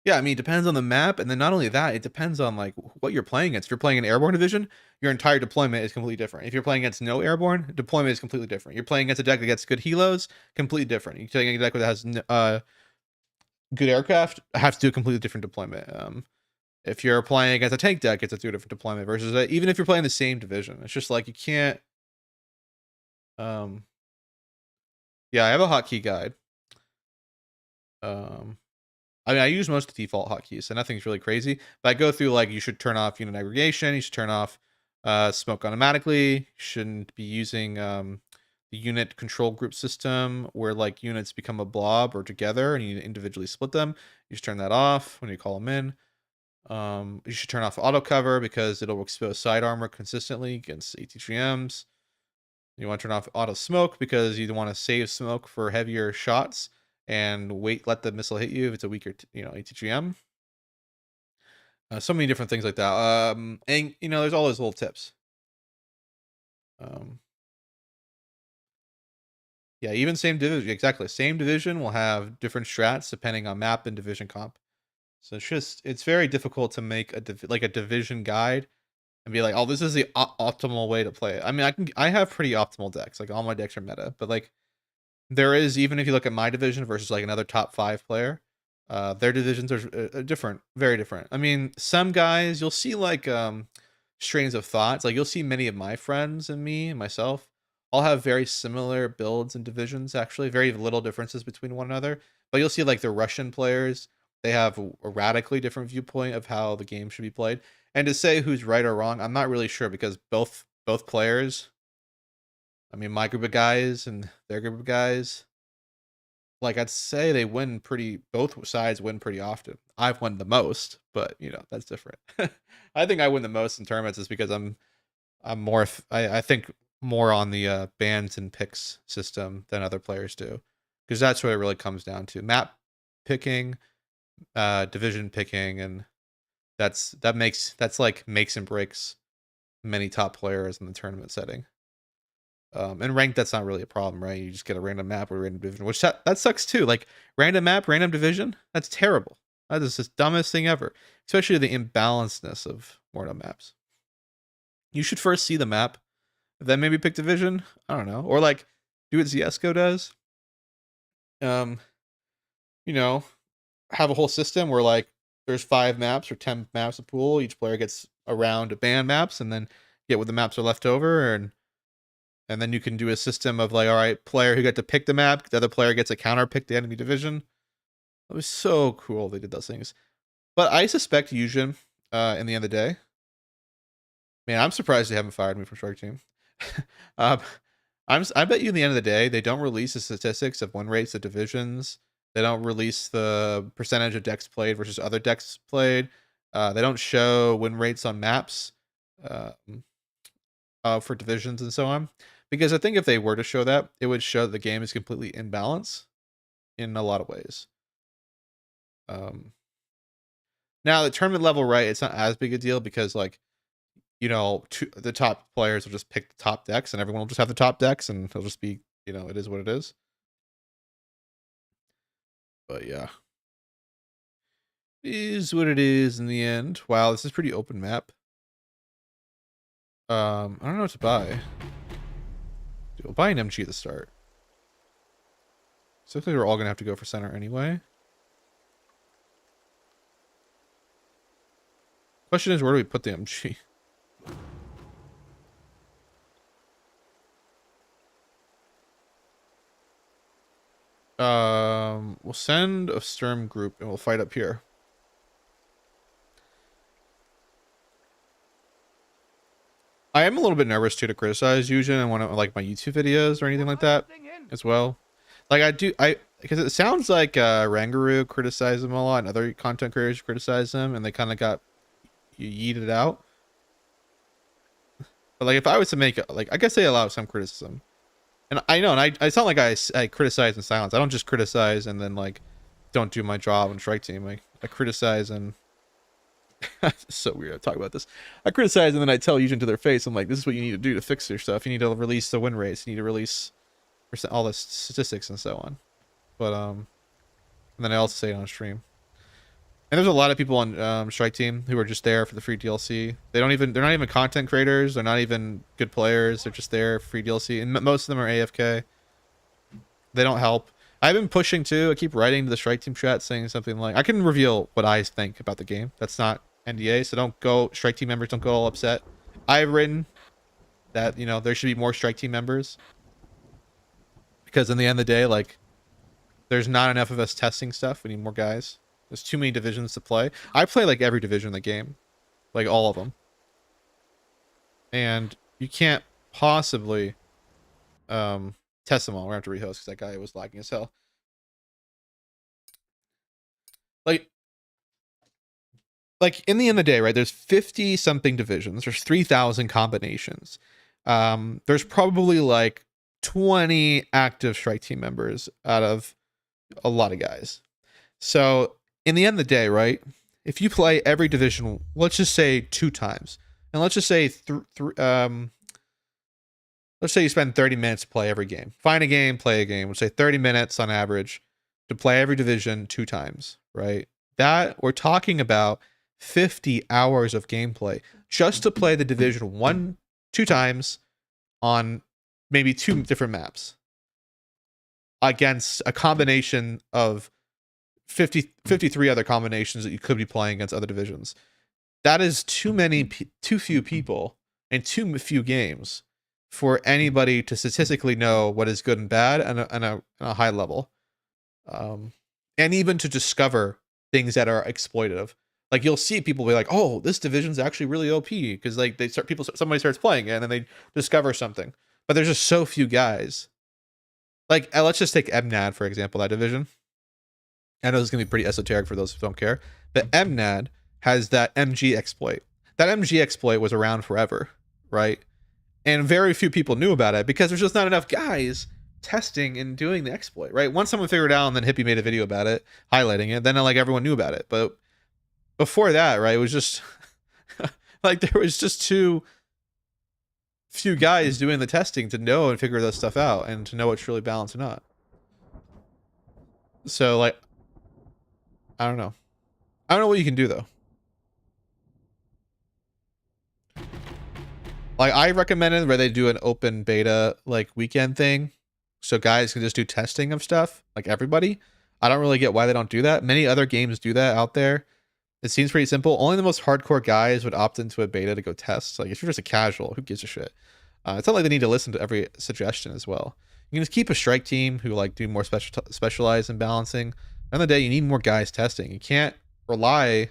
Speaker 1: Yeah, I mean, it depends on the map, and then not only that, it depends on like what you're playing against. If you're playing an airborne division, your entire deployment is completely different. If you're playing against no airborne, deployment is completely different. You're playing against a deck that gets good helos, completely different. You're playing a deck that has good aircraft, have to do a completely different deployment. If you're playing against a tank deck, it's a different deployment versus even if you're playing the same division. It's just like you can't. Um, yeah, I have a hotkey guide. I mean, I use most of the default hotkeys, so nothing's really crazy. But I go through like you should turn off unit aggregation, you should turn off smoke automatically. You shouldn't be using the unit control group system where like units become a blob or together and you individually split them. You should turn that off when you call them in. You should turn off auto cover because it'll expose side armor consistently against ATGMs. You want to turn off auto smoke because you want to save smoke for heavier shots and let the missile hit you if it's a weaker, ATGM. So many different things like that. And there's all those little tips. Yeah, even same division, exactly. Same division will have different strats depending on map and division comp. So it's very difficult to make a division guide and be like, oh, this is the optimal way to play it. I mean, I have pretty optimal decks. Like all my decks are meta, but like there is, even if you look at my division versus like another top 5 player, their divisions are different, very different. I mean, some guys you'll see like strains of thoughts. Like you'll see many of my friends and me and myself all have very similar builds and divisions. Actually, very little differences between one another. But you'll see like the Russian players, they have a radically different viewpoint of how the game should be played. And to say who's right or wrong, I'm not really sure because both players, I mean, my group of guys and their group of guys, like I'd say they win both sides win pretty often. I've won the most, but that's different. I think I win the most in tournaments is because I'm more, I think more on the bans and picks system than other players do. Because that's what it really comes down to. Map picking, division picking, and that's like makes and breaks many top players in the tournament setting. And ranked, that's not really a problem, right? You just get a random map or a random division, which that sucks too. Like random map, random division, that's terrible. That is the dumbest thing ever, especially the imbalancedness of WARNO maps. You should first see the map, then maybe pick division. I don't know, or like do what Ziesco does. You know, have a whole system where like there's 5 maps or 10 maps a pool. Each player gets a round of band maps, and then get what the maps are left over, and then you can do a system of like, all right, player who got to pick the map, the other player gets a counter pick the enemy division. It was so cool they did those things. But I suspect Yujin, in the end of the day, man, I'm surprised they haven't fired me from Strike Team. um, I bet you in the end of the day, they don't release the statistics of win rates of divisions. They don't release the percentage of decks played versus other decks played. They don't show win rates on maps for divisions and so on. Because I think if they were to show that, it would show that the game is completely in balance in a lot of ways. Now the tournament level, right? It's not as big a deal because like, you know, the top players will just pick the top decks, and everyone will just have the top decks, and it'll just be, you know, it is what it is. But yeah, it is what it is in the end. Wow, this is pretty open map. I don't know what to buy. We'll buy an MG at the start. So we're all gonna have to go for center anyway. Question is, where do we put the MG? We'll send a Sturm group and we'll fight up here. I am a little bit nervous too to criticize Yujin in one of like my YouTube videos or anything like that as well. Like because it sounds like Rangaroo criticized him a lot and other content creators criticize him and they kind of got yeeted out. But like if I was to make like, I guess they allow some criticism. And I know, and I it's not like I criticize in silence. I don't just criticize and then like don't do my job on Strike Team. I criticize and it's so weird to talk about this. I criticize and then I tell Yujin to their face, I'm like, this is what you need to do to fix your stuff. You need to release the win rates. You need to release all the statistics and so on. But and then I also say it on stream. And there's a lot of people on Strike Team who are just there for the free DLC. They're not even content creators. They're not even good players. They're just there for free DLC. And most of them are AFK. They don't help. I've been pushing too. I keep writing to the Strike Team chat saying something like, I can reveal what I think about the game. That's not NDA, so don't go, Strike Team members don't go all upset. I've written that, you know, there should be more Strike Team members. Because in the end of the day, like, there's not enough of us testing stuff. We need more guys. There's too many divisions to play. I play like every division in the game. Like all of them. And you can't possibly test them all. We're going to have to rehost because that guy was lagging as hell. Like in the end of the day, right? There's 50 something divisions. There's 3,000 combinations. There's probably like 20 active Strike Team members out of a lot of guys. So in the end of the day, right? If you play every division, let's just say 2 times, and let's just say let's say you spend 30 minutes to play every game. Find a game, play a game. Let's say 30 minutes on average to play every division 2 times, right? That we're talking about 50 hours of gameplay just to play the division 2 times on maybe 2 different maps against a combination of 53 other combinations that you could be playing against other divisions. That is too few people and too few games for anybody to statistically know what is good and bad on a high level. And even to discover things that are exploitative. Like you'll see people be like, oh, this division's actually really OP because like somebody starts playing it and then they discover something. But there's just so few guys. Like let's just take MNAD for example, that division. I know this is going to be pretty esoteric for those who don't care, but MNAD has that MG exploit. That MG exploit was around forever, right? And very few people knew about it because there's just not enough guys testing and doing the exploit, right? Once someone figured it out and then Hippie made a video about it, highlighting it, then like everyone knew about it. But before that, right, it was just like there was just too few guys doing the testing to know and figure this stuff out and to know what's really balanced or not. So like, I don't know. I don't know what you can do though. Like I recommended where they do an open beta like weekend thing so guys can just do testing of stuff like everybody. I don't really get why they don't do that. Many other games do that out there. It seems pretty simple. Only the most hardcore guys would opt into a beta to go test. Like if you're just a casual, who gives a shit? It's not like they need to listen to every suggestion as well. You can just keep a strike team who like do more specialized in balancing. At the end of the day, you need more guys testing. You can't rely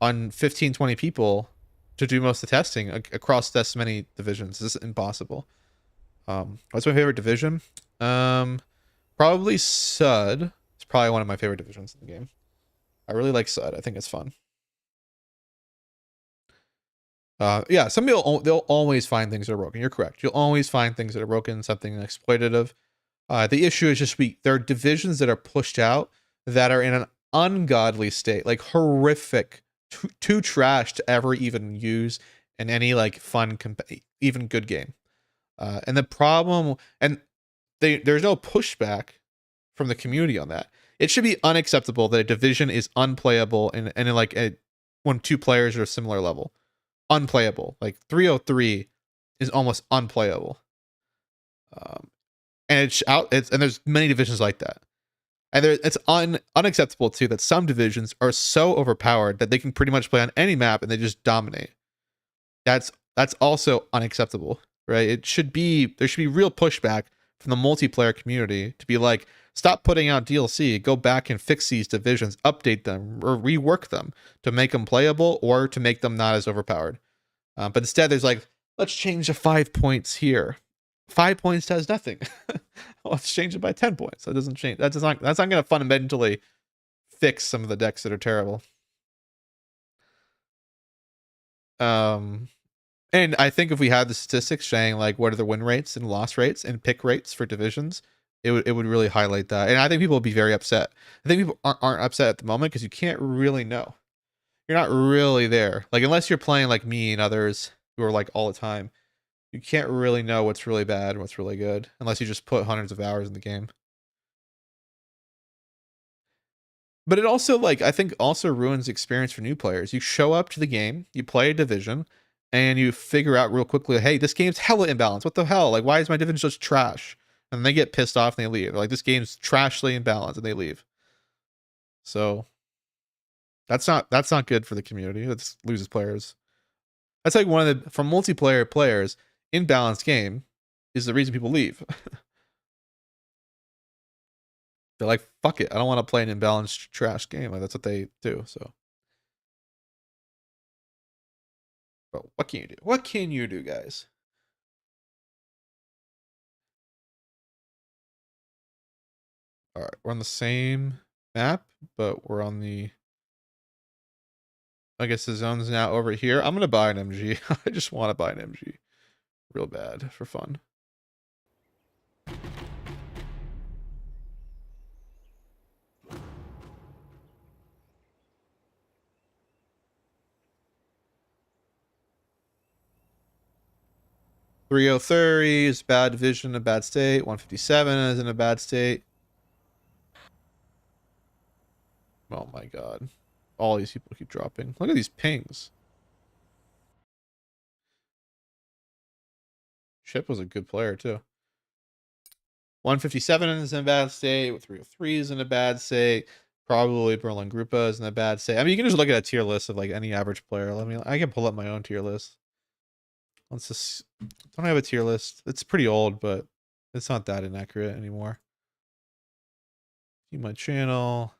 Speaker 1: on 15, 20 people to do most of the testing across this many divisions. This is impossible. What's my favorite division? Probably Sud. It's probably one of my favorite divisions in the game. I really like Sud. I think it's fun. Yeah, some people, they'll always find things that are broken. You're correct. You'll always find things that are broken, something exploitative. The issue is just there are divisions that are pushed out that are in an ungodly state, like horrific, too trash to ever even use in any like fun, even good game. And the problem, and there's no pushback from the community on that. It should be unacceptable that a division is unplayable and like when two players are a similar level. Unplayable. Like 303 is almost unplayable. And and there's many divisions like that. And it's unacceptable too that some divisions are so overpowered that they can pretty much play on any map and they just dominate. That's also unacceptable, right? There should be real pushback from the multiplayer community to be like, stop putting out DLC, go back and fix these divisions, update them or rework them to make them playable or to make them not as overpowered. But instead there's like, let's change the 5 points here. 5 points does nothing. Let's change it by 10 points. That doesn't change. That's not going to fundamentally fix some of the decks that are terrible. And I think if we had the statistics showing like what are the win rates and loss rates and pick rates for divisions, it would really highlight that. And I think people would be very upset. I think people aren't upset at the moment because you can't really know. You're not really there. Like unless you're playing like me and others who are like all the time, you can't really know what's really bad and what's really good unless you just put hundreds of hours in the game. But it also like I think also ruins experience for new players. You show up to the game, you play a division, and you figure out real quickly, hey, this game's hella imbalanced. What the hell? Like, why is my division just trash? And they get pissed off and they leave. They're like, this game's trashly imbalanced, and they leave. So that's not good for the community. That loses players. That's like one of the from multiplayer players, imbalanced game is the reason people leave. They're like, fuck it, I don't want to play an imbalanced trash game. Like that's what they do. So, but what can you do? What can you do, guys? All right, we're on the same map, but we're on the. I guess the zone's now over here. I'm gonna buy an MG. I just want to buy an MG, real bad for fun. .303 is bad division, a bad state. 157 is in a bad state. Oh my god. All these people keep dropping. Look at these pings. Ship was a good player too. 157 is in a bad state. 303 is in a bad state. Probably Berlin Grupa is in a bad state. I mean, you can just look at a tier list of like any average player. I can pull up my own tier list. Let's just. Don't have a tier list. It's pretty old, but it's not that inaccurate anymore. See my channel.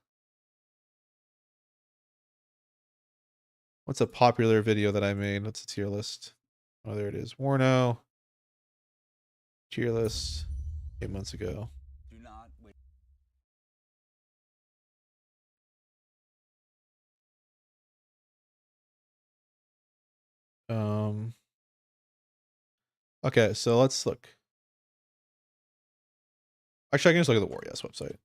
Speaker 1: What's a popular video that I made? What's a tier list? Oh, there it is. Warno. Tier list 8 months ago.
Speaker 6: Do not wait.
Speaker 1: Okay, so let's look. Actually, I can just look at the Warriors website.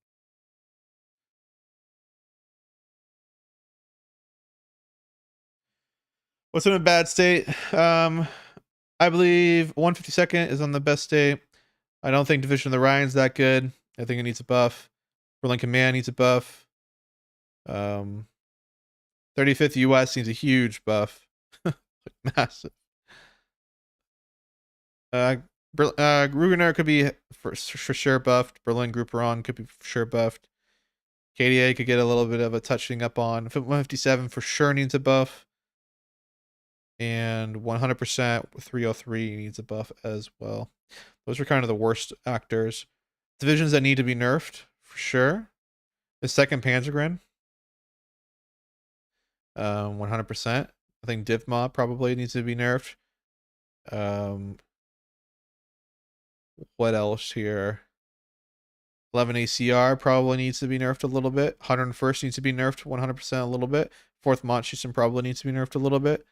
Speaker 1: What's in a bad state? I believe 152nd is on the best state. I don't think Division of the Ryan's that good. I think it needs a buff. Berlin Command needs a buff. 35th US needs a huge buff. Massive. Rugener could be for sure buffed. Berlin Grouperon could be for sure buffed. KDA could get a little bit of a touching up on. 157 for sure needs a buff. And 100% 303 needs a buff as well. Those are kind of the worst actors. Divisions that need to be nerfed, for sure. The second Panzergren. 100%. I think Div Mob probably needs to be nerfed. What else here? 11 ACR probably needs to be nerfed a little bit. 101st needs to be nerfed 100% a little bit. 4th Montchusen probably needs to be nerfed a little bit.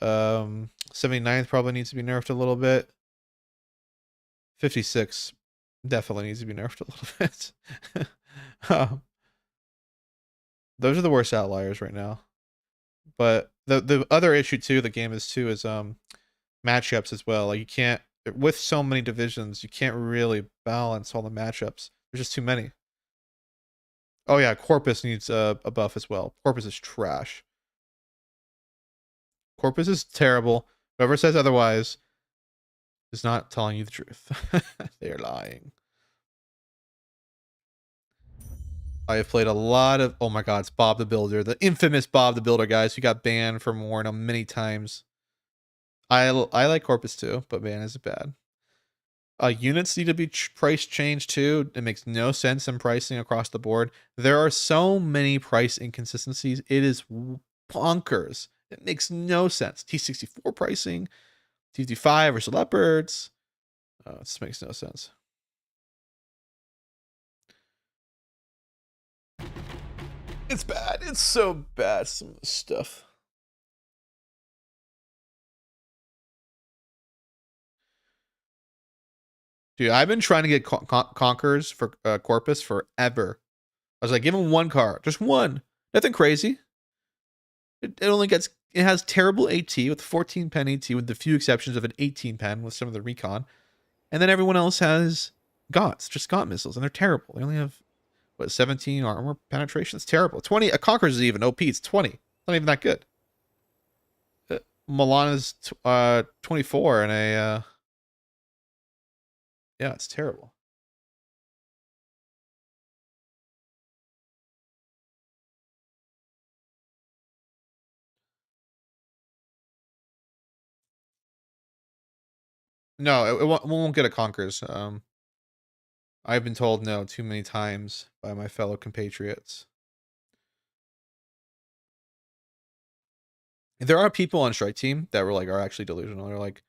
Speaker 1: 79th probably needs to be nerfed a little bit. 56 definitely needs to be nerfed a little bit. Those are the worst outliers right now. But the other issue too, the game is too, is matchups as well. Like you can't, with so many divisions, you can't really balance all the matchups. There's just too many. Oh yeah, Corpus needs a buff as well. Corpus is trash. Corpus is terrible. Whoever says otherwise is not telling you the truth. They're lying. I have played a lot of... Oh my god, it's Bob the Builder. The infamous Bob the Builder, guys, who got banned from WARNO many times. I like Corpus too, but man, is it bad. Units need to be price changed too. It makes no sense in pricing across the board. There are so many price inconsistencies. It is bonkers. It makes no sense. T64 pricing, T55 versus Leopards. It just makes no sense. It's bad. It's so bad, some of this stuff. Dude, I've been trying to get Conquerors for Corpus forever. I was like, give him one car. Just one. Nothing crazy. It only gets... It has terrible AT with 14 pen AT with the few exceptions of an 18 pen with some of the recon. And then everyone else has GOTS, just GOT missiles, and they're terrible. They only have, what, 17 armor penetration? It's terrible. 20, a Conquerors is even OP. It's 20. It's not even that good. Milana's 24 and a... yeah, it's terrible. No, it won't get a Conquerors. I've been told no too many times by my fellow compatriots. There are people on Strike Team that are actually delusional. They're like,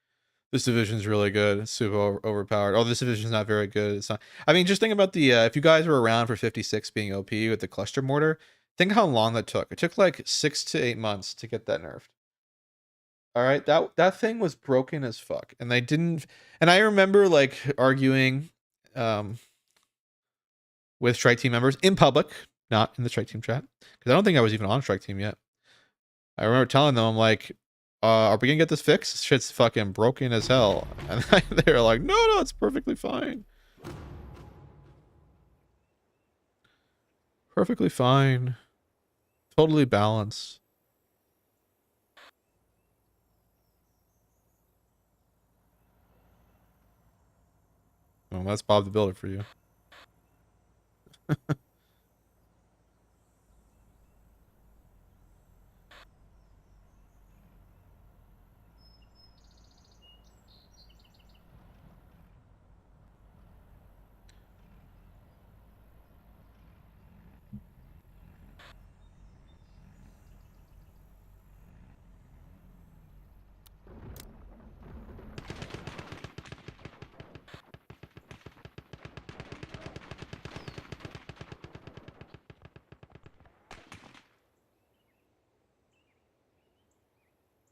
Speaker 1: this division's really good. It's super overpowered. Oh, this division's not very good. It's not. I mean, just think about the if you guys were around for 56 being OP with the cluster mortar, think how long that took. It took like 6 to 8 months to get that nerfed. All right, that thing was broken as fuck, and they didn't. And I remember like arguing with Strike Team members in public, not in the Strike Team chat, because I don't think I was even on Strike Team yet. I remember telling them, I'm like, are we gonna get this fixed? This shit's fucking broken as hell. And they were like, no, it's perfectly fine. Perfectly fine. Totally balanced. Oh, that's Bob the Builder for you.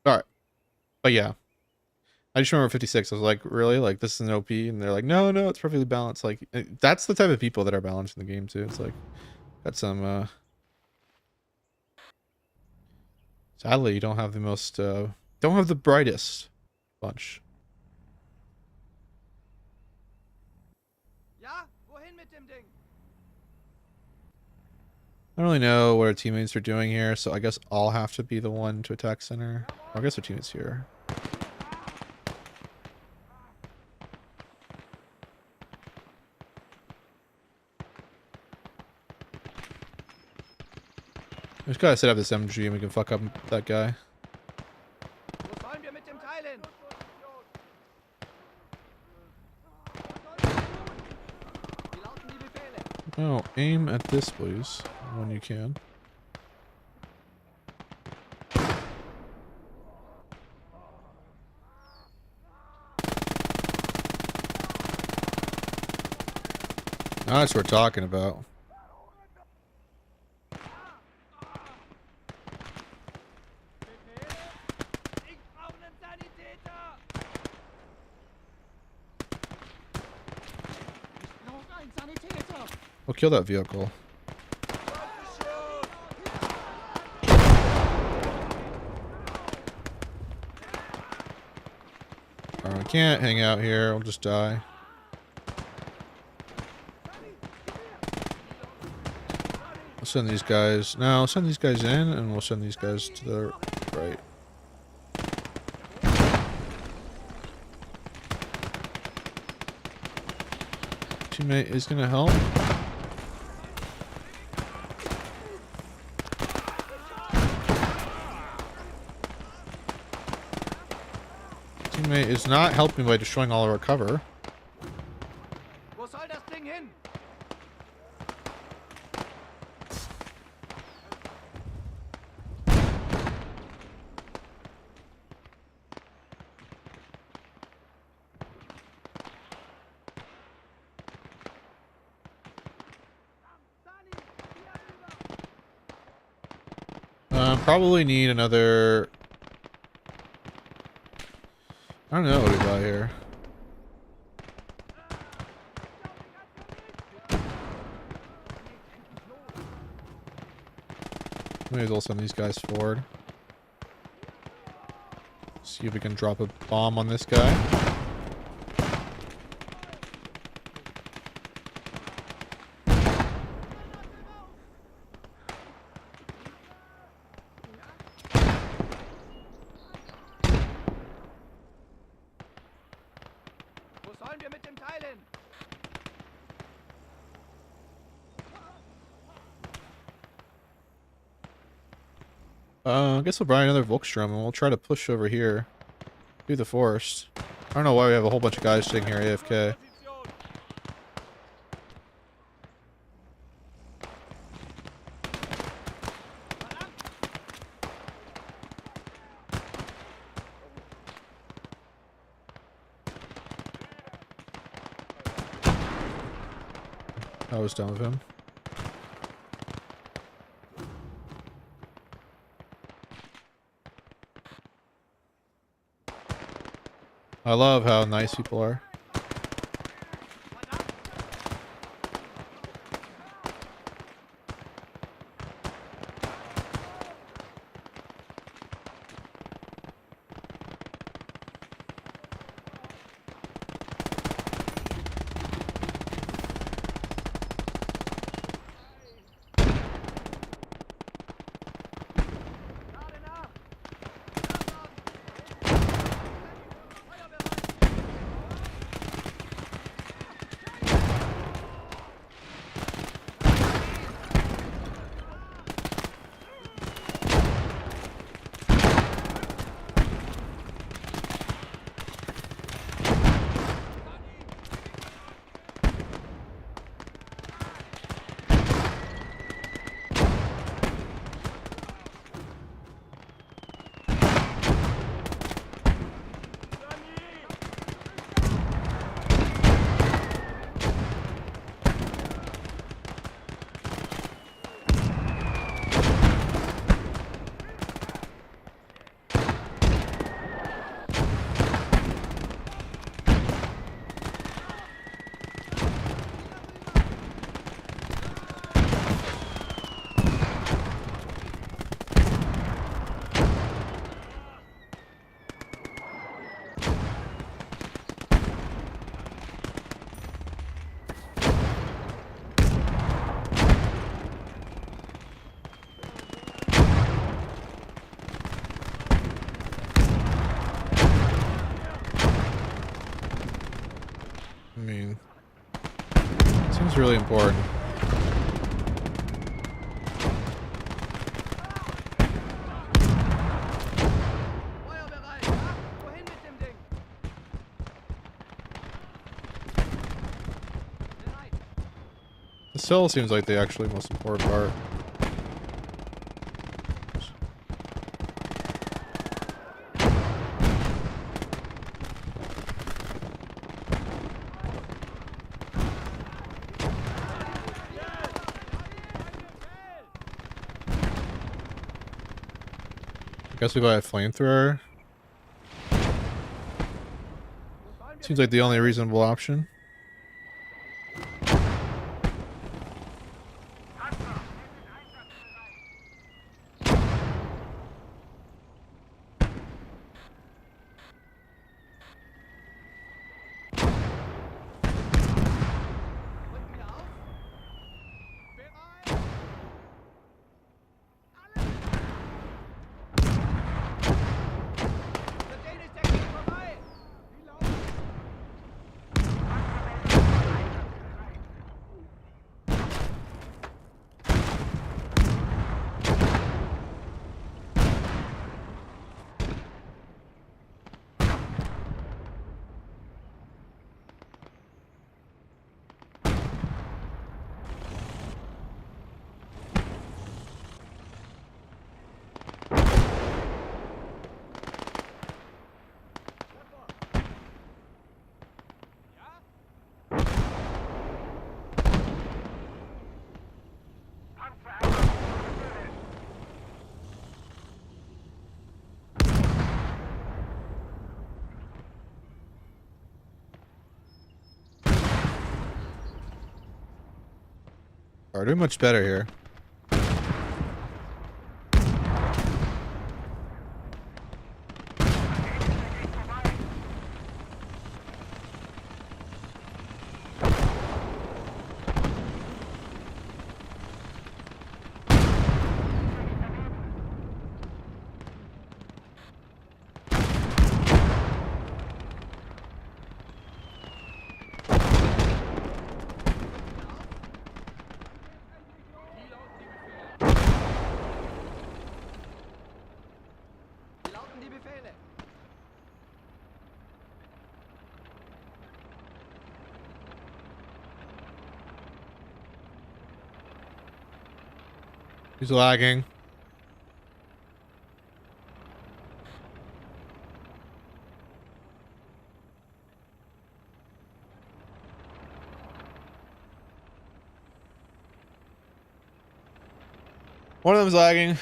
Speaker 1: All right. But yeah. I just remember 56. I was like, really? Like, this is an OP? And they're like, no, it's perfectly balanced. Like, that's the type of people that are balanced in the game, too. It's like, got some, sadly, you don't have the most, don't have the brightest bunch.
Speaker 5: Ja, wohin mit dem Ding?
Speaker 1: I don't really know what our teammates are doing here, so I guess I'll have to be the one to attack center. I guess our teammates here. We just gotta set up this MG and we can fuck up that guy.
Speaker 4: Wo sollen wir mit dem Teil hin? Wie lauten die Befehle?
Speaker 1: Oh, aim at this, please, when you can. Now that's what we're talking about.
Speaker 4: Ich brauche einen Sanitäter! Ich brauche einen Sanitäter!
Speaker 1: We'll kill that vehicle. I can't hang out here. We'll just die. We'll send these guys. No, I'll send these guys in, and we'll send these guys to the right. Teammate is gonna help. Teammate is not helping by destroying all of our cover.
Speaker 4: Wo soll das Ding hin?
Speaker 1: Probably need another. I don't know what we got here. Maybe we'll send these guys forward. See if we can drop a bomb on this guy.
Speaker 4: Wo sollen wir mit dem Teil hin?
Speaker 1: I guess we'll buy another Volkstrom and we'll try to push over here through the forest. I don't know why we have a whole bunch of guys sitting here AFK. I was done with him. I love how nice people are. I mean, seems really important. The cell seems like the actually most important part. I guess we buy a flamethrower. Seems like the only reasonable option. Are doing much better here. He's lagging. One of them's lagging.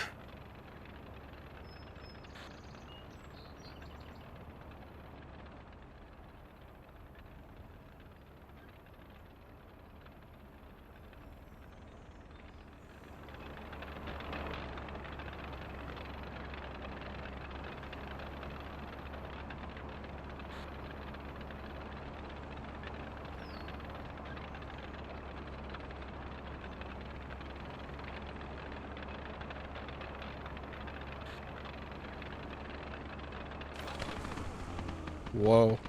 Speaker 1: Whoa.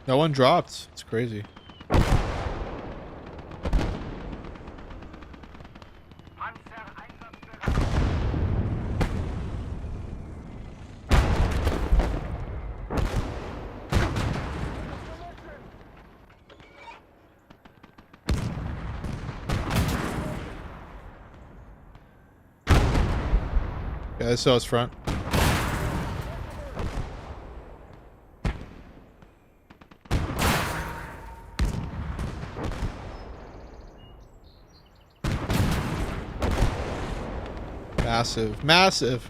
Speaker 1: No one dropped. It's crazy. Yeah, this cell's front. Massive, massive.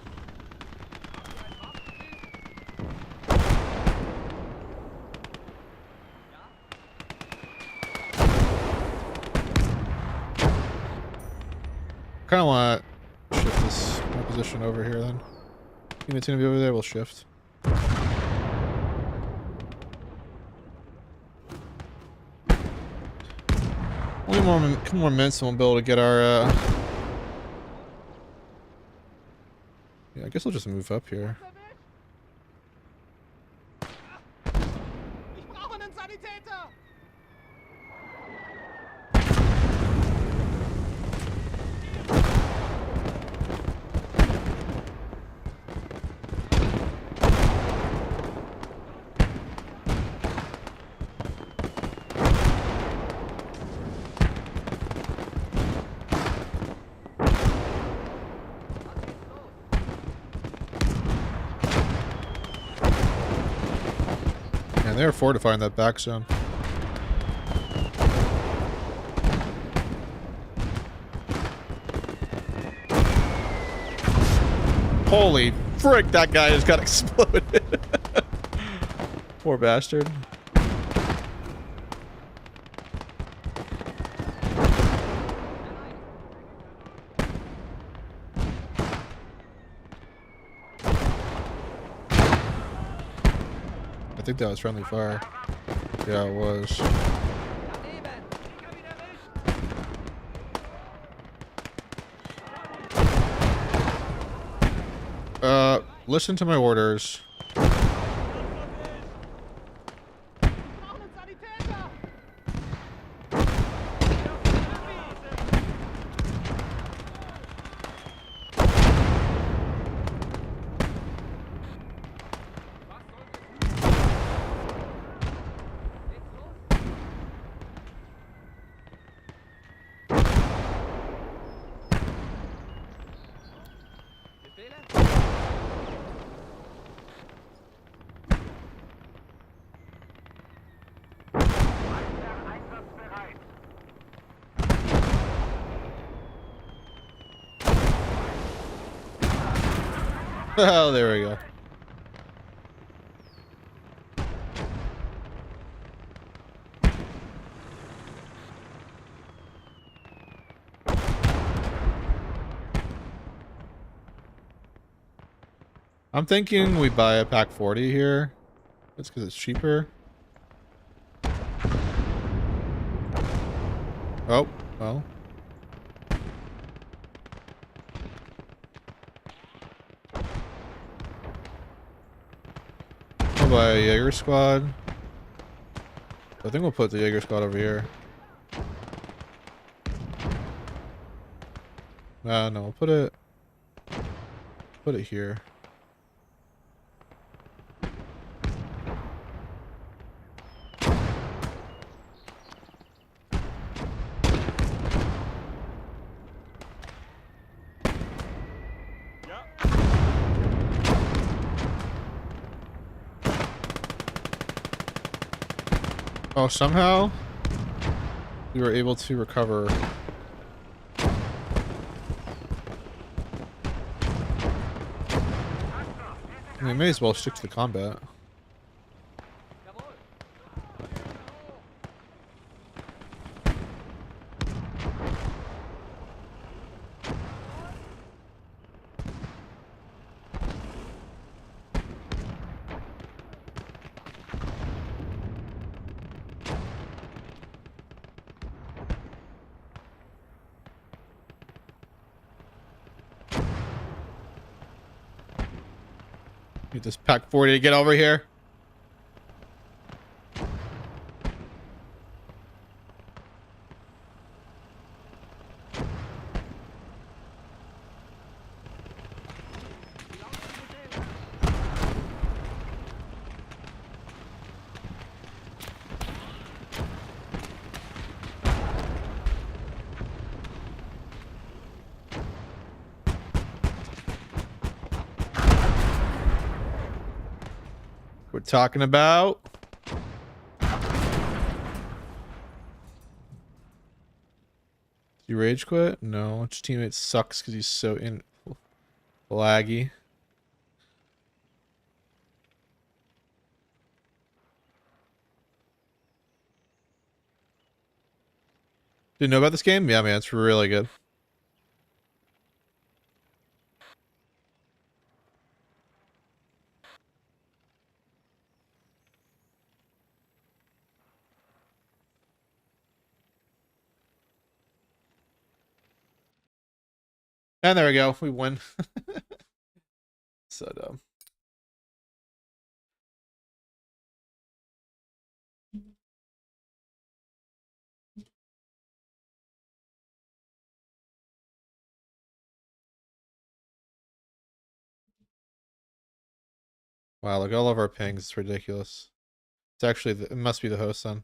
Speaker 1: Kind of want to shift this my position over here then. Teammate's gonna be over there, we'll shift. Only couple more minutes and we'll be able to get our yeah, I guess I'll just move up here.
Speaker 5: Ich brauche einen Sanitäter!
Speaker 1: Man, they're fortifying that back zone. Holy frick, that guy just got exploded. Poor bastard. I think that was friendly fire. Yeah, it was. Listen to my orders. Oh, there we go. I'm thinking we buy a pack 40 here. That's because it's cheaper. Oh, well. I'll buy a Jaeger squad. I think we'll put the Jaeger squad over here. No, we'll put it here.
Speaker 5: Ja.
Speaker 1: Oh, somehow we were able to recover. We may as well stick to the combat. Need this pack 40 to get over here. We're talking about. You rage quit? No, your teammate sucks because he's so laggy. Did you know about this game? Yeah, man, it's really good. And there we go. We win. So dumb. Wow, look at all of our pings. It's ridiculous. It's actually, it must be the host then.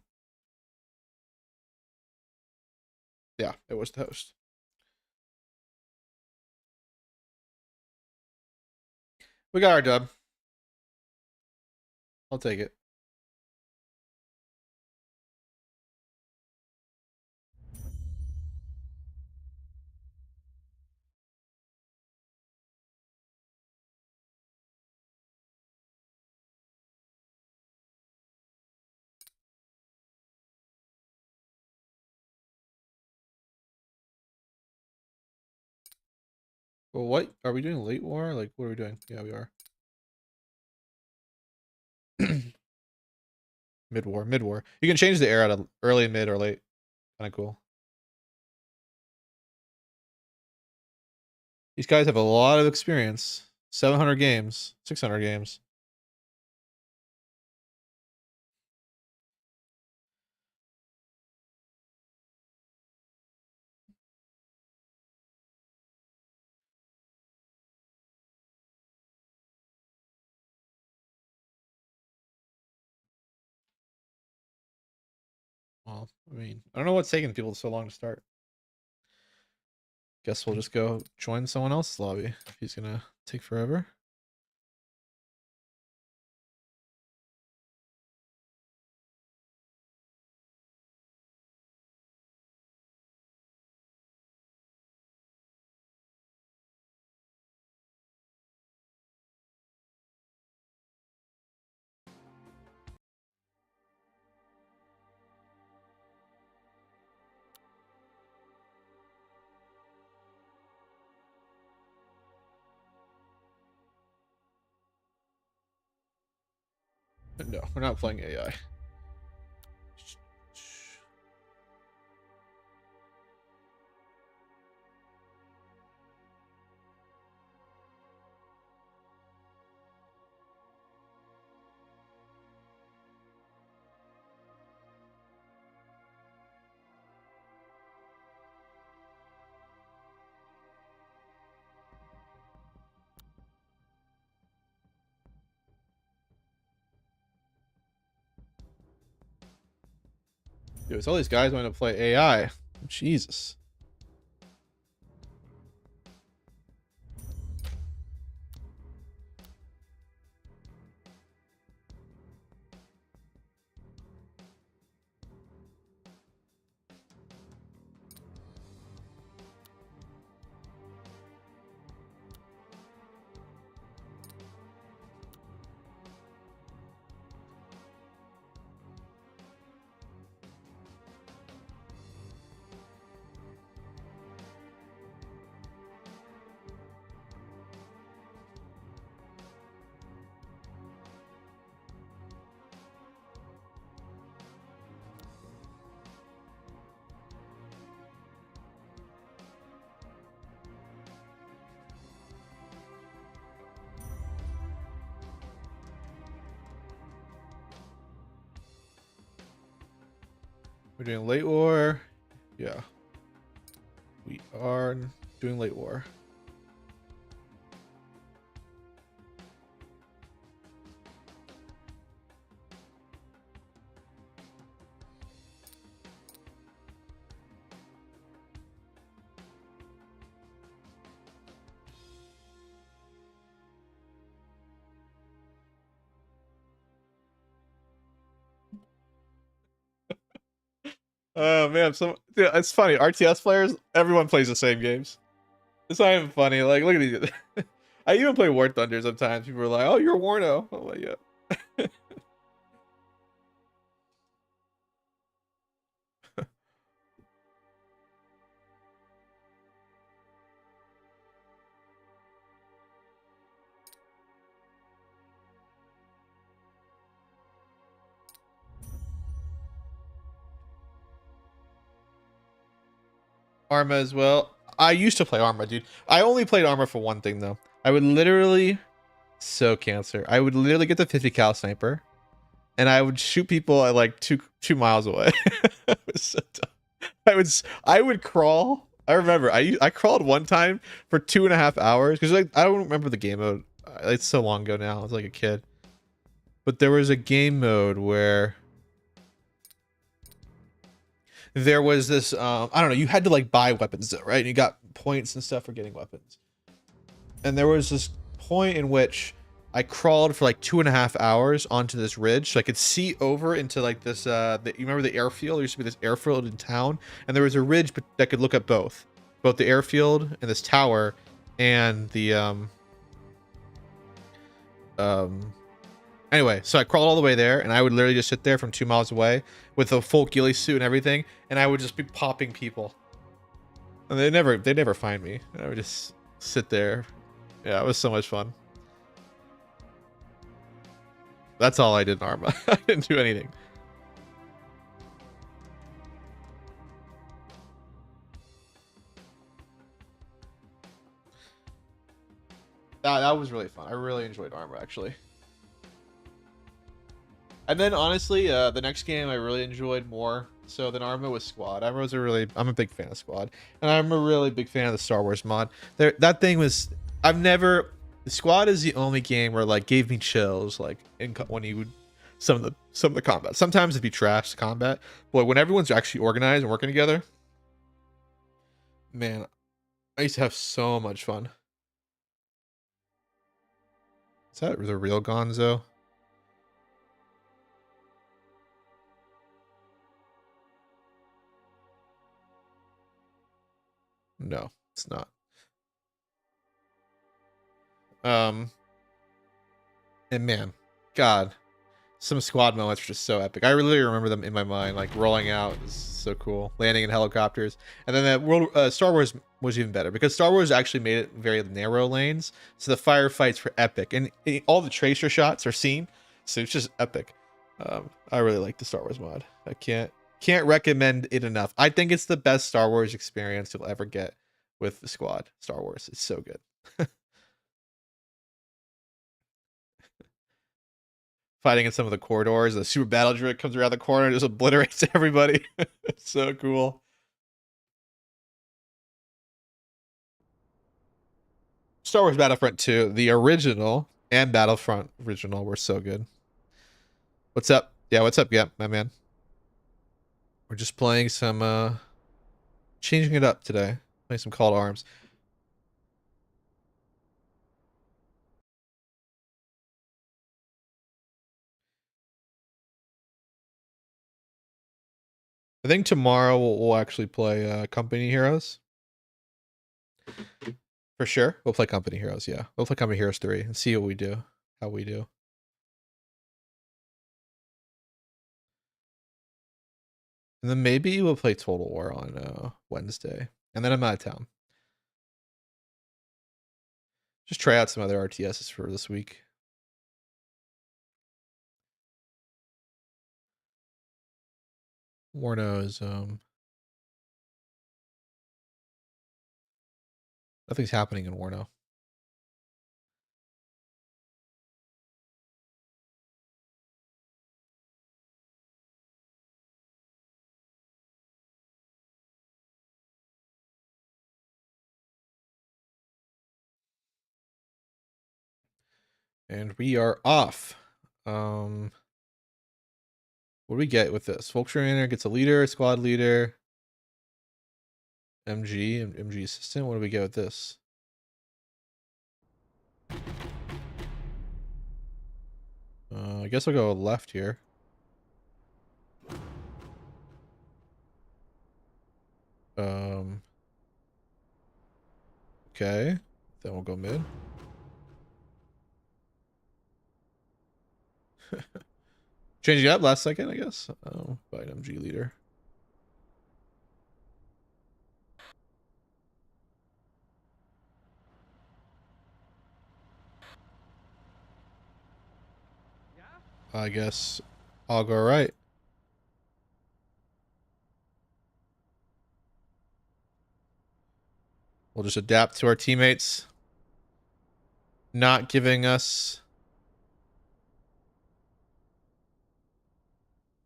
Speaker 1: Yeah, it was the host. We got our dub. I'll take it. Well, what are we doing? Late war? Like, what are we doing? Yeah, we are. Mid war, mid war. You can change the era to early, mid, or late. Kind of cool. These guys have a lot of experience. 700 games, 600 games. Well, I mean, I don't know what's taking people so long to start. Guess we'll just go join someone else's lobby if he's gonna take forever. No, we're not playing AI. Dude, it's all these guys wanting to play AI. Jesus. We're doing late war. Yeah. We are doing late war. Oh man, dude, it's funny. RTS players, everyone plays the same games. It's not even funny. Like, look at these. I even play War Thunder sometimes. People are like, "Oh, you're Warno." I'm like, "Yeah." Arma as well. I used to play Arma, dude. I only played Arma for one thing though. I would literally so cancer. I would literally get the 50 cal sniper, and I would shoot people at like two miles away. It was so dumb. I would crawl. I remember I crawled one time for 2.5 hours because like I don't remember the game mode. It's so long ago now. I was like a kid, but there was a game mode where there was this I don't know, you had to like buy weapons though, right? And you got points and stuff for getting weapons. And there was this point in which I crawled for like 2.5 hours onto this ridge so I could see over into like this you remember the airfield? There used to be this airfield in town, and there was a ridge that could look at both the airfield and this tower and the anyway, so I crawled all the way there, and I would literally just sit there from 2 miles away with a full ghillie suit and everything, and I would just be popping people. And they never find me. And I would just sit there. Yeah, it was so much fun. That's all I did in Arma. I didn't do anything. That was really fun. I really enjoyed Arma, actually. And then honestly, the next game I really enjoyed more so than Arma was Squad. I'm a big fan of Squad, and I'm a really big fan of the Star Wars mod. That thing was, the Squad is the only game where like gave me chills like when you would some of the combat. Sometimes it'd be trash combat, but when everyone's actually organized and working together, man, I used to have so much fun. Is that the real Gonzo? No, it's not. Um, and man, God, some squad moments are just so epic. I really remember them in my mind, like rolling out is so cool, landing in helicopters, and then that world Star Wars was even better because Star Wars actually made it very narrow lanes, so the firefights were epic, and all the tracer shots are seen, so it's just epic. I really like the Star Wars mod. I can't recommend it enough. I think it's the best Star Wars experience you'll ever get with the squad. Star Wars, it's so good. Fighting in some of the corridors. The super battle droid comes around the corner and just obliterates everybody. It's so cool. Star Wars Battlefront 2, the original and Battlefront original were so good. What's up? Yeah, what's up? Yeah, my man. We're just playing some changing it up today. Playing some Call to Arms. I think tomorrow we'll actually play Company Heroes. For sure. We'll play Company Heroes, yeah. We'll play Company Heroes 3 and see what we do. How we do. And then maybe we'll play Total War on Wednesday. And then I'm out of town. Just try out some other RTSs for this week. WARNO is nothing's happening in WARNO. And we are off. What do we get with this? Folk trainer gets a leader, squad leader, MG assistant. What do we get with this? I guess I'll go left here. Okay. Then we'll go mid. Changing up last second, I guess. Oh, by an MG leader. I guess I'll go right. We'll just adapt to our teammates not giving us.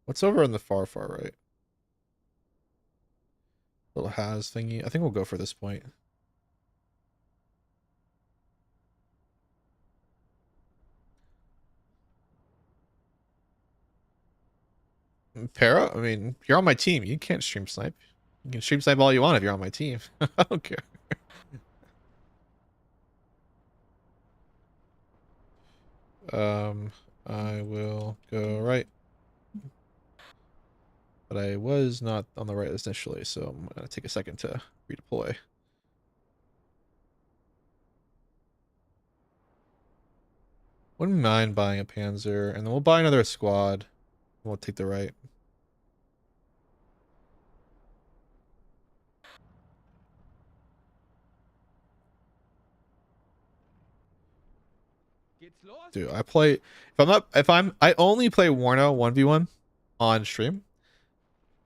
Speaker 1: What's over on the far right? Little has thingy. I think we'll go for this point. Para, I mean, you're on my team. You can't stream snipe. You can stream snipe all you want if you're on my team. I don't care. I will go right. But I was not on the right initially, so I'm gonna take a second to redeploy. Wouldn't mind buying a Panzer, and then we'll buy another squad. We'll take the right. Dude, I only play Warno 1v1 on stream.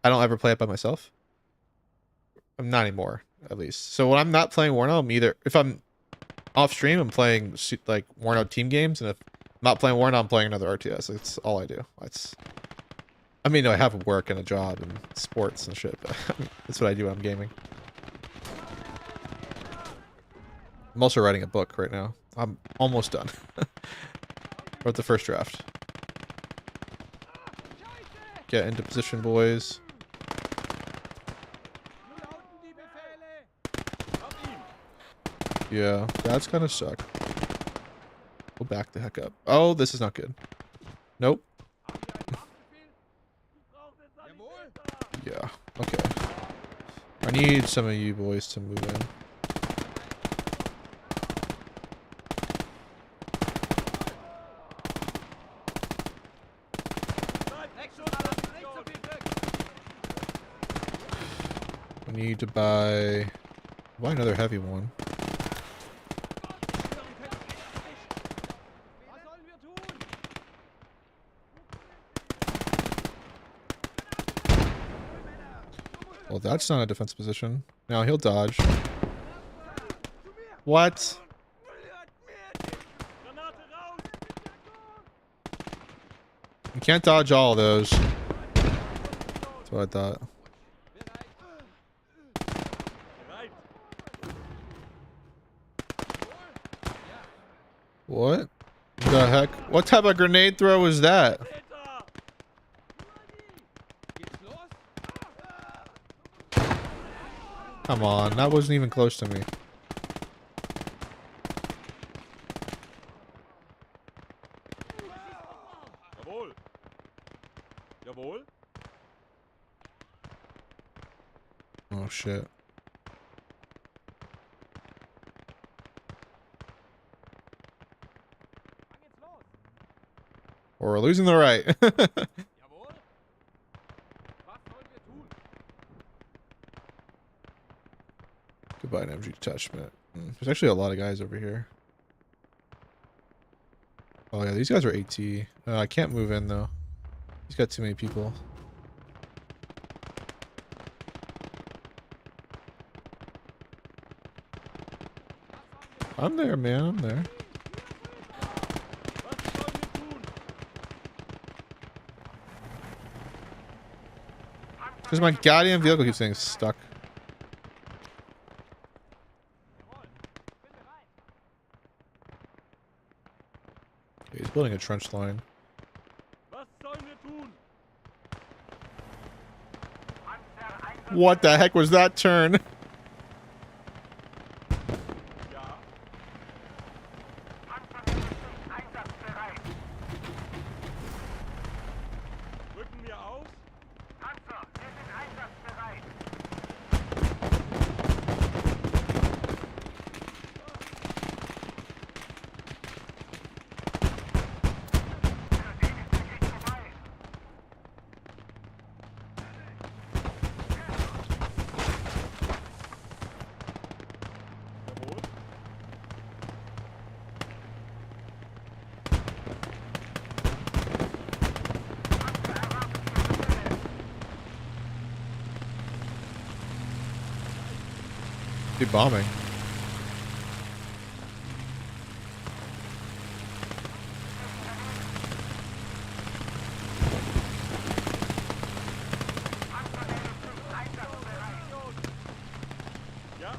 Speaker 1: I don't ever play it by myself. I'm not anymore, at least. So when I'm not playing Warno, if I'm off stream, I'm playing like Warno team games, and if I'm not playing Warno, I'm playing another RTS. That's all I do. I mean, I have work and a job and sports and shit, but that's what I do when I'm gaming. I'm also writing a book right now. I'm almost done. Wrote the first draft. Get into position, boys. Yeah, that's kind of suck. Go back the heck up. Oh, this is not good. Nope. Yeah, okay. I need some of you boys to move in. I need to buy another heavy one. Well, that's not a defense position. Now he'll dodge. What? You can't dodge all of those. That's what I thought. What the heck? What type of grenade throw was that? Come on, that wasn't even close to me.
Speaker 5: Jawohl. Jawohl.
Speaker 1: Oh shit. Or we're losing the right.
Speaker 5: Jawohl. Was sollen wir tun?
Speaker 1: Goodbye, an MG detachment. There's actually a lot of guys over here. Oh yeah, these guys are AT. I can't move in though. He's got too many people. I'm there, man. I'm there.
Speaker 5: Was sollen wir tun?
Speaker 1: Because my goddamn vehicle keeps getting stuck. Okay, he's building a trench line.
Speaker 5: Was sollen wir tun?
Speaker 1: What the heck was that turn?
Speaker 5: Ja. Rücken wir aus? Jawohl.
Speaker 1: Keep bombing.
Speaker 5: Ja.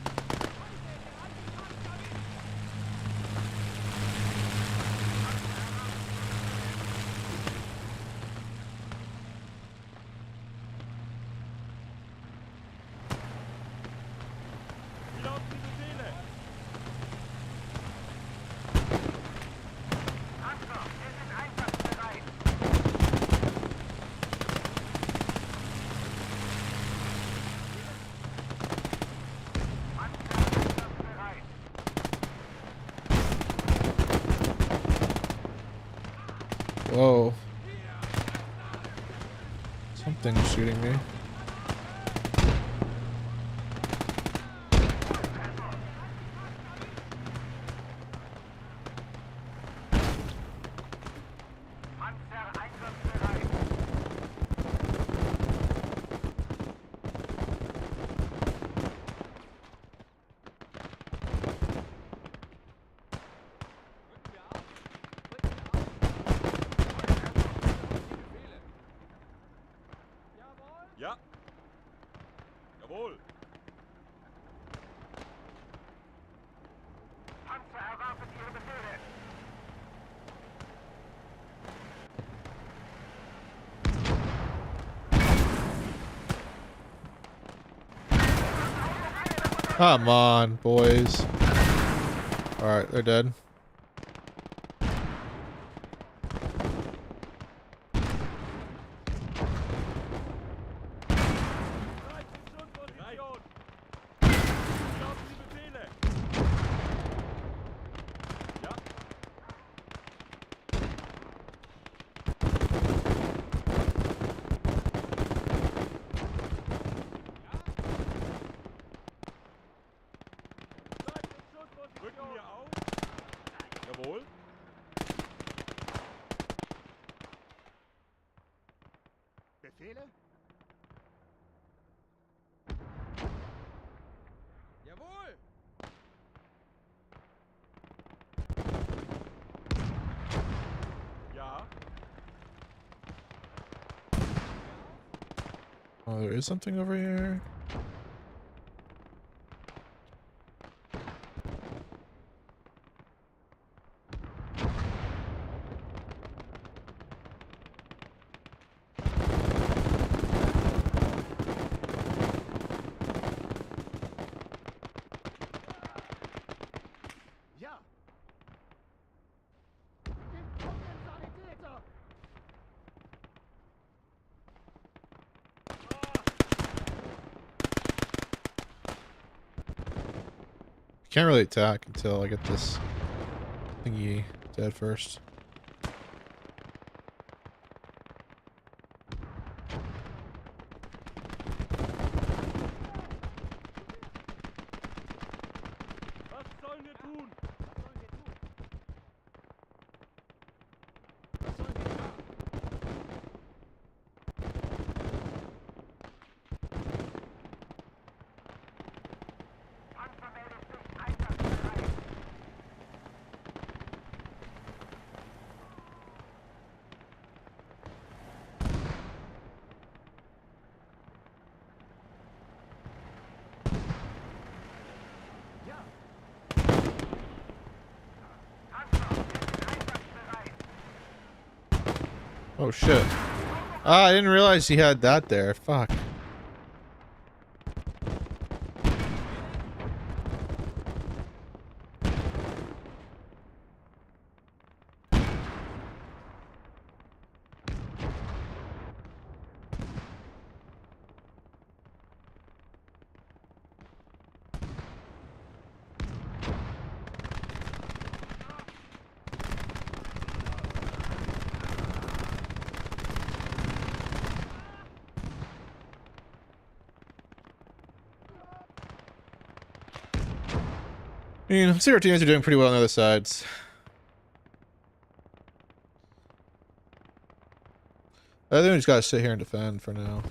Speaker 5: Wie lauten die Befehle?
Speaker 1: Whoa. Something's shooting me.
Speaker 5: Jawohl.
Speaker 2: Panzer erwartet Ihre Befehle.
Speaker 1: Come on, boys. Alright, they're dead.
Speaker 5: Schussposition. Ich habe die Befehle. Ja. Bleibt in Schussposition. Rücken wir auf. Jawohl.
Speaker 3: Befehle?
Speaker 4: Jawohl!
Speaker 5: Ja.
Speaker 1: Oh, there is something over here.
Speaker 3: Ja. Willkommen, Sanitäter!
Speaker 1: Can't really attack until I get this thingy dead first.
Speaker 5: Was sollen wir tun?
Speaker 2: Panzer meldet sich einsatzbereit.
Speaker 3: Ja.
Speaker 2: Panzer sind einsatzbereit.
Speaker 1: Oh shit. Ah, I didn't realize he had that there. Fuck. I mean, I see our teams are doing pretty well on the other sides. I think we just gotta sit here and defend for now.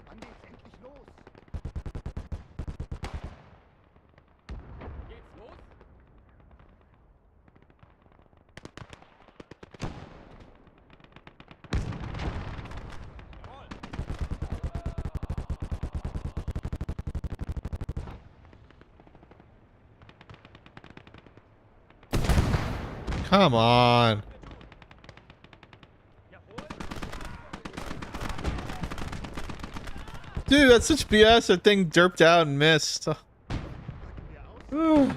Speaker 3: Wann geht's endlich los?
Speaker 4: Geht's los? Jawohl!
Speaker 1: Come on. Dude, that's such BS. That thing derped out and missed. Ugh.
Speaker 3: Jawohl.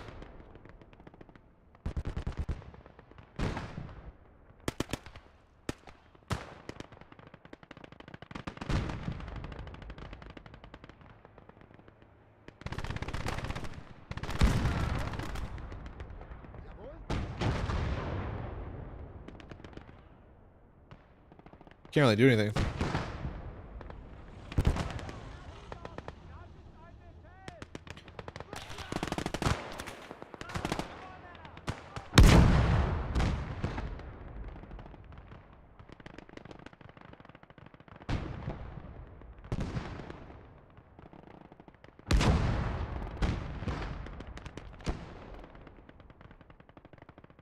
Speaker 1: Can't really do anything.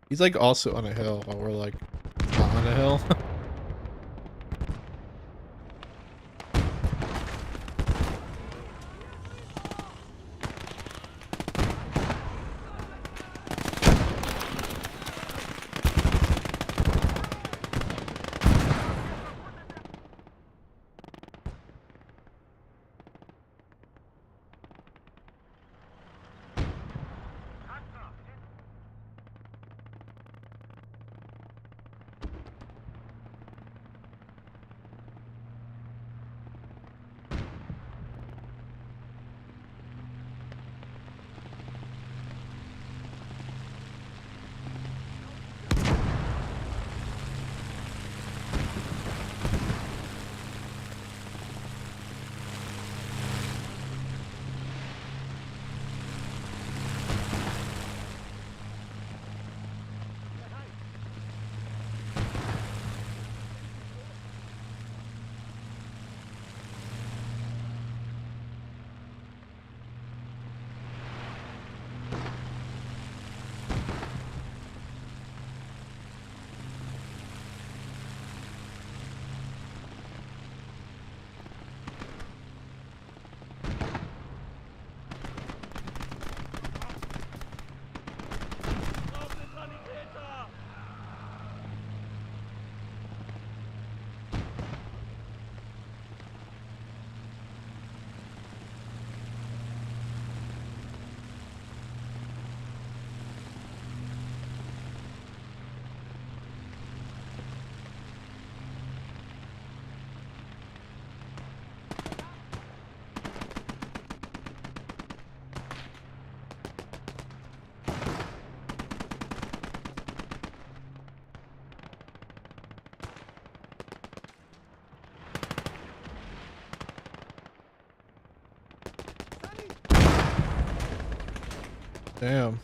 Speaker 1: He's like also on a hill while we're like not on a hill. Damn.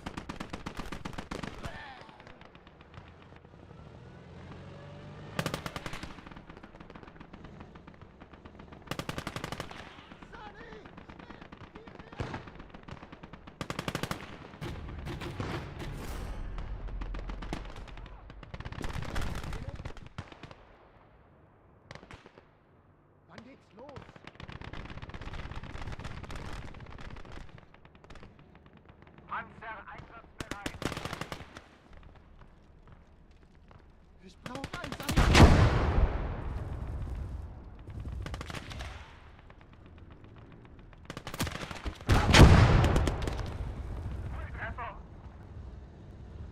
Speaker 3: Wann geht's los?
Speaker 2: Panzer einsatzbereit.
Speaker 3: Ich brauche ein Sani.
Speaker 2: Treffer.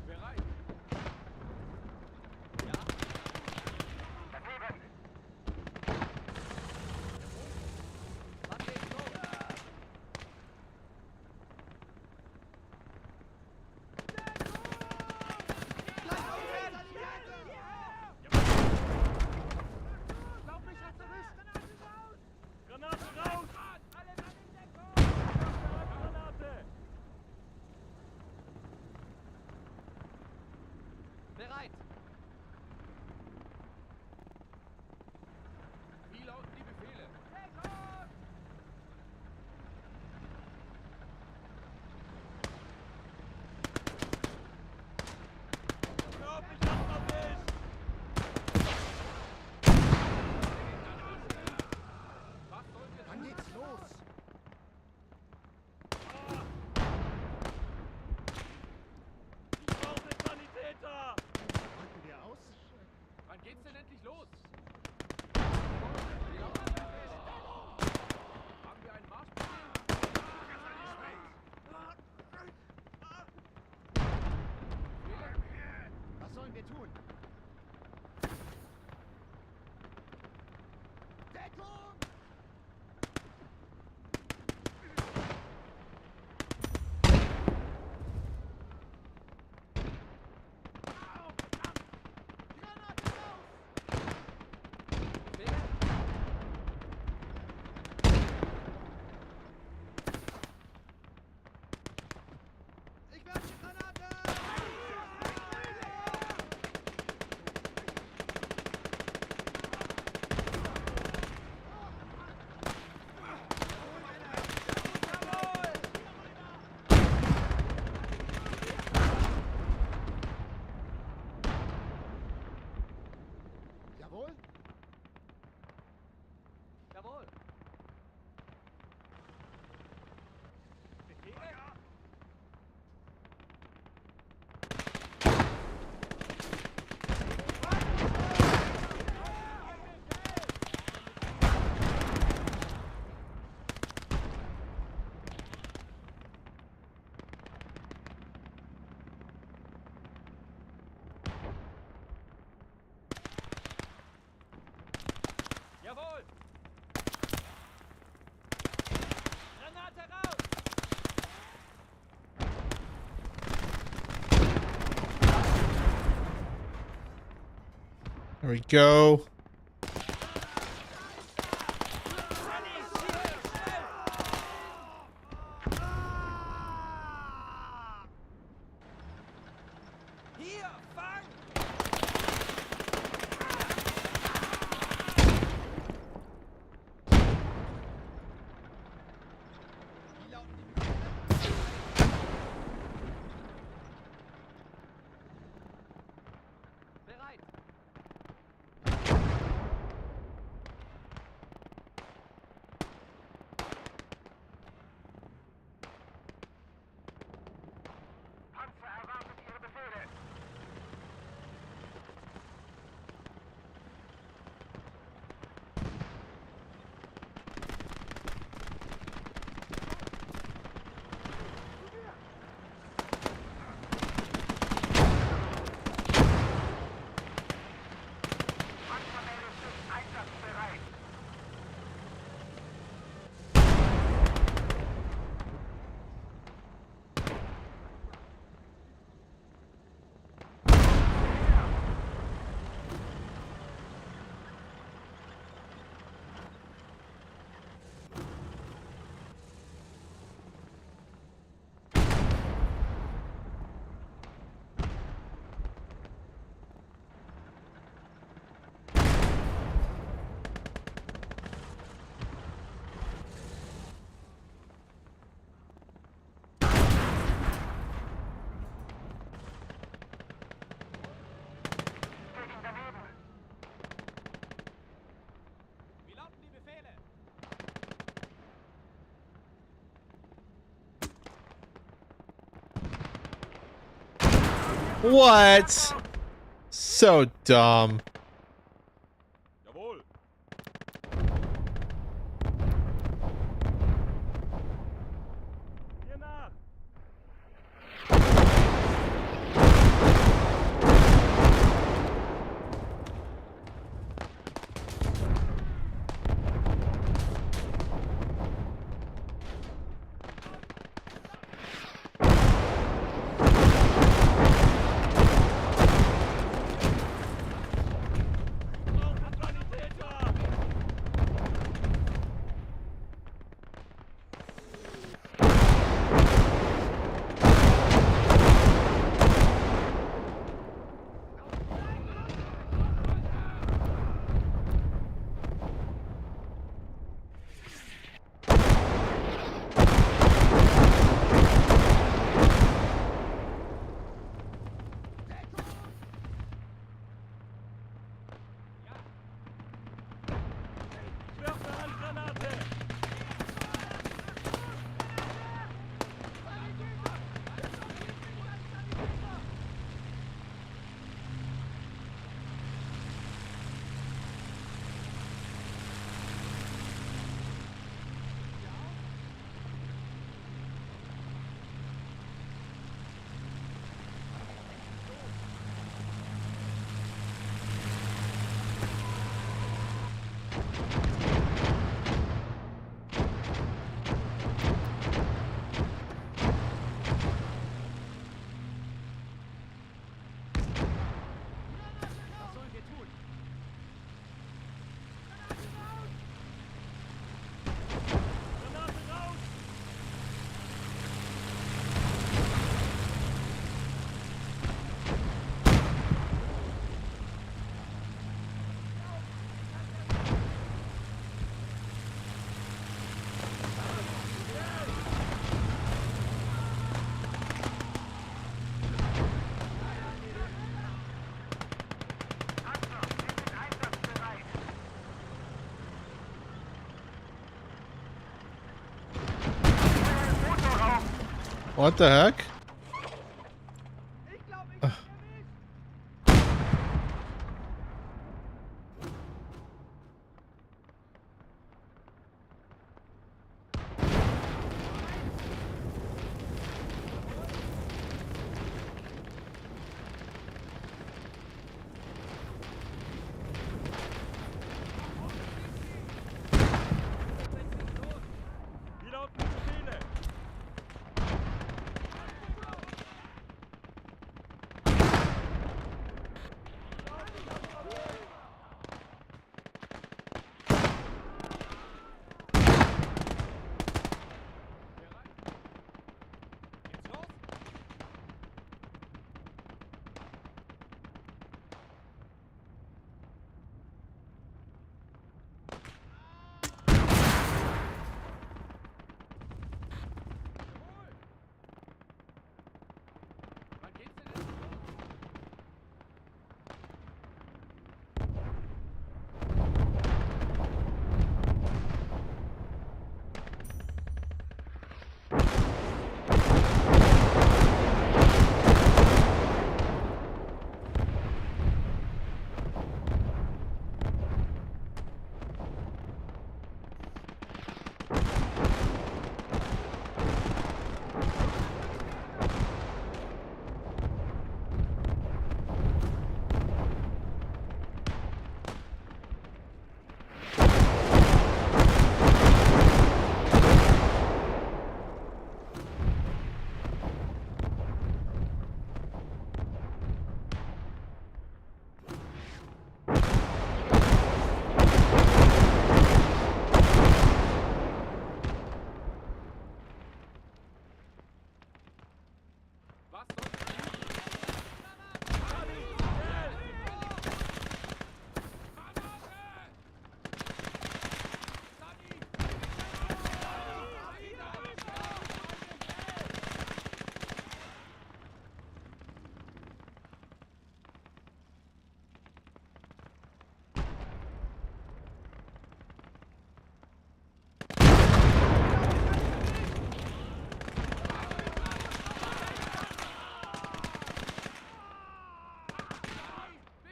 Speaker 5: Bereit. Ja?
Speaker 2: Daneben.
Speaker 5: Wann geht's los?
Speaker 3: Lauf mich als erwischt!
Speaker 5: Granate raus! Granate! Bereit! Wie lauten die Befehle? Hör auf mich, auf mich! Was sollen wir
Speaker 3: Wann
Speaker 5: tun?
Speaker 3: geht's los?
Speaker 5: Ich brauche den Sanitäter!
Speaker 3: Halten wir aus?
Speaker 5: Wann geht's denn endlich los? Haben wir einen Marschbefehl?
Speaker 3: Was sollen wir tun? Deckung! Granate raus!
Speaker 1: There we go.
Speaker 2: Panzer erwartet Ihre Befehle. Panzerwelle ist einsatzbereit. Gegen daneben.
Speaker 4: Wie lauten die Befehle?
Speaker 1: What? So dumb.
Speaker 5: Jawohl. Hier nach. Sanitäter! Ich werfe eine Handgranate! Was sollen wir tun? Granate raus!
Speaker 2: Panzer, Sie sind einsatzbereit. Motorraum.
Speaker 1: What the heck?
Speaker 4: Ich glaube, ich bin erwischt!
Speaker 5: Wie lauten die Befehle?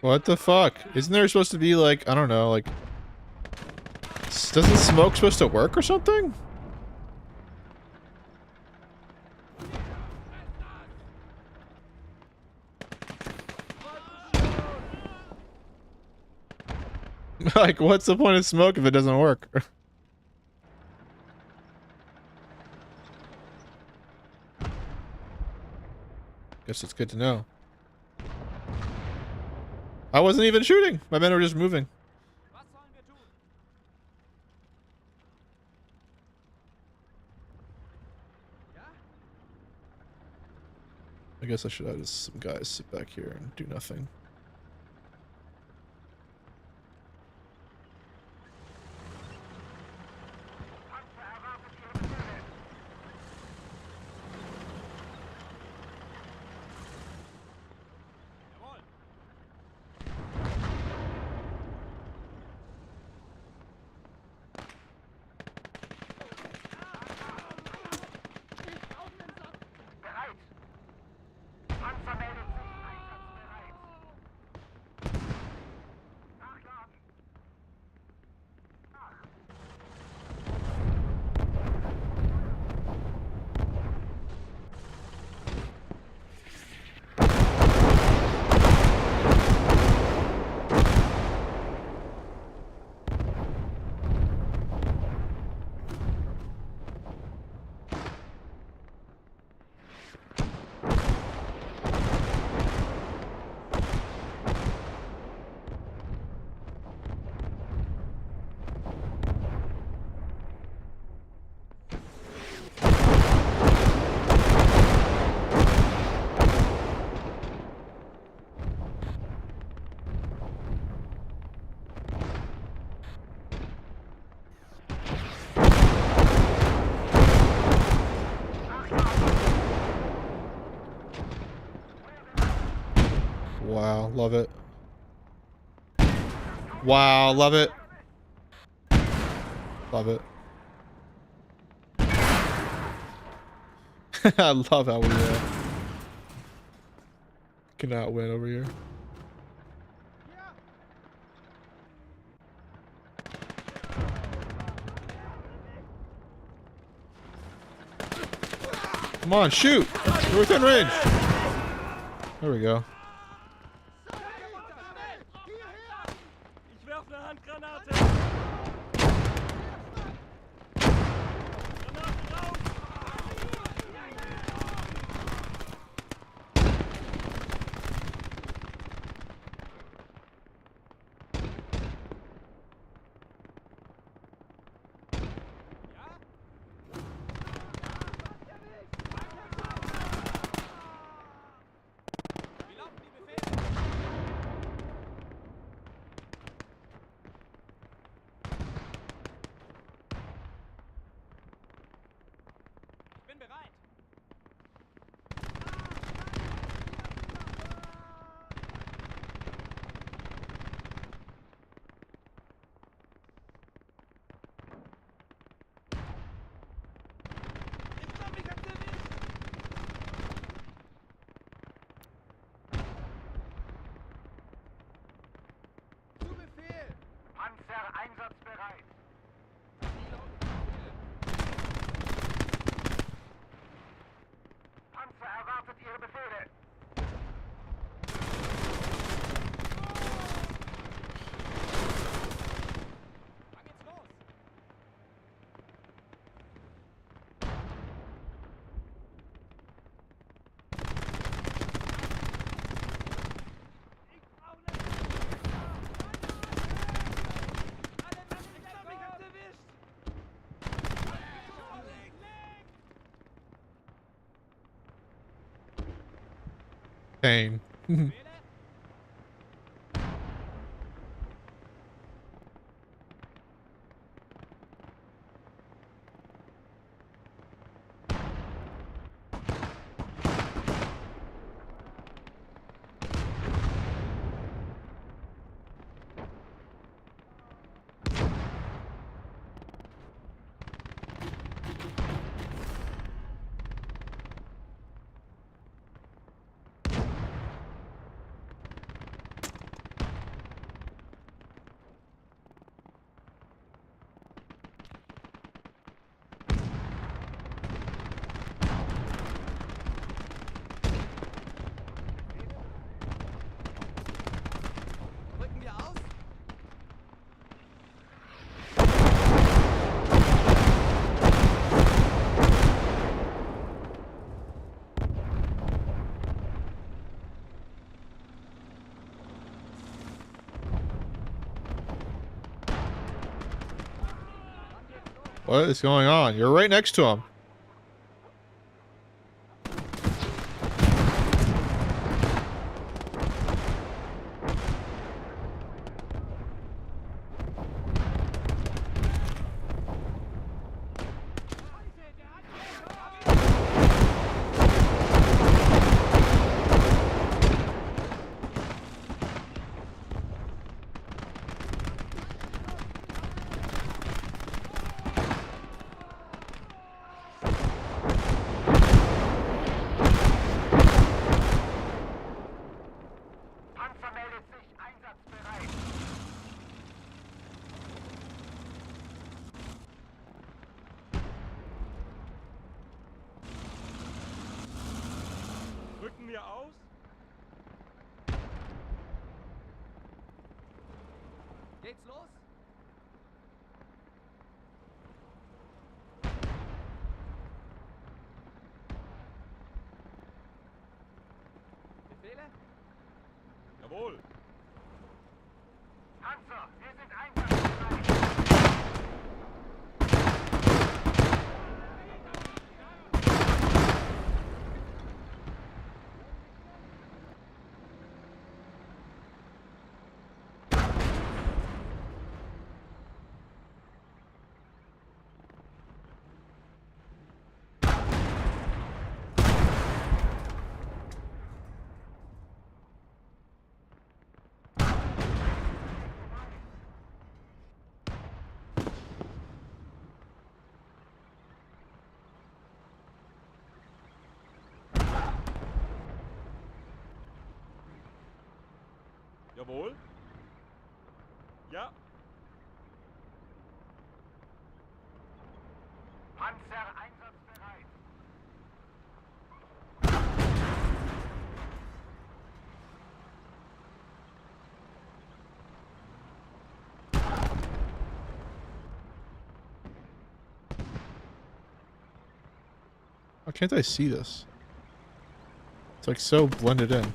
Speaker 1: What the fuck? Isn't there supposed to be like, I don't know, like... Doesn't smoke supposed to work or something? Like, what's the point of smoke if it doesn't work? Guess it's good to know. I wasn't even shooting. My men were just moving.
Speaker 4: Was sollen wir tun?
Speaker 1: I guess I should have just some guys sit back here and do nothing.
Speaker 4: Jawohl.
Speaker 2: Bereit! Panzer meldet sich einsatzbereit! Nachladen!
Speaker 1: Wow, love it. Wow, love it. Love it. I love how we cannot win over here. Come on, shoot! You're within range! There we go.
Speaker 5: Ich werf eine Handgranate. Granaten raus.
Speaker 4: Wie lauten die Befehle? Ich bin bereit.
Speaker 5: Ich glaub, ich hab's erwischt.
Speaker 3: Zu Befehl!
Speaker 2: Panzer einsatzbereit! Panzer erwartet Ihre Befehle!
Speaker 4: Wann geht's los?
Speaker 5: Ich brauch eine... Alle Mann, ich glaub, ich hab's erwischt.
Speaker 1: Pain.
Speaker 4: Befehle?
Speaker 1: What is going on? You're right next to him.
Speaker 2: Panzer meldet sich einsatzbereit.
Speaker 5: Rücken wir aus.
Speaker 3: Geht's los? Befehle?
Speaker 5: Jawohl.
Speaker 2: Panzer, wir sind einsatzbereit.
Speaker 5: Jawohl. Ja.
Speaker 2: Panzer einsatzbereit.
Speaker 1: Why can't I see this? It's like so blended in.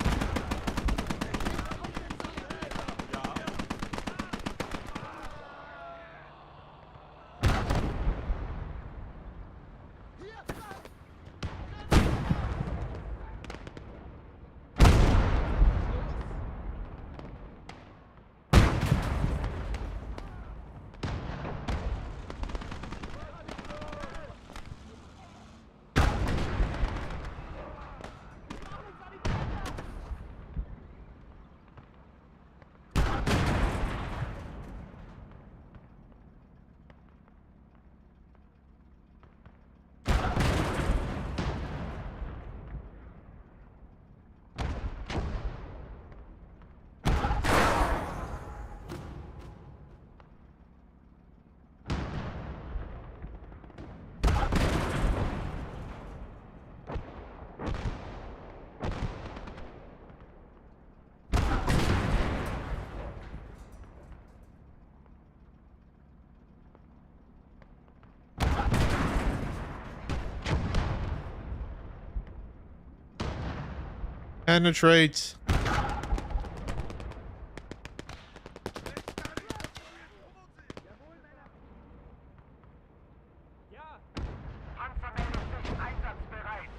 Speaker 1: Penetrate.
Speaker 5: Ja.
Speaker 2: Panzer meldet sich einsatzbereit.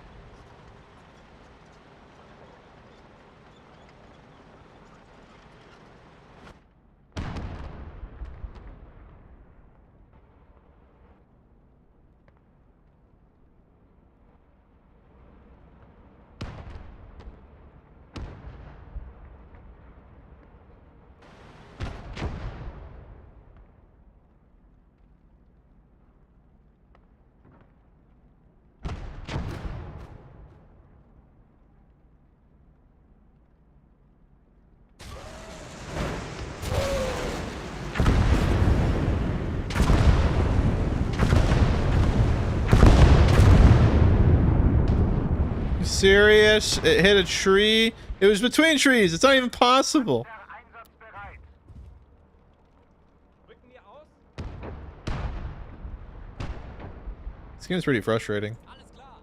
Speaker 1: You serious? It hit a tree? It was between trees. It's not even possible.
Speaker 2: Panzer einsatzbereit.
Speaker 5: Rücken wir aus.
Speaker 1: This game's pretty frustrating.
Speaker 5: Alles klar.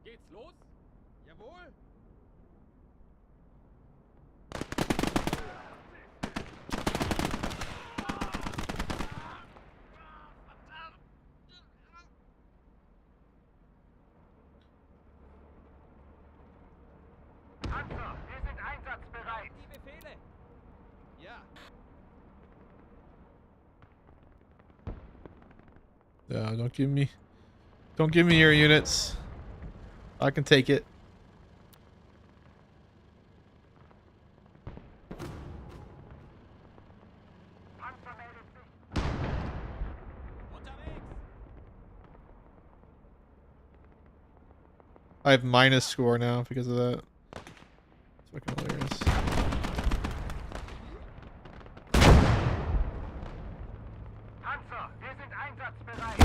Speaker 5: Geht's los? Jawohl.
Speaker 2: Panzer, wir sind einsatzbereit.
Speaker 4: Die Befehle.
Speaker 5: Ja.
Speaker 1: No, don't give me your units. I can take it.
Speaker 2: Panzer meldet sich.
Speaker 4: Unterwegs.
Speaker 1: I have minus score now because of that. It's fucking hilarious.
Speaker 2: Panzer, wir sind einsatzbereit.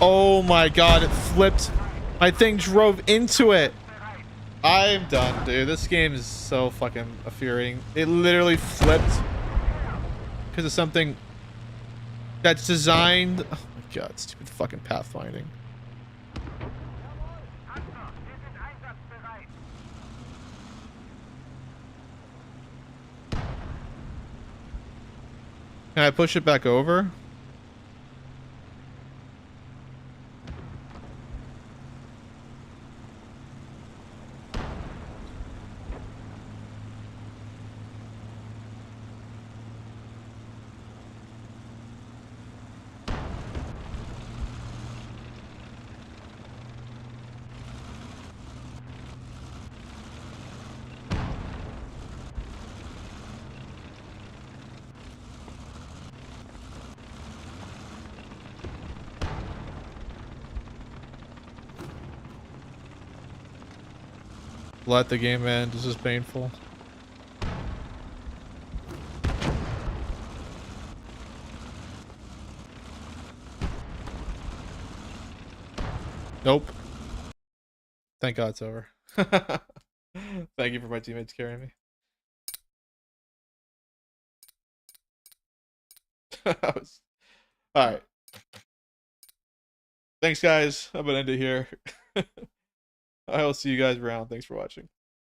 Speaker 1: Oh my god, it flipped. My thing drove into it. I'm done, dude. This game is so fucking infuriating. It literally flipped because of something that's designed. Oh my god, stupid fucking pathfinding.
Speaker 2: Panzer, wir sind einsatzbereit.
Speaker 1: Can I push it back over? Let the game end. This is painful. Nope. Thank God it's over. Thank you for my teammates carrying me. Alright. Thanks, guys. I'm gonna end it here. I will see you guys around. Thanks for watching.